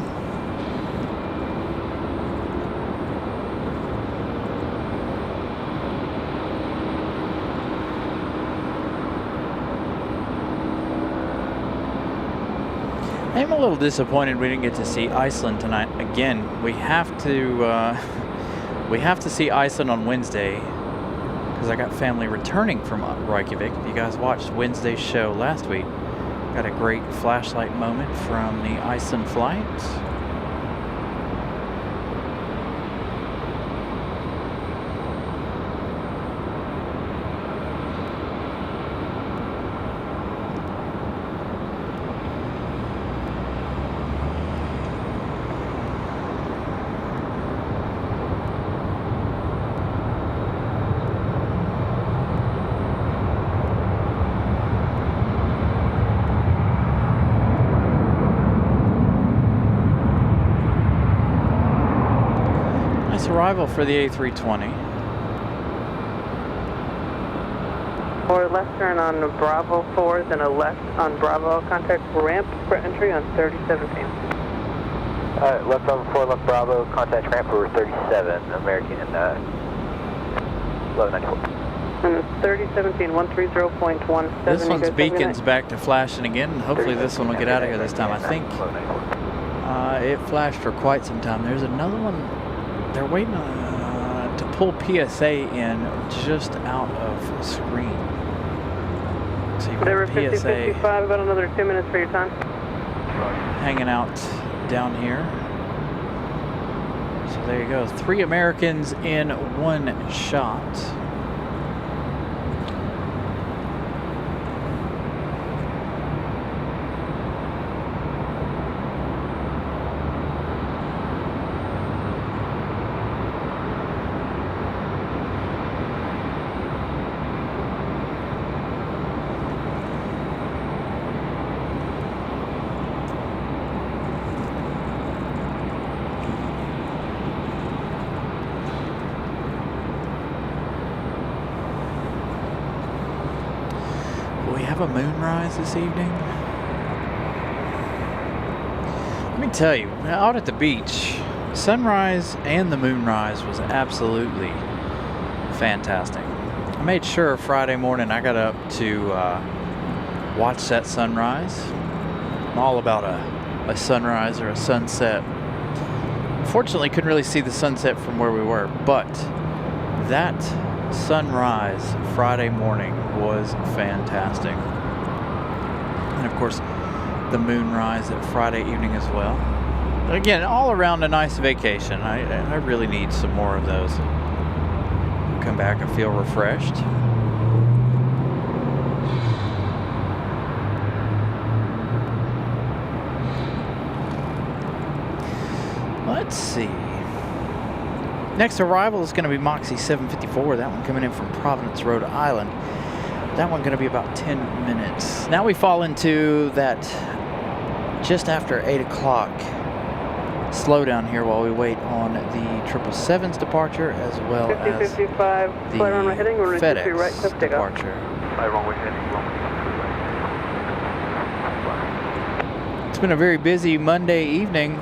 I'm a little disappointed we didn't get to see Iceland tonight. Again, we have to see Iceland on Wednesday, because I got family returning from Reykjavik. If you guys watched Wednesday's show last week, got a great flashlight moment from the Iceland flight. Arrival for the A320. Or left turn on Bravo 4, then a left on Bravo. Contact ramp for entry on 3017. Left Bravo 4, left Bravo, contact ramp for 37, American 1194. And 3017, 130.17. This one's beacon's back to flashing again. Hopefully this one will get out of here this time. I think it flashed for quite some time. There's another one. They're waiting to pull PSA in just out of screen. So you've got PSA 50-55, about another 2 minutes for your time. hanging out down here. So there you go. 3 Americans in one shot. A moonrise this evening. Let me tell you, out at the beach, sunrise and the moonrise was absolutely fantastic. I made sure Friday morning I got up to watch that sunrise. I'm all about a sunrise or a sunset. Unfortunately, couldn't really see the sunset from where we were, but that sunrise Friday morning was fantastic. And of course, the moonrise at Friday evening as well. Again, all around a nice vacation. I really need some more of those. Come back and feel refreshed. Let's see. Next arrival is going to be Moxie 754. That one coming in from Providence, Rhode Island. That one going to be about 10 minutes. Now we fall into that just after 8 o'clock slowdown here while we wait on the 777's departure as well as the FedEx departure. It's been a very busy Monday evening.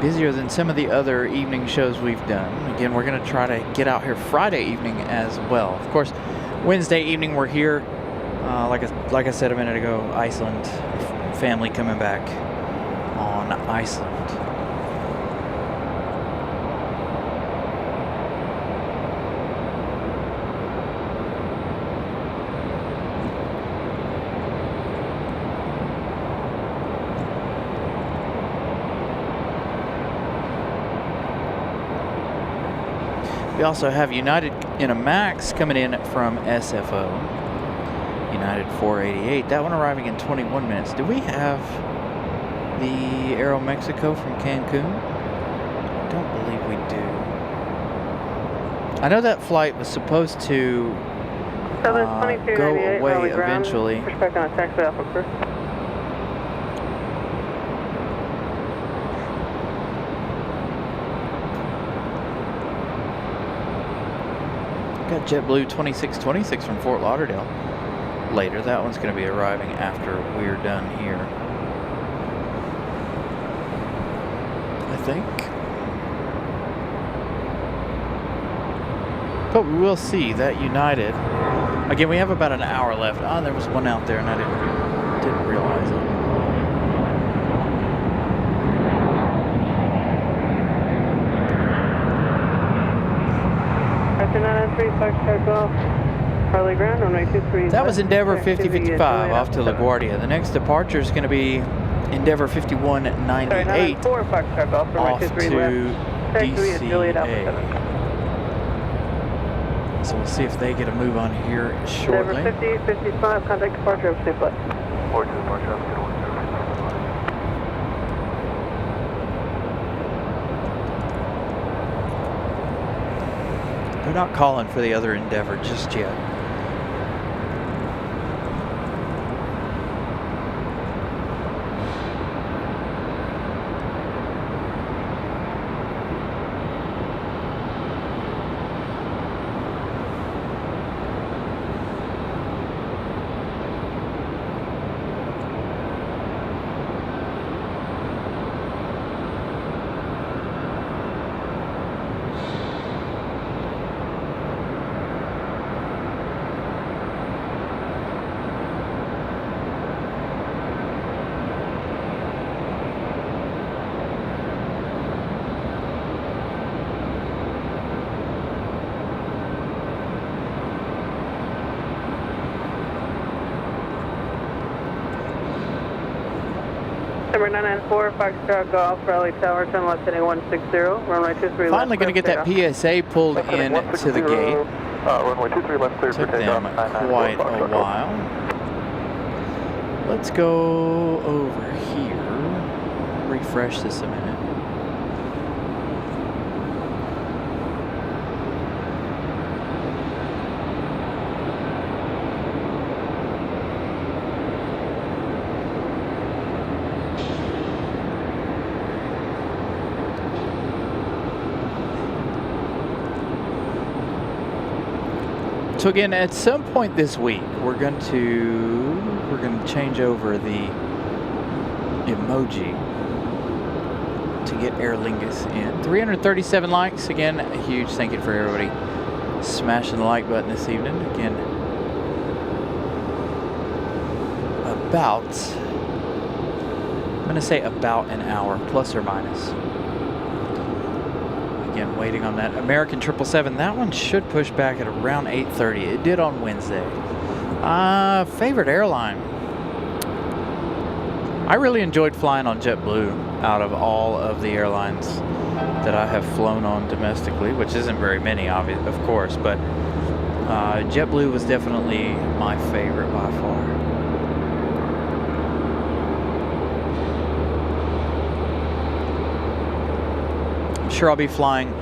busier than some of the other evening shows we've done. Again, we're going to try to get out here Friday evening as well. Of course, Wednesday evening we're here. Like I said a minute ago, Iceland, family coming back on Iceland. We also have United in a MAX coming in from SFO. United 488. That one arriving in 21 minutes. Do we have the Aero Mexico from Cancun? I don't believe we do. I know that flight was supposed to go away eventually. Respect on taxi Alpha Crew. Got JetBlue 2626 from Fort Lauderdale later. That one's going to be arriving after we're done here, I think. But we will see that United. Again, we have about an hour left. Ah, there was one out there and I didn't realize it. Raleigh ground, runway 23. That was Endeavor 5055 off to LaGuardia. The next departure is going to be Endeavor 5198 off to DCA. So we'll see if they get a move on here shortly. Endeavor 5055, contact departure of Safe Flight. Or to departure, I'm going They're not calling for the other Endeavor just yet. Number 994, Foxtrot Golf, Raleigh Tower, turn left heading 160, runway 23 left. Finally going to get that PSA pulled in to the gate. runway 23 left, clear for Took them takeoff. quite a while. Let's go over here. Refresh this a minute. So again, at some point this week, we're going to change over the emoji to get Aer Lingus in. 337 likes. Again, a huge thank you for everybody smashing the like button this evening. Again, I'm going to say about an hour, plus or minus. Again, waiting on that American 777. That one should push back at around 8:30. It did on Wednesday. Favorite airline? I really enjoyed flying on JetBlue out of all of the airlines that I have flown on domestically, which isn't very many, obviously, of course, but JetBlue was definitely my favorite by far. Sure, I'll be flying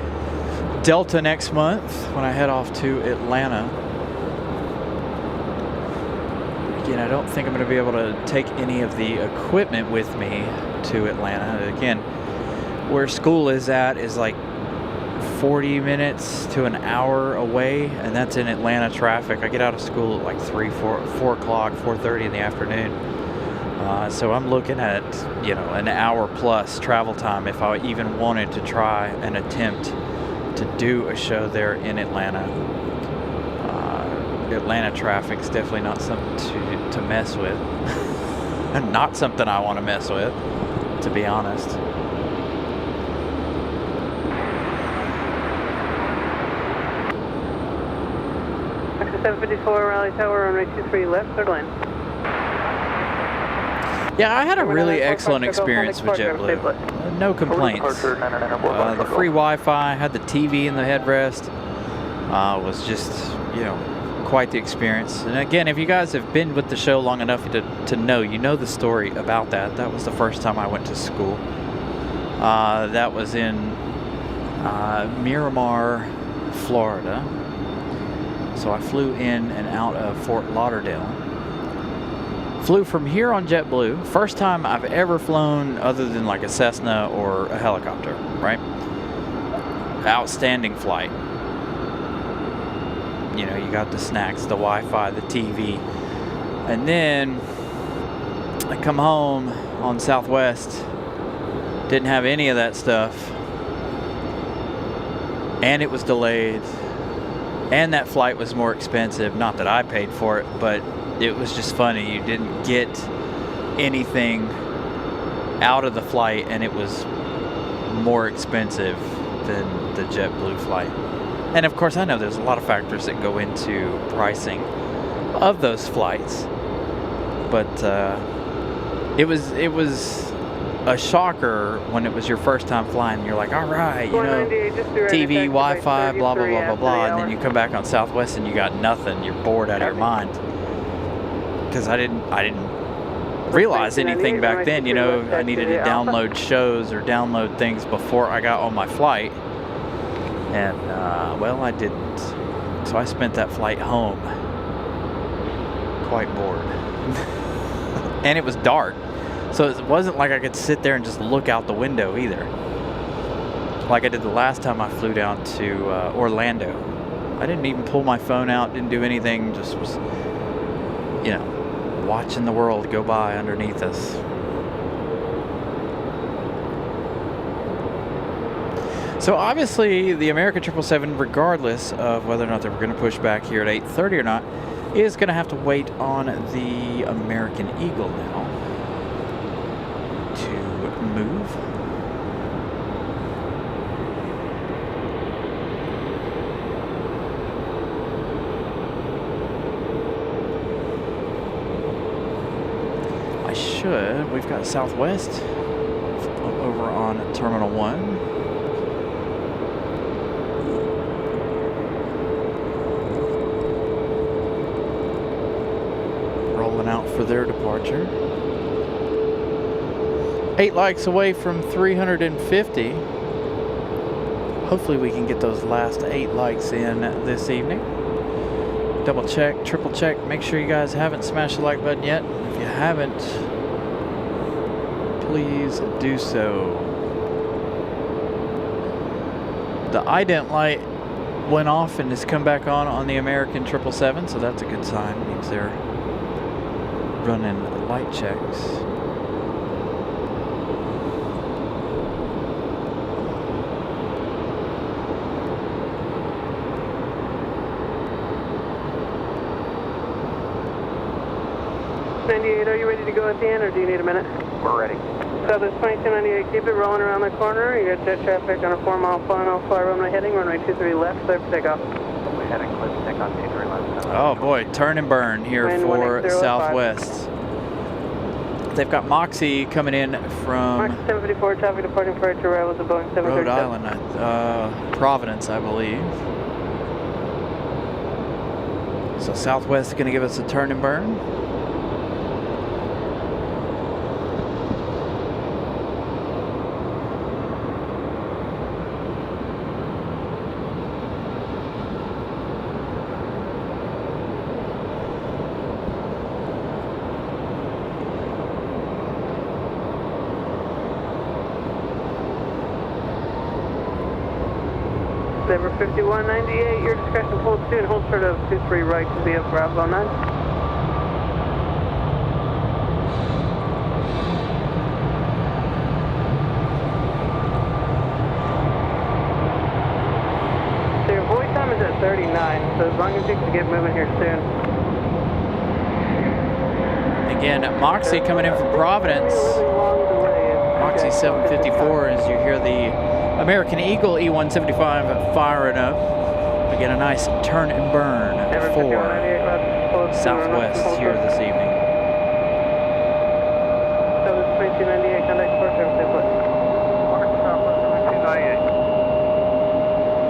Delta next month when I head off to Atlanta. Again, I don't think I'm going to be able to take any of the equipment with me to Atlanta. Again, where school is at is like 40 minutes to an hour away, and that's in Atlanta traffic. I get out of school at like 4 o'clock, 4:30 in the afternoon. So I'm looking at, you know, an hour plus travel time if I even wanted to try an attempt to do a show there in Atlanta. Atlanta traffic's definitely not something to mess with. And not something I want to mess with, to be honest. 754 Raleigh Tower, runway 23 left, third lane. Yeah, I had a really excellent experience with JetBlue. No complaints. The free Wi-Fi, had the TV in the headrest. Was just, you know, quite the experience. And again, if you guys have been with the show long enough to know, you know the story about that. That was the first time I went to school. That was in Miramar, Florida. So I flew in and out of Fort Lauderdale. Flew from here on JetBlue. First time I've ever flown other than like a Cessna or a helicopter, right? Outstanding flight. You know, you got the snacks, the Wi-Fi, the TV. And then I come home on Southwest. Didn't have any of that stuff. And it was delayed. And that flight was more expensive. Not that I paid for it, but it was just funny. You didn't get anything out of the flight, and it was more expensive than the JetBlue flight. And of course, I know there's a lot of factors that go into pricing of those flights, but it was a shocker when it was your first time flying. You're like, all right, you know, TV, Wi-Fi, blah, blah, blah, blah, blah. And then you come back on Southwest and you got nothing. You're bored out of your mind. Because I didn't realize anything back then. You know, I needed to download shows or download things before I got on my flight. And, well, I didn't. So I spent that flight home quite bored. And it was dark. So it wasn't like I could sit there and just look out the window either. Like I did the last time I flew down to Orlando. I didn't even pull my phone out, didn't do anything, just was, you know, watching the world go by underneath us. So obviously the American 777, regardless of whether or not they were going to push back here at 8:30 or not, is going to have to wait on the American Eagle now to move. We've got Southwest over on Terminal 1. Rolling out for their departure. 8 likes away from 350. Hopefully we can get those last 8 likes in this evening. Double check, triple check, make sure you guys haven't smashed the like button yet. If you haven't, please do so. The ident light went off and has come back on the American 777, so that's a good sign. It means they're running light checks. Are you ready to go at the end, or do you need a minute? We're ready. So there's 2298, keep it rolling around the corner. You got jet traffic on a 4-mile final fly runway heading, runway 23 left, clear for takeoff. Runway heading, clear for takeoff, 23 left. Oh boy, turn and burn here for Southwest. They've got Moxie coming in from Mark 754, traffic departing for to arrivals at Boeing 737. Rhode Island, Providence, I believe. So Southwest is going to give us a turn and burn. Number 5198, your discretion, hold 2 and hold short of 23 right to be up Bravo 9. to get moving here soon. Again, Moxie coming in from Providence. Moxie 754 as you hear the American Eagle E175 firing up. Again, a nice turn and burn for Southwest here this evening. Southwest 2298, contact for service input.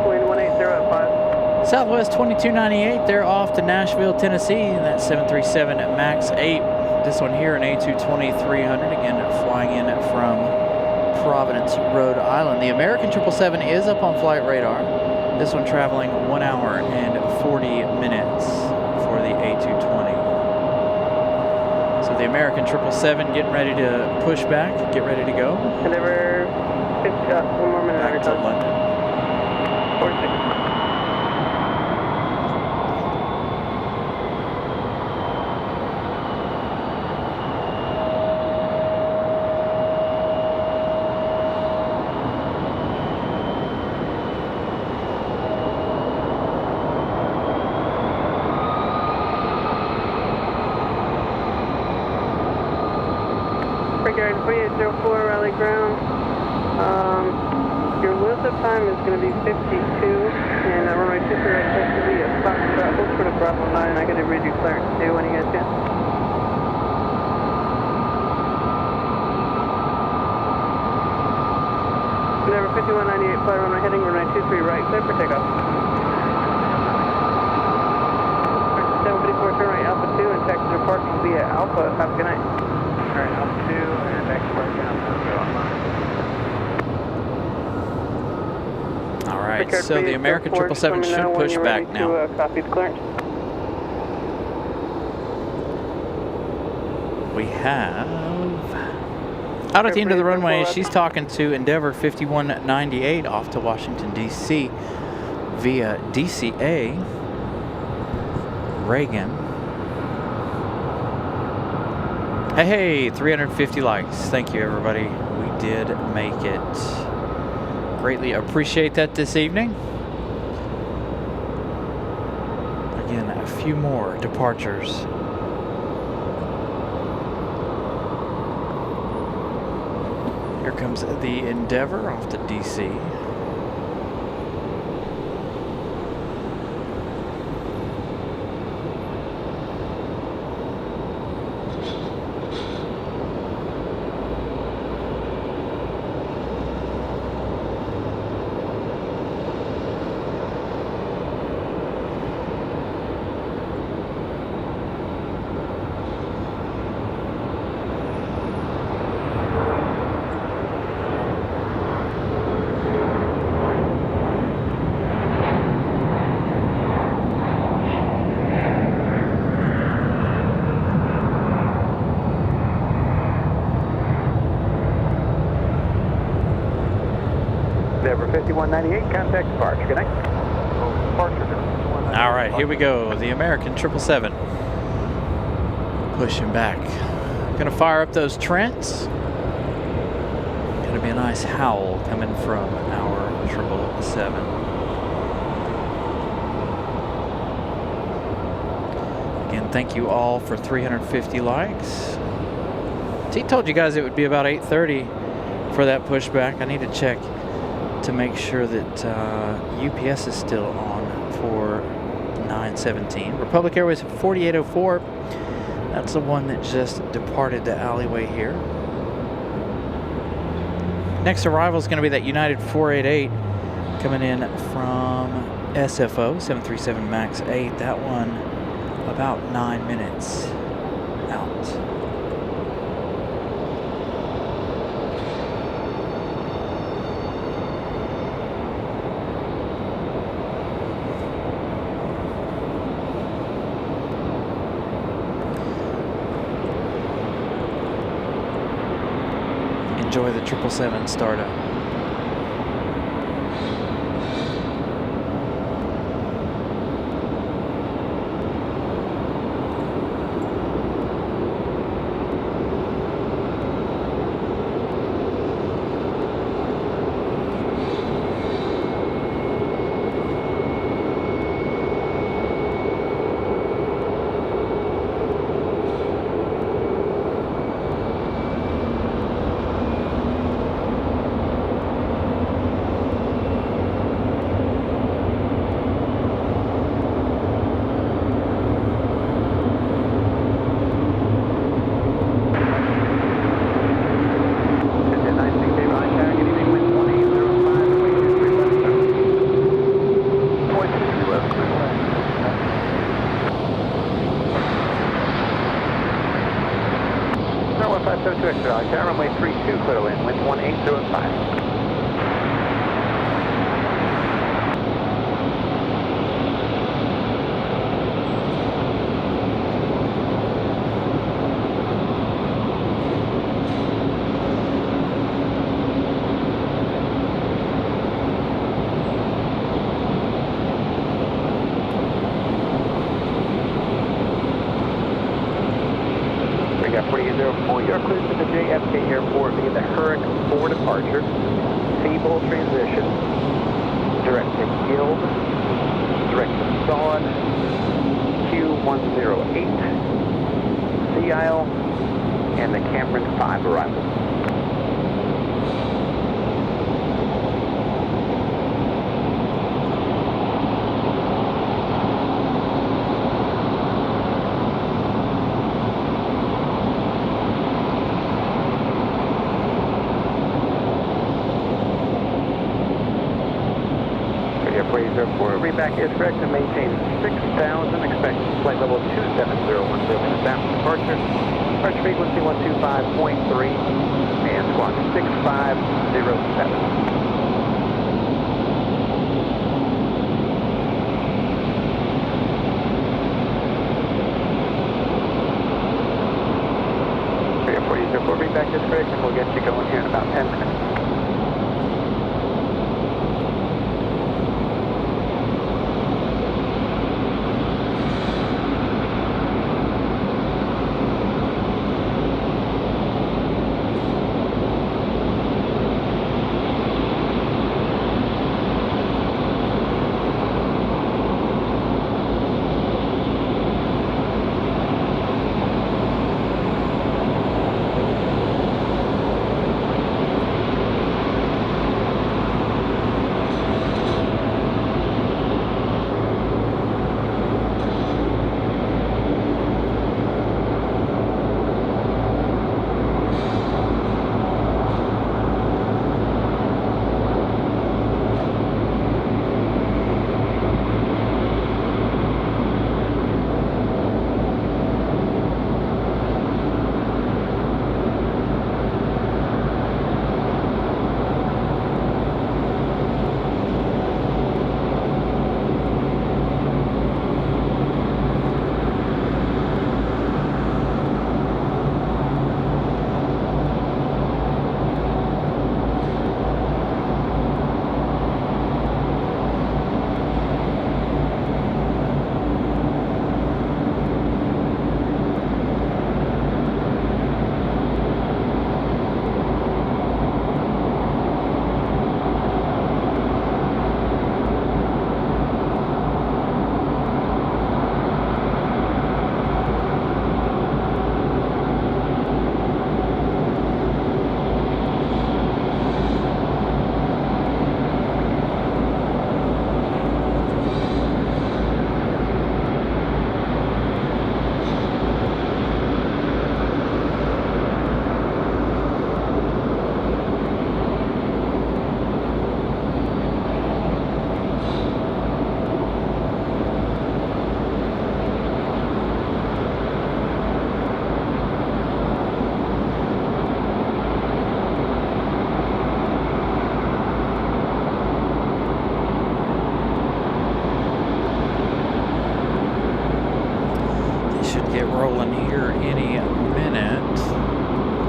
Wind 180 at 5. Southwest 2298, they're off to Nashville, Tennessee, and that's 737 MAX 8. This one here, an A220-300, again flying in from Providence, Rhode Island. The American 777 is up on flight radar. This one traveling 1 hour and 40 minutes for the A220. So the American 777 getting ready to push back, get ready to go. Endeavor 50, 1 more minute Back to London. 46. Brigade 4804, Raleigh ground. Your lift-up time is going to be 52, and runway 23 right next to be a Foxtrot. Hold for the Bravo 9. I got to read you clearance too when you get to. Endeavor 5198, flight runway heading runway 23 right, clear for takeoff. 754, turn right, Alpha 2, and taxi to parking via Alpha. Have a good night. All right, Alpha 2 and next part down. All right, so the American 777 should push back now. Copy the clearance. We have, out at the end of the runway, she's talking to Endeavor 5198 off to Washington, D.C. via DCA Reagan. Hey, 350 likes. Thank you, everybody. We did make it. Greatly appreciate that this evening. Again, a few more departures. Here comes the Endeavor off to DC. Endeavor 5198, contact departure. Good night. All right, here we go. The American 777 pushing back. Gonna fire up those Trents. Gonna be a nice howl coming from our 777. Again, thank you all for 350 likes. He told you guys it would be about 8:30 for that pushback. I need to check to make sure that UPS is still on for 917. Republic Airways 4804. That's the one that just departed the alleyway here. Next arrival is going to be that United 488 coming in from SFO 737 MAX 8. That one about 9 minutes out. Enjoy the 777 startup. 1572 extra Raleigh Tower, runway 32, clear to land, wind 180 at 5. You're cleared to the JFK Airport via the Hurricane 4 departure, feeble transition, direct to Guild, direct to Sod, Q108, Sea Isle, and the Cameron 5 arrival. Reback is correct and maintain 6,000, expect flight level 27010 minutes after departure. Departure frequency 125.3 and squawk 6507. Reback is correct and we'll get you going here in about 10 minutes.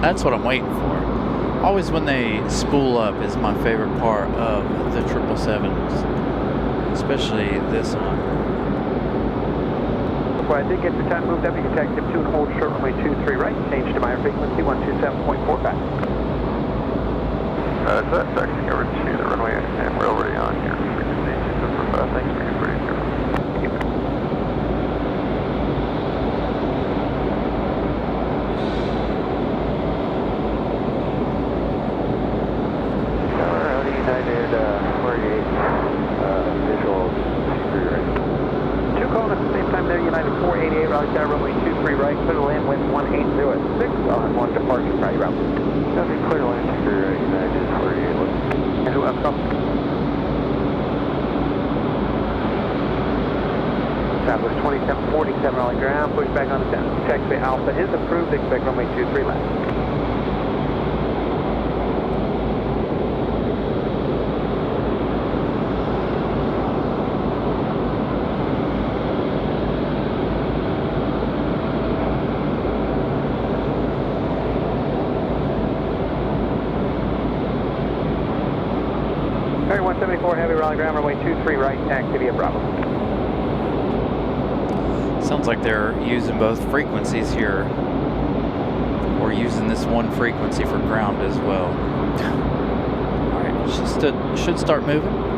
That's what I'm waiting for. Always when they spool up is my favorite part of the 777s, especially this one. Before I did get your time moved up, you can taxi up 2 and hold short runway 23 right, change to my frequency 127.45. So that's taxi over to the runway, and we're already on here. Frequency 275, thanks for your pretty good. Raleigh Tower, runway 23 right, clear to land, wind 180 at 6 on 1 departure, priority route. Copy, clear to land, Superior United 48. And who else come? Southwest 2747 Raleigh ground, push back on the down. Taxiway Alpha is approved, expect runway 23 left. 1004 Heavy Raleigh ground, runway 23 right, taxi via Bravo. Sounds like they're using both frequencies here. Or using this one frequency for ground as well. Alright, should start moving.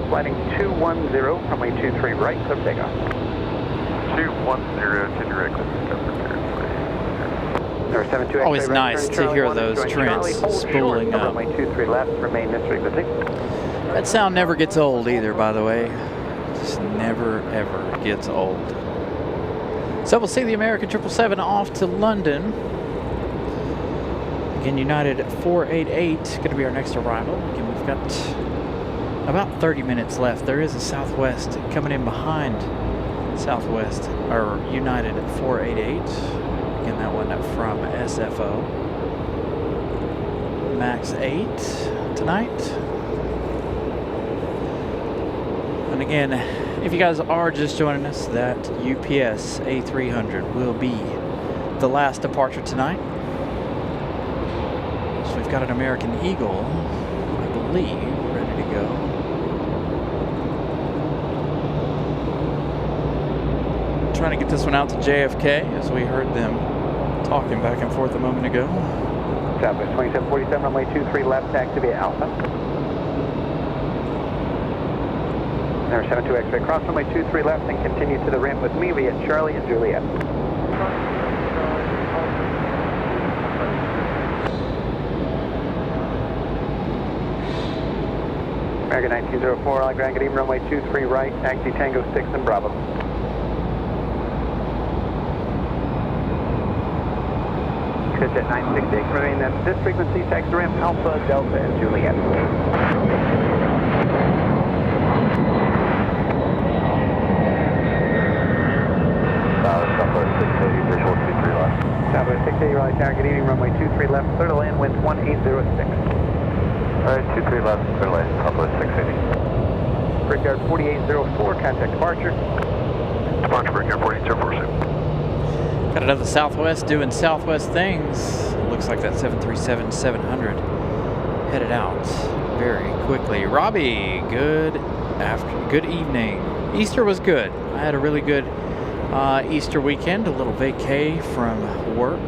Flighting 210, runway 23 right, clear for takeoff. 210, can you right click Number 72 Always nice to hear those trends spooling up. Runway 23 left, remain this frequency. That sound never gets old either, by the way. Just never, ever gets old. So we'll see the American 777 off to London. Again, United 488 going to be our next arrival. Again, we've got about 30 minutes left. There is a Southwest coming in behind Southwest, or United 488. Again, that one from SFO. Max 8 tonight. And again, if you guys are just joining us, that UPS A300 will be the last departure tonight. So we've got an American Eagle, I believe, ready to go. Trying to get this one out to JFK as we heard them talking back and forth a moment ago. Southwest 2747, runway 23 left, taxi via Alpha. Number 72 X-ray cross, runway 23 left, and continue to the ramp with me via Charlie and Juliet. American 1904, Raleigh ground, good evening, runway 23 right, taxi Tango 6 and Bravo. Jet 968, remain at this frequency, taxi ramp Alpha, Delta, and Juliet. Southwest 680, visual 23 left. Southwest 680, Raleigh Tower, good evening, runway 23 left, clear to land, wind 1806. Alright, 23 left, clear to land, Southwest 680. Brickyard 4804, contact departure. Departure, Brickyard 4804, sir. Got another Southwest doing Southwest things. Looks like that 737-700 headed out very quickly. Robbie, good evening. Easter was good. I had a really good Easter weekend, a little vacay from work.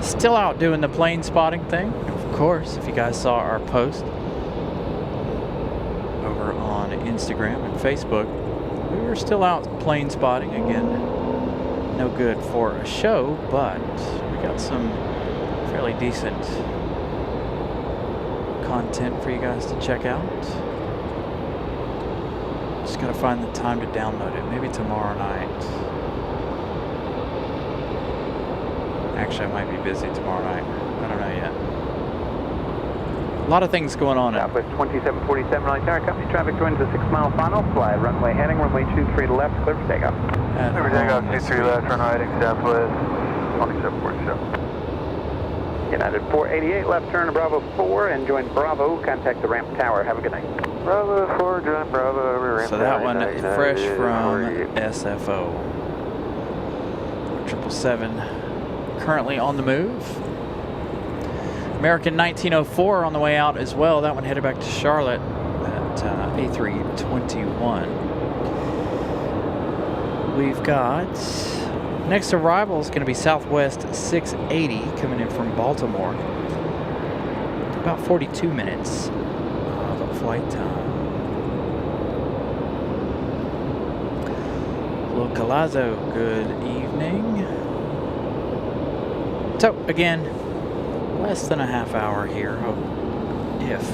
Still out doing the plane spotting thing. Of course, if you guys saw our post over on Instagram and Facebook, we were still out plane spotting again. No good for a show, but we got some fairly decent content for you guys to check out. Just gotta find the time to download it. Maybe tomorrow night. Actually, I might be busy tomorrow night. I don't know yet. A lot of things going on. Southwest 2747, Raleigh Tower, company traffic joins the 6 mile final. Fly runway heading, runway 23 to left, clear for takeoff. Number takeoff 23 left, run heading Southwest 2747. United 488, left turn to Bravo 4 and join Bravo. Contact the ramp tower. Have a good night. Bravo 4, join Bravo, ramp So that one fresh from SFO. 777 currently on the move. American 1904 on the way out as well. That one headed back to Charlotte at A321. We've got next arrival is going to be Southwest 680 coming in from Baltimore. About 42 minutes of flight time. Localazo, good evening. So again, less than a half hour here if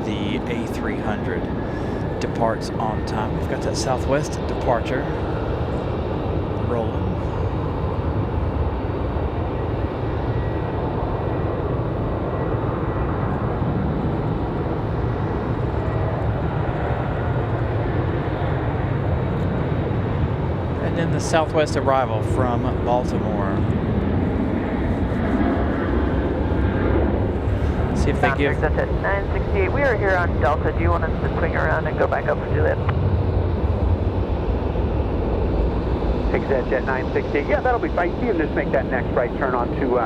the A300 departs on time. We've got that Southwest departure rolling. And then the Southwest arrival from Baltimore. See if they give. That's at 968. We are here on Delta. Do you want us to swing around and go back up to Juliet? Exit jet 968. Yeah, that'll be fine. You can just make that next right turn onto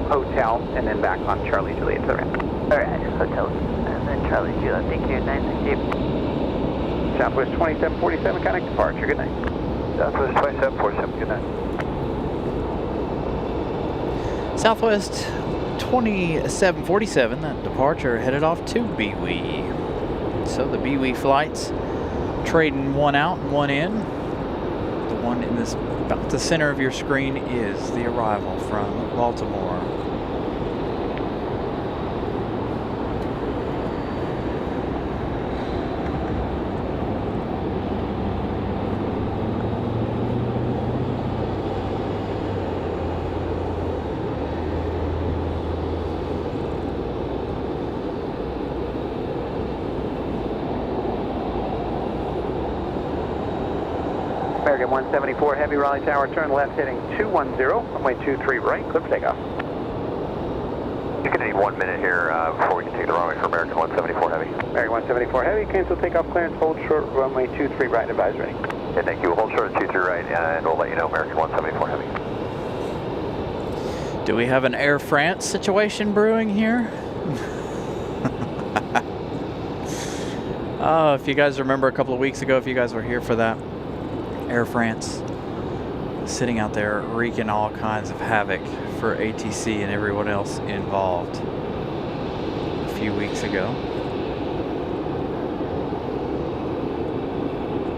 Hotel and then back on Charlie Juliet to the ramp. All right, Hotel and then Charlie Juliet. Thank you. 968. Southwest 2747, connect departure. Good night. Southwest 2747, good night. Southwest 2747, that departure headed off to BWE. So the BWE flights trading one out and one in. The one in this about the center of your screen is the arrival from Baltimore. American 174 Heavy, Raleigh Tower, turn left heading 210, runway 23 right, clear for takeoff. You're going to need 1 minute here before we can take the runway for American 174 Heavy. American 174 Heavy, cancel takeoff clearance, hold short, runway 23 right, advise ready. Yeah, thank you. Hold short at 23 right, and we'll let you know American 174 Heavy. Do we have an Air France situation brewing here? Oh, if you guys remember a couple of weeks ago, if you guys were here for that, Air France sitting out there wreaking all kinds of havoc for ATC and everyone else involved a few weeks ago.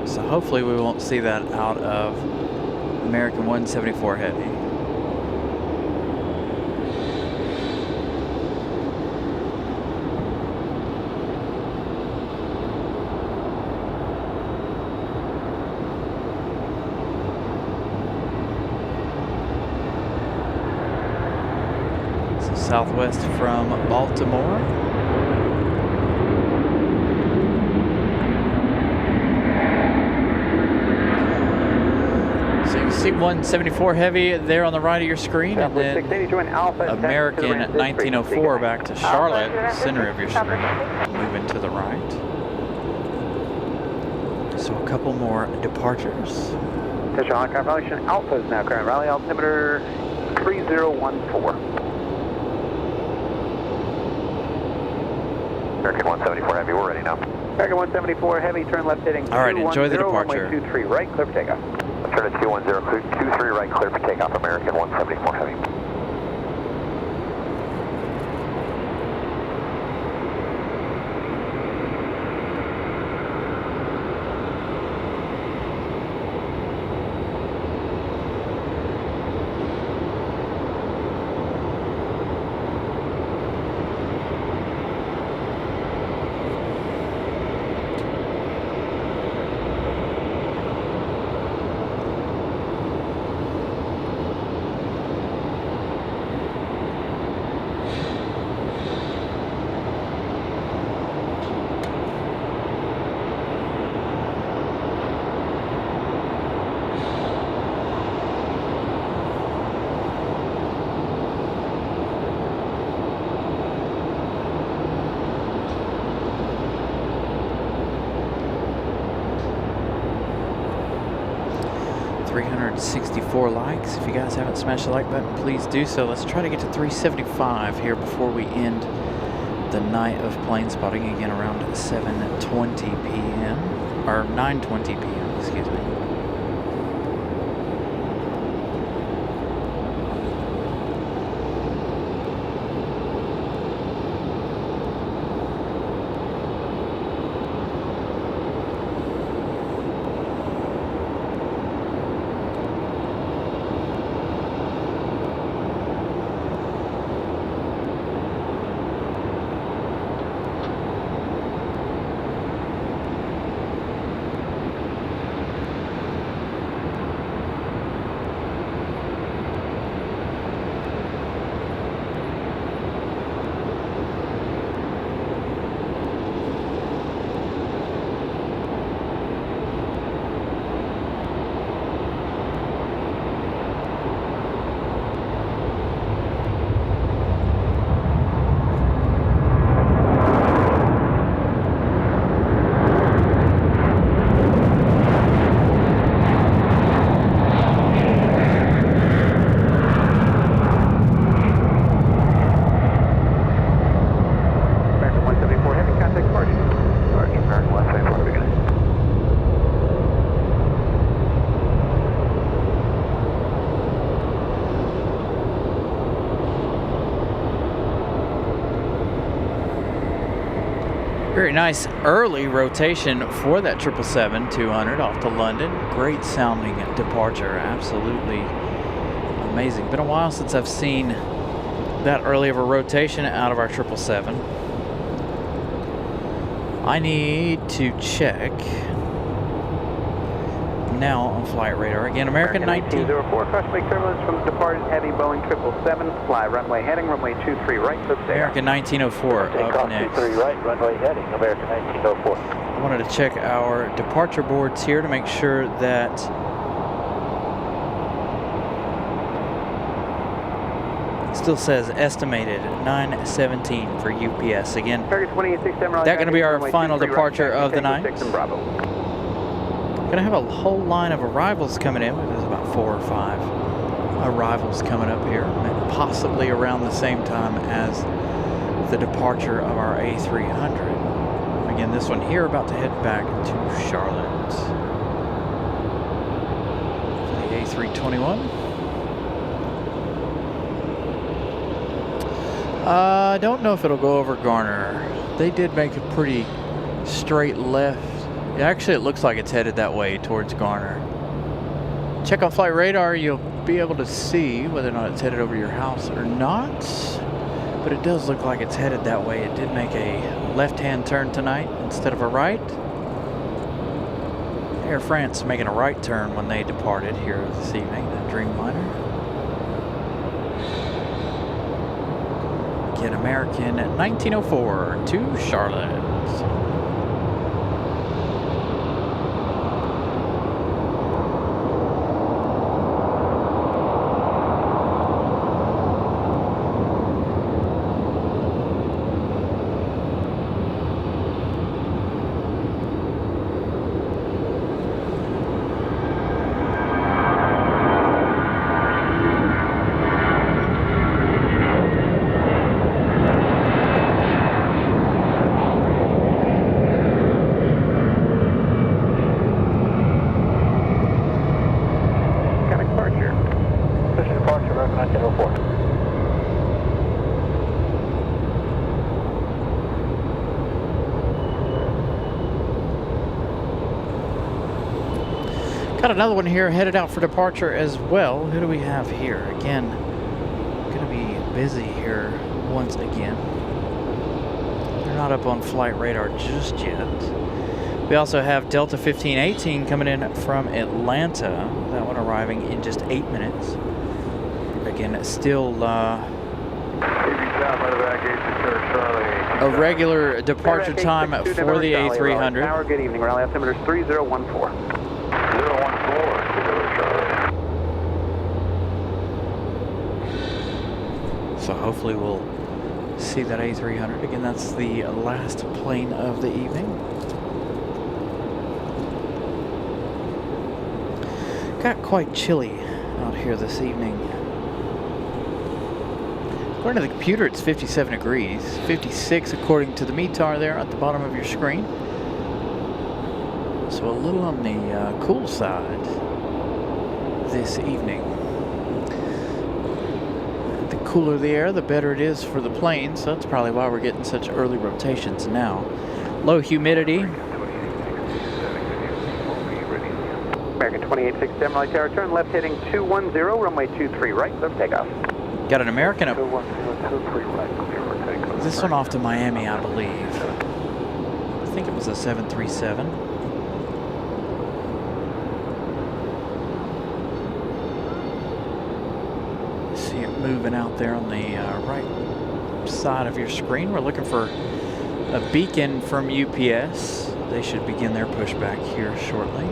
So hopefully we won't see that out of American 174 Heavy. Southwest from Baltimore. So you see 174 Heavy there on the right of your screen, and then American 1904 back to Charlotte, center of your screen, moving to the right. So a couple more departures. Official on confirmation, Alpha is now current Raleigh, altimeter 3014. American 174 Heavy, we're ready now. American 174 Heavy, turn left heading 210. All right, enjoy the departure. Runway 23 right, clear for takeoff. Turn at 210, 23 right, clear for takeoff, American 174 Heavy. .364 likes. If you guys haven't smashed the like button, please do so. Let's try to get to 375 here before we end the night of plane spotting, again around 7:20 p.m. or 9:20 p.m. excuse me. nice early rotation for that 777-200 off to London. Great sounding departure, absolutely amazing. Been a while since I've seen that early of a rotation out of our 777. I need to check now on flight radar. Again, American 1904, caution make turbulence from the departed heavy Boeing 777, fly runway heading, runway 23 right, let's stay American 1904 up next. 23 right, runway heading, American 1904. I wanted to check our departure boards here to make sure that still says estimated 9:17 for UPS. Again, that's going to be our final departure of the night. Going to have a whole line of arrivals coming in. There's about 4 or 5 arrivals coming up here, possibly around the same time as the departure of our A300. Again, this one here about to head back to Charlotte for the A321. I don't know if it'll go over Garner. They did make a pretty straight left. Actually, it looks like it's headed that way towards Garner. Check on flight radar. You'll be able to see whether or not it's headed over your house or not. But it does look like it's headed that way. It did make a left-hand turn tonight instead of a right. Air France making a right turn when they departed here this evening, that Dreamliner. Again, American 1904 to Charlotte. Got another one here headed out for departure as well. Who do we have here? Again, gonna be busy here once again. They're not up on flight radar just yet. We also have Delta 1518 coming in from Atlanta. That one arriving in just 8 minutes. Again, still a regular departure time for the A300. Tower, good evening, Raleigh. Altimeter is 3014. 014, So hopefully we'll see that A300. Again, that's the last plane of the evening. Got quite chilly out here this evening. According to the computer, it's 57 degrees. 56 according to the METAR there at the bottom of your screen. So a little on the cool side this evening. The cooler the air, the better it is for the plane, so that's probably why we're getting such early rotations now. Low humidity. American 2867, Raleigh Tower, turn left heading 210, runway 23 right, left takeoff. Got an American up. 210, 23 right, clear for takeoff. This one off to Miami, I believe. I think it was a 737. See it moving out there on the right side of your screen. We're looking for a beacon from UPS. They should begin their pushback here shortly.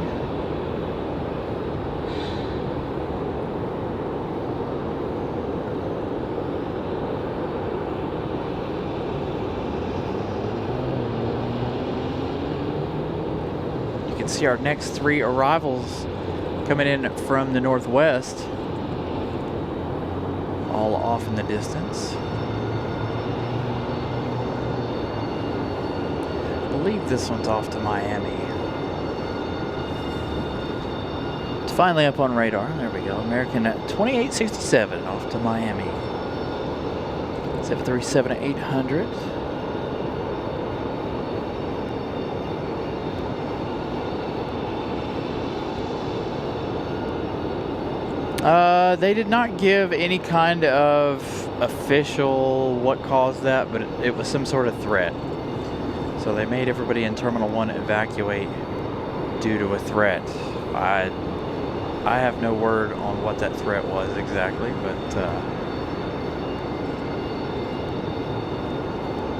See our next 3 arrivals coming in from the northwest, all off in the distance. I believe this one's off to Miami. It's finally up on radar. There we go. American 2867 off to Miami. 737-800. They did not give any kind of official what caused that, but it was some sort of threat. So they made everybody in Terminal 1 evacuate due to a threat. I have no word on what that threat was exactly, but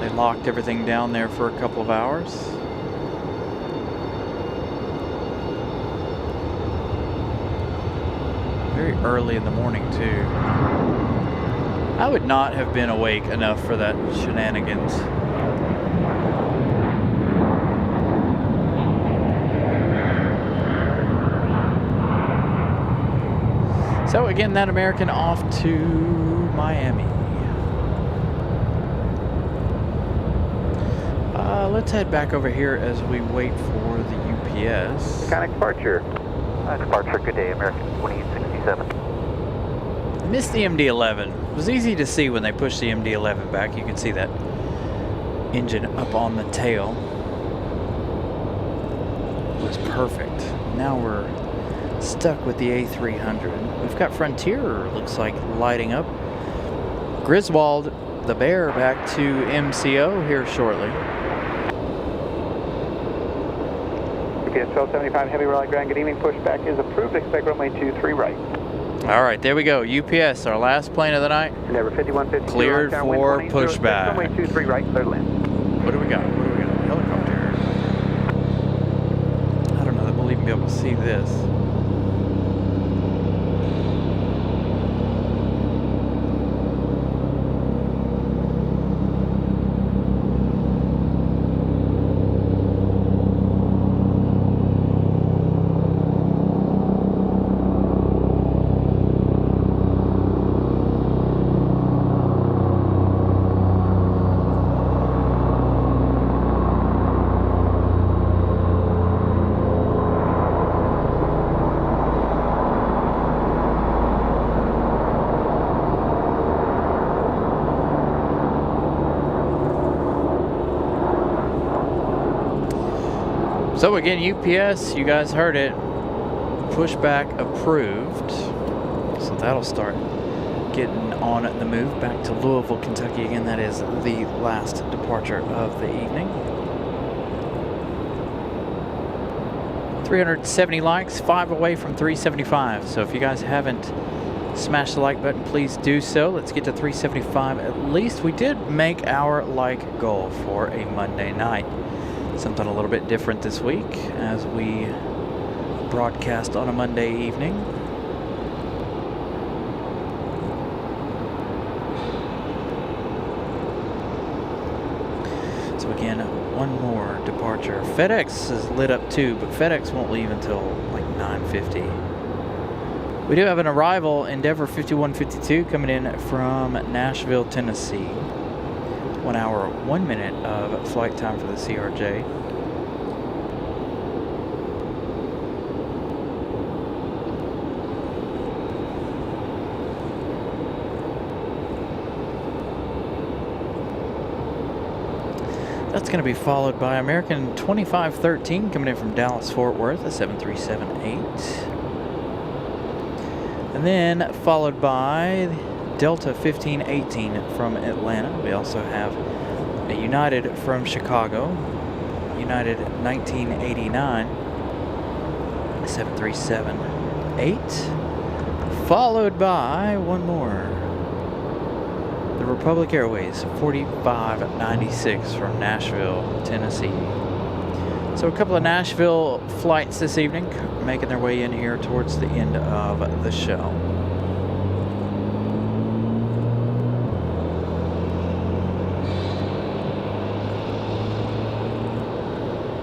they locked everything down there for a couple of hours. Very early in the morning, too. I would not have been awake enough for that shenanigans. So again, that American off to Miami. Let's head back over here as we wait for the UPS. Kind of departure. Departure, good day, American 2867. Missed the MD-11. It was easy to see when they pushed the MD-11 back. You can see that engine up on the tail. It was perfect. Now we're stuck with the A300. We've got Frontier, looks like, lighting up. Griswold, the Bear, back to MCO here shortly. UPS 1275 Heavy Raleigh Ground, good evening. Pushback is approved. Expect runway 23 right. All right, there we go. UPS, our last plane of the night. Endeavor 5150. Cleared for pushback. Runway 23 right, clear to land. What do we got? What do we got? Helicopter. I don't know that we'll even be able to see this. So again, UPS, you guys heard it, pushback approved. So that'll start getting on the move back to Louisville, Kentucky. Again, that is the last departure of the evening. 370 likes, 5 away from 375. So if you guys haven't smashed the like button, please do so. Let's get to 375 at least. We did make our like goal for a Monday night. Something a little bit different this week as we broadcast on a Monday evening. So again, one more departure. FedEx is lit up too, but FedEx won't leave until like 9:50. We do have an arrival, Endeavor 5152, coming in from Nashville, Tennessee. 1 hour, 1 minute of flight time for the CRJ. That's going to be followed by American 2513 coming in from Dallas, Fort Worth, a 7378. And then followed by Delta 1518 from Atlanta. We also have a United from Chicago, United 1989, 7378, followed by one more, the Republic Airways 4596 from Nashville, Tennessee. So a couple of Nashville flights this evening making their way in here towards the end of the show.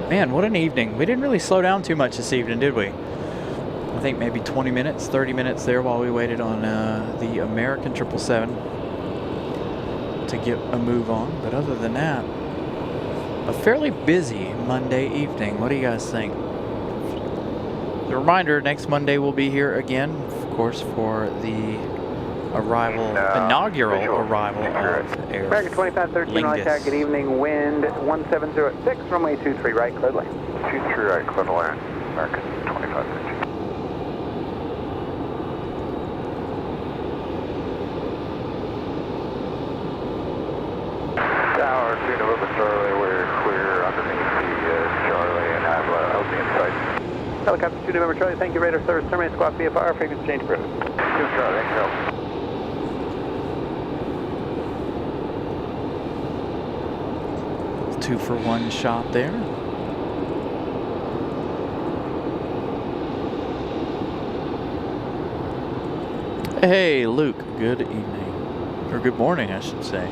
Man, what an evening. We didn't really slow down too much this evening, did we? I think maybe 20 minutes, 30 minutes there while we waited on the American 777 to get a move on. But other than that, a fairly busy Monday evening. What do you guys think? A reminder, next Monday we'll be here again, of course, for the inaugural arrival of Air American 2513, Raleigh Tower, good evening. Wind 1706, runway 23 right, clear to land. 23 right, clear to land. American 2513. Helicopter 2 November Charlie, thank you, radar service, terminate squawk VFR, frequency change approved. 2 Charlie, thank you. 2-for-1 shot there. Hey, Luke, good evening. Or good morning, I should say.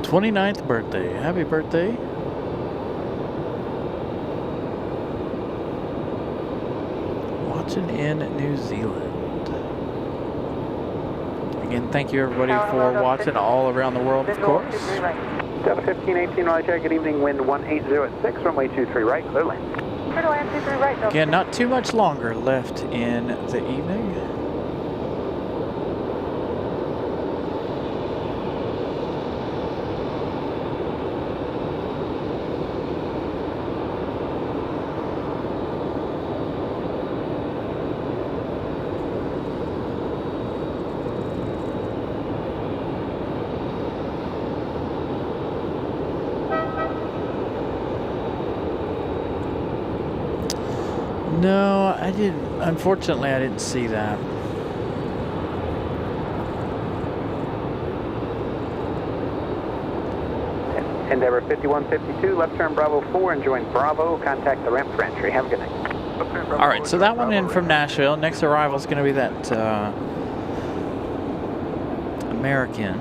29th birthday. Happy birthday. Watching in New Zealand. Again, thank you everybody for watching all around the world, of course. Delta 1518, Raleigh Tower, good evening, wind 180 at 6, runway 23 right, clear lane. Again, not too much longer left in the evening. No, I didn't. Unfortunately, I didn't see that. Endeavor 5152, left turn Bravo 4 and join Bravo. Contact the ramp for entry. Have a good night. All right, so that one in from Nashville. Next arrival is going to be that American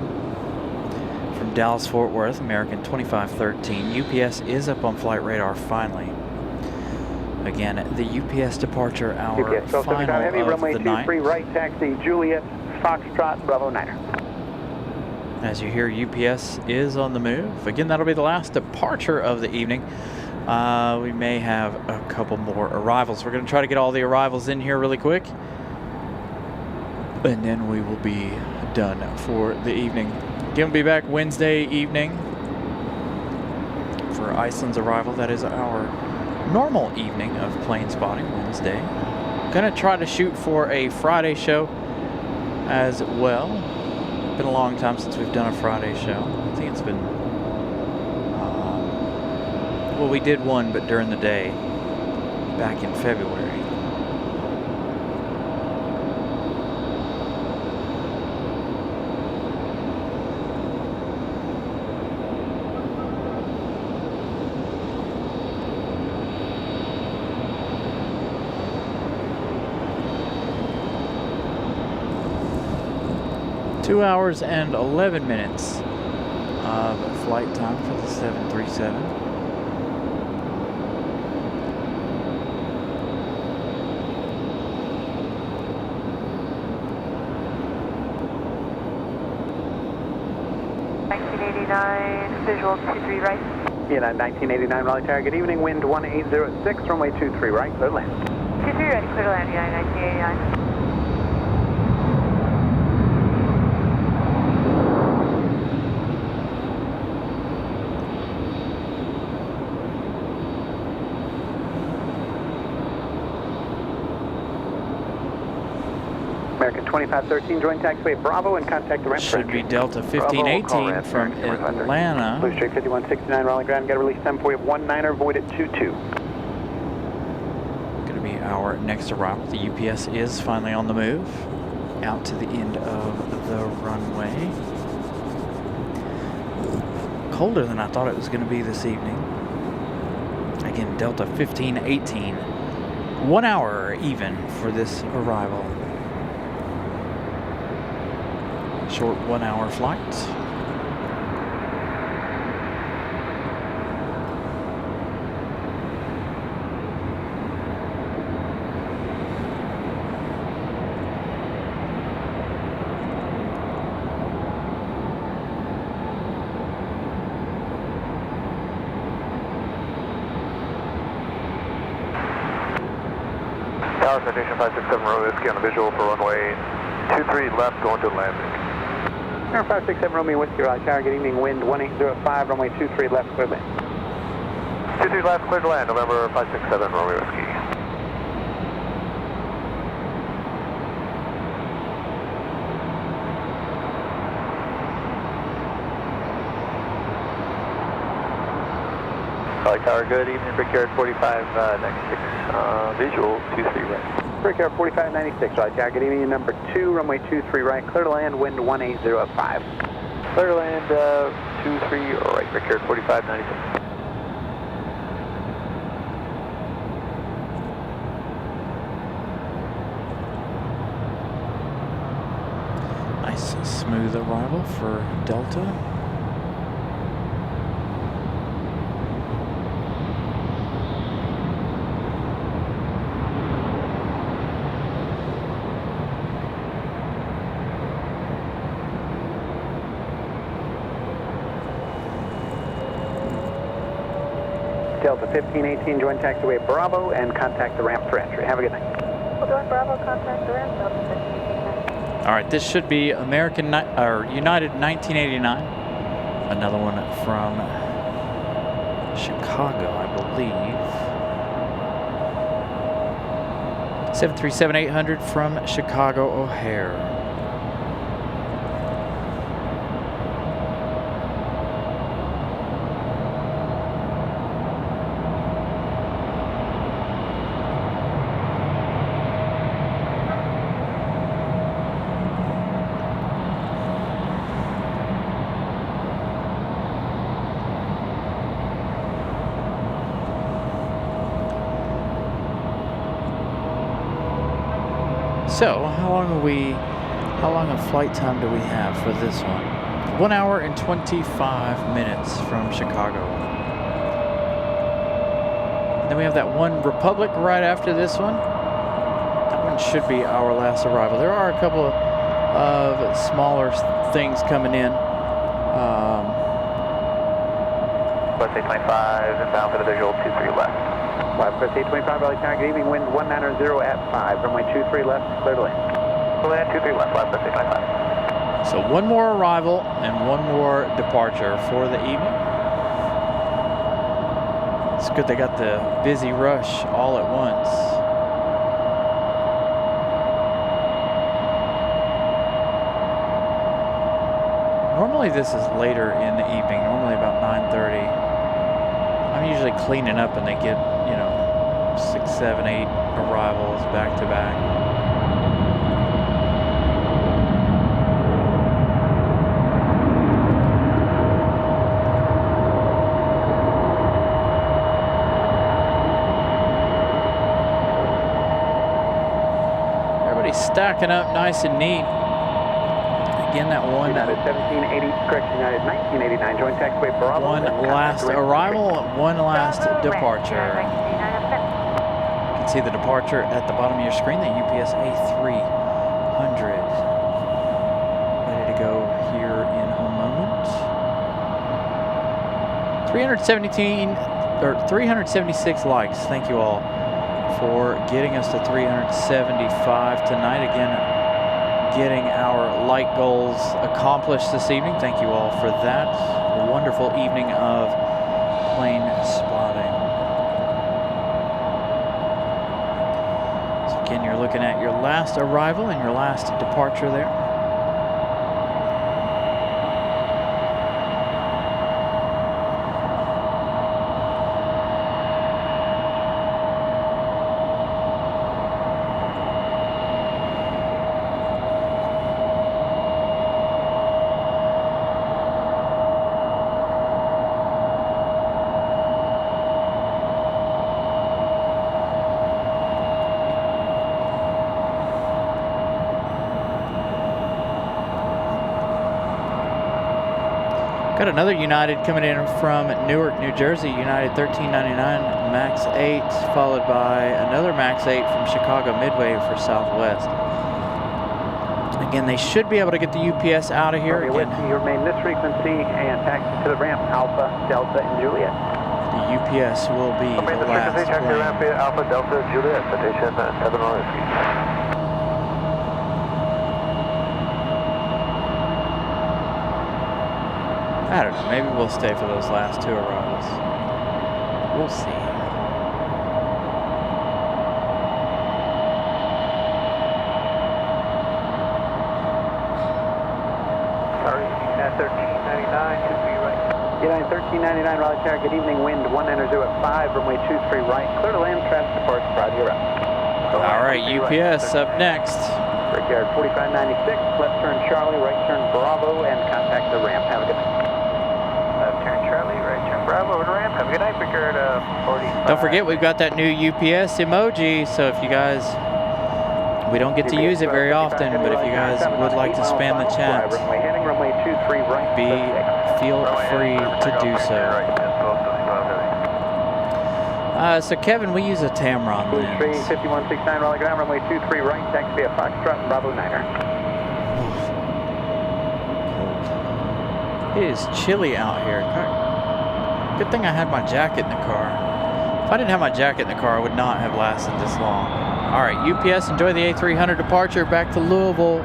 from Dallas Fort Worth, American 2513. UPS is up on flight radar finally. Again, the UPS departure hour UPS 1275 final heavy, of runway the 23 night. right, taxi Juliet, Foxtrot, Bravo 9er. As you hear, UPS is on the move. Again, that'll be the last departure of the evening. We may have a couple more arrivals. We're going to try to get all the arrivals in here really quick. And then we will be done for the evening. Again, we'll be back Wednesday evening for Iceland's arrival. That is our normal evening of plane spotting, Wednesday. Gonna try to shoot for a Friday show as well. Been a long time since we've done a Friday show. I think it's been well, we did one, but during the day back in February. Two hours and 11 minutes of flight time for the 737. Visual 23 right. United 1989 Raleigh Tower, good evening, wind 180 at 6, runway 23 right, clear land. 23 ready, clear to land, United 1989. American 2513, join taxiway Bravo and contact the ramp for Should entry. be Delta 1518 from Atlanta. Blue Street 5169 Raleigh ground, got a release time for you of 19er, void at 22. Going to be our next arrival. The UPS is finally on the move. Out to the end of the runway. Colder than I thought it was going to be this evening. Again, Delta 1518. 1 hour even for this arrival. Short 1 hour flight. Tower Citation 567 Row Whiskey on the visual for runway 23 left going to landing. Air 567 Romeo Whiskey Raleigh Tower, good evening, wind 180 runway 23 left, clear land. 23 left, clear to land, November 567 Romeo Whiskey. Raleigh Tower, good evening. Brickyard 4596, visual 23 right. Brickyard 4596, Raleigh Tower, good evening. Number 2, runway 23 right, clear to land, wind 180 at 5. Clear to land 23 right, Brickyard 4596. Nice smooth arrival for Delta. Delta 1518, join taxiway Bravo and contact the ramp for entry. Have a good night. We'll join Bravo, contact the ramp, Delta 1518. All right, this should be American or United 1989. Another one from Chicago, I believe. 737-800 from Chicago O'Hare. So, how long of flight time do we have for this one? 1 hour and 25 minutes from Chicago. And then we have that one Republic right after this one. That one should be our last arrival. There are a couple of smaller things coming in. Bus 825, inbound for the visual 23 left. 5 Bus 825, Raleigh Tower, good evening. Wind 190 at 5. Runway 23 left, clear to land. Clear land 23 left, 5 Bus 825. So one more arrival and one more departure for the evening. It's good they got the busy rush all at once. Normally this is later in the evening, normally about 9:30. I'm usually cleaning up and they get, 6, 7, 8 arrivals back to back. Everybody's stacking up nice and neat. Again, that one. United 1780, correct, United 1989, join taxiway Bravo. One last arrival, one last departure. You can see the departure at the bottom of your screen, the UPS A300. Ready to go here in a moment. 376 likes. Thank you all for getting us to 375 tonight. Again, getting our like goals accomplished this evening. Thank you all for that. A wonderful evening of plane spotting. So again, you're looking at your last arrival and your last departure there. Got another United coming in from Newark, New Jersey, United 1399 Max 8, followed by another Max 8 from Chicago Midway for Southwest. Again, they should be able to get the UPS out of here. Again, you remain this frequency and taxi to the ramp, Alpha, Delta, and Juliet. The UPS will be the last Taxi ramp plane. Alpha, Delta, Juliet, citation 7 on I don't know, maybe we'll stay for those last two arrivals. We'll see. Sorry, at 1399 should be right. Airline 1399 Raleigh Tower, good evening, wind 190 at 5, runway 23 right, clear to land, traffic departs, Friday, you're up. All right, UPS up next. Brickyard 4596, left turn Charlie, right turn Bravo, and contact the ramp. Have a good night. Left turn Charlie, right turn Bravo, over to ramp. Have a good night, Brickyard 45. Don't forget, we've got that new UPS emoji, so if you guys, we don't get to use it very often, but if you guys would like to spam the chat, feel free to do so. So Kevin, we use a Tamron Blue lens. Tree 5169 Raleigh ground, runway 23 right, taxi via Foxtrot, Bravo 9er. It is chilly out here. Good thing I had my jacket in the car. If I didn't have my jacket in the car, I would not have lasted this long. All right, UPS, enjoy the A300 departure back to Louisville.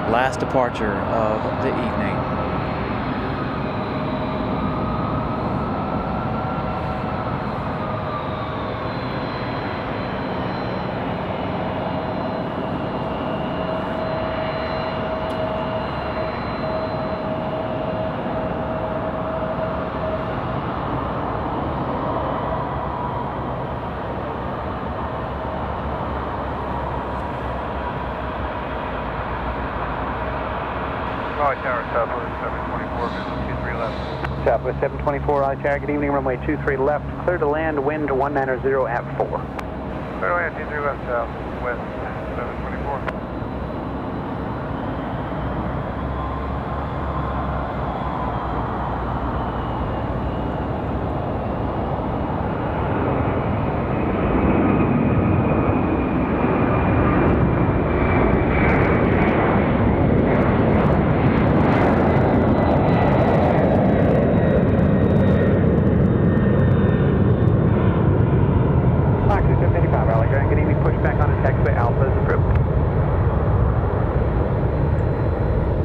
Last departure of the evening. Raleigh Tower, Southwest 724, business 23 left. Southwest 724 Raleigh Tower, good evening, runway 23 left, clear to land, wind 190 at 4. Clear to land, 23 left, Southwest 724.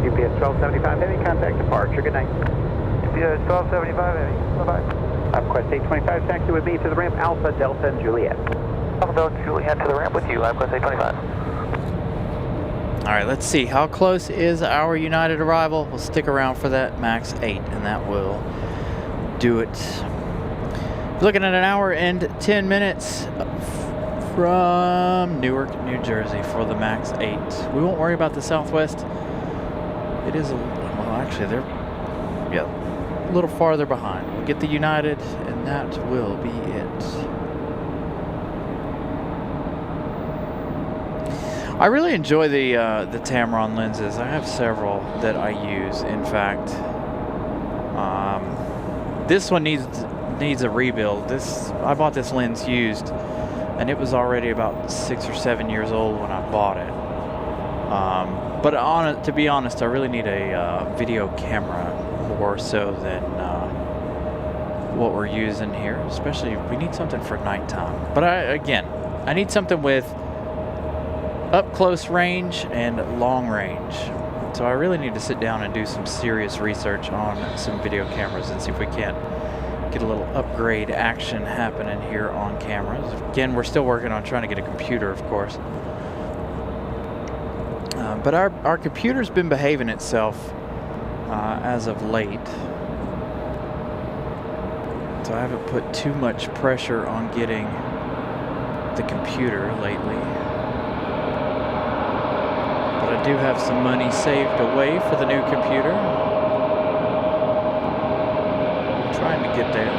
UPS 1275 Heavy, contact departure. Good night. UPS 1275 Heavy. Bye-bye. Quest 825, taxi with me to the ramp, Alpha, Delta, and Juliet. Alpha, Delta, Juliet to the ramp with you. Quest 825. All right, let's see. How close is our United arrival? We'll stick around for that max 8, and that will do it. Looking at an hour and 10 minutes from Newark, New Jersey for the max 8. We won't worry about the Southwest. It is, well, actually, they're, yeah, a little farther behind. We'll get the United, and that will be it. I really enjoy the Tamron lenses. I have several that I use. In fact, this one needs a rebuild. I bought this lens used, and it was already about 6 or 7 years old when I bought it. But to be honest, I really need a video camera more so than what we're using here. Especially, we need something for nighttime. But again, I need something with up close range and long range. So I really need to sit down and do some serious research on some video cameras and see if we can't get a little upgrade action happening here on cameras. Again, we're still working on trying to get a computer, of course. But our computer's been behaving itself as of late. So I haven't put too much pressure on getting the computer lately. But I do have some money saved away for the new computer. I'm trying to get there.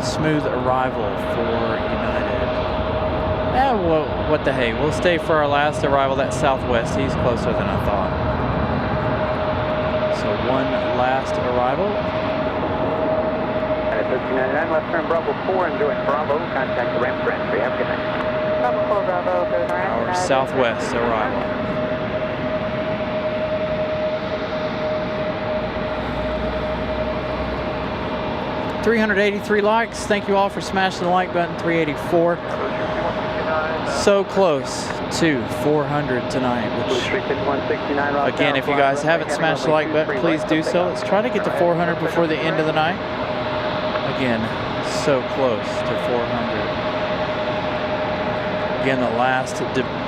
Smooth arrival for United. Well, what the hey, we'll stay for our last arrival. That's Southwest. He's closer than I thought. So one last arrival. At 1399, left turn Bravo 4, enjoying Bravo. Contact the ramp for entry. Have a good night. Bravo 4, Bravo, go to the ramp. Our Southwest arrival. 383 likes. Thank you all for smashing the like button. 384. So close to 400 tonight. Which, again, if you guys haven't smashed the like button, please do so. Let's try to get to 400 before the end of the night. Again, so close to 400. Again, the last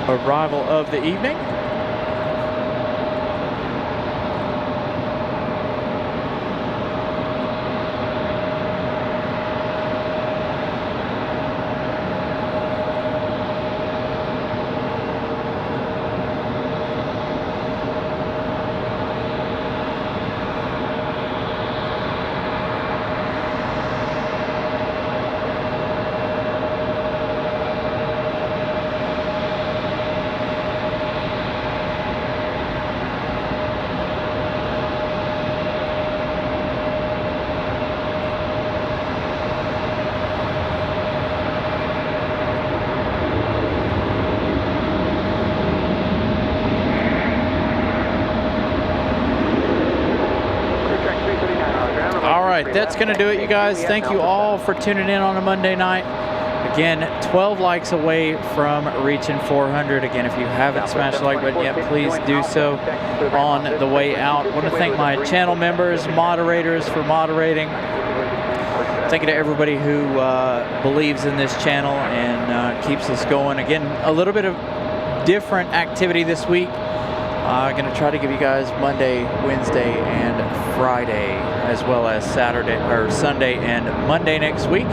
arrival of the evening. That's going to do it, you guys. Thank you all for tuning in on a Monday night. Again, 12 likes away from reaching 400. Again, if you haven't smashed the like button yet, please do so on the way out. I want to thank my channel members, moderators for moderating. Thank you to everybody who believes in this channel and keeps us going. Again, a little bit of different activity this week. I'm going to try to give you guys Monday, Wednesday, and Friday, as well as Saturday or Sunday and Monday next week.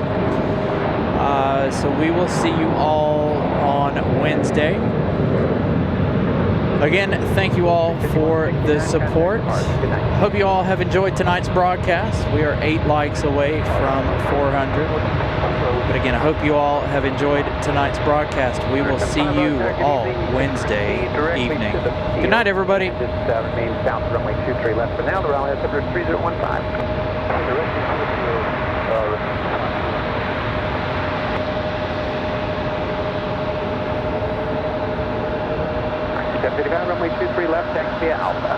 So we will see you all on Wednesday. Again, thank you all for the support. Hope you all have enjoyed tonight's broadcast. We are 8 likes away from 400. But again, I hope you all have enjoyed tonight's broadcast. We will see you all Wednesday evening. Good night, everybody. Just remain south, runway 23 left for now. The Raleigh has 3015. 55, runway 23 left, taxi Alpha.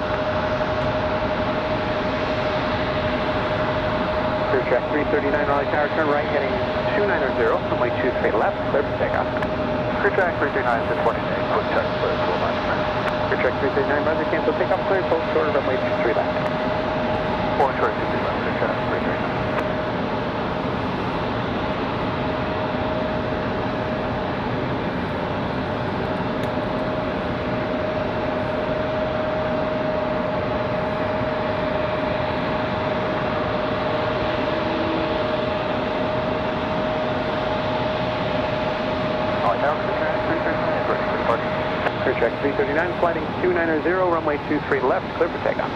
Clear track 339, Raleigh Tower, turn right, heading 290, runway 23 left, clear for takeoff. Clear track 339 to 20, quick check, clear for Clear track 339, Roger, cancel takeoff, clear, hold short, runway 23 left. Hold short, 23 left, clear track 339. Track 339, flighting 290, runway 23 left, clear for takeoff.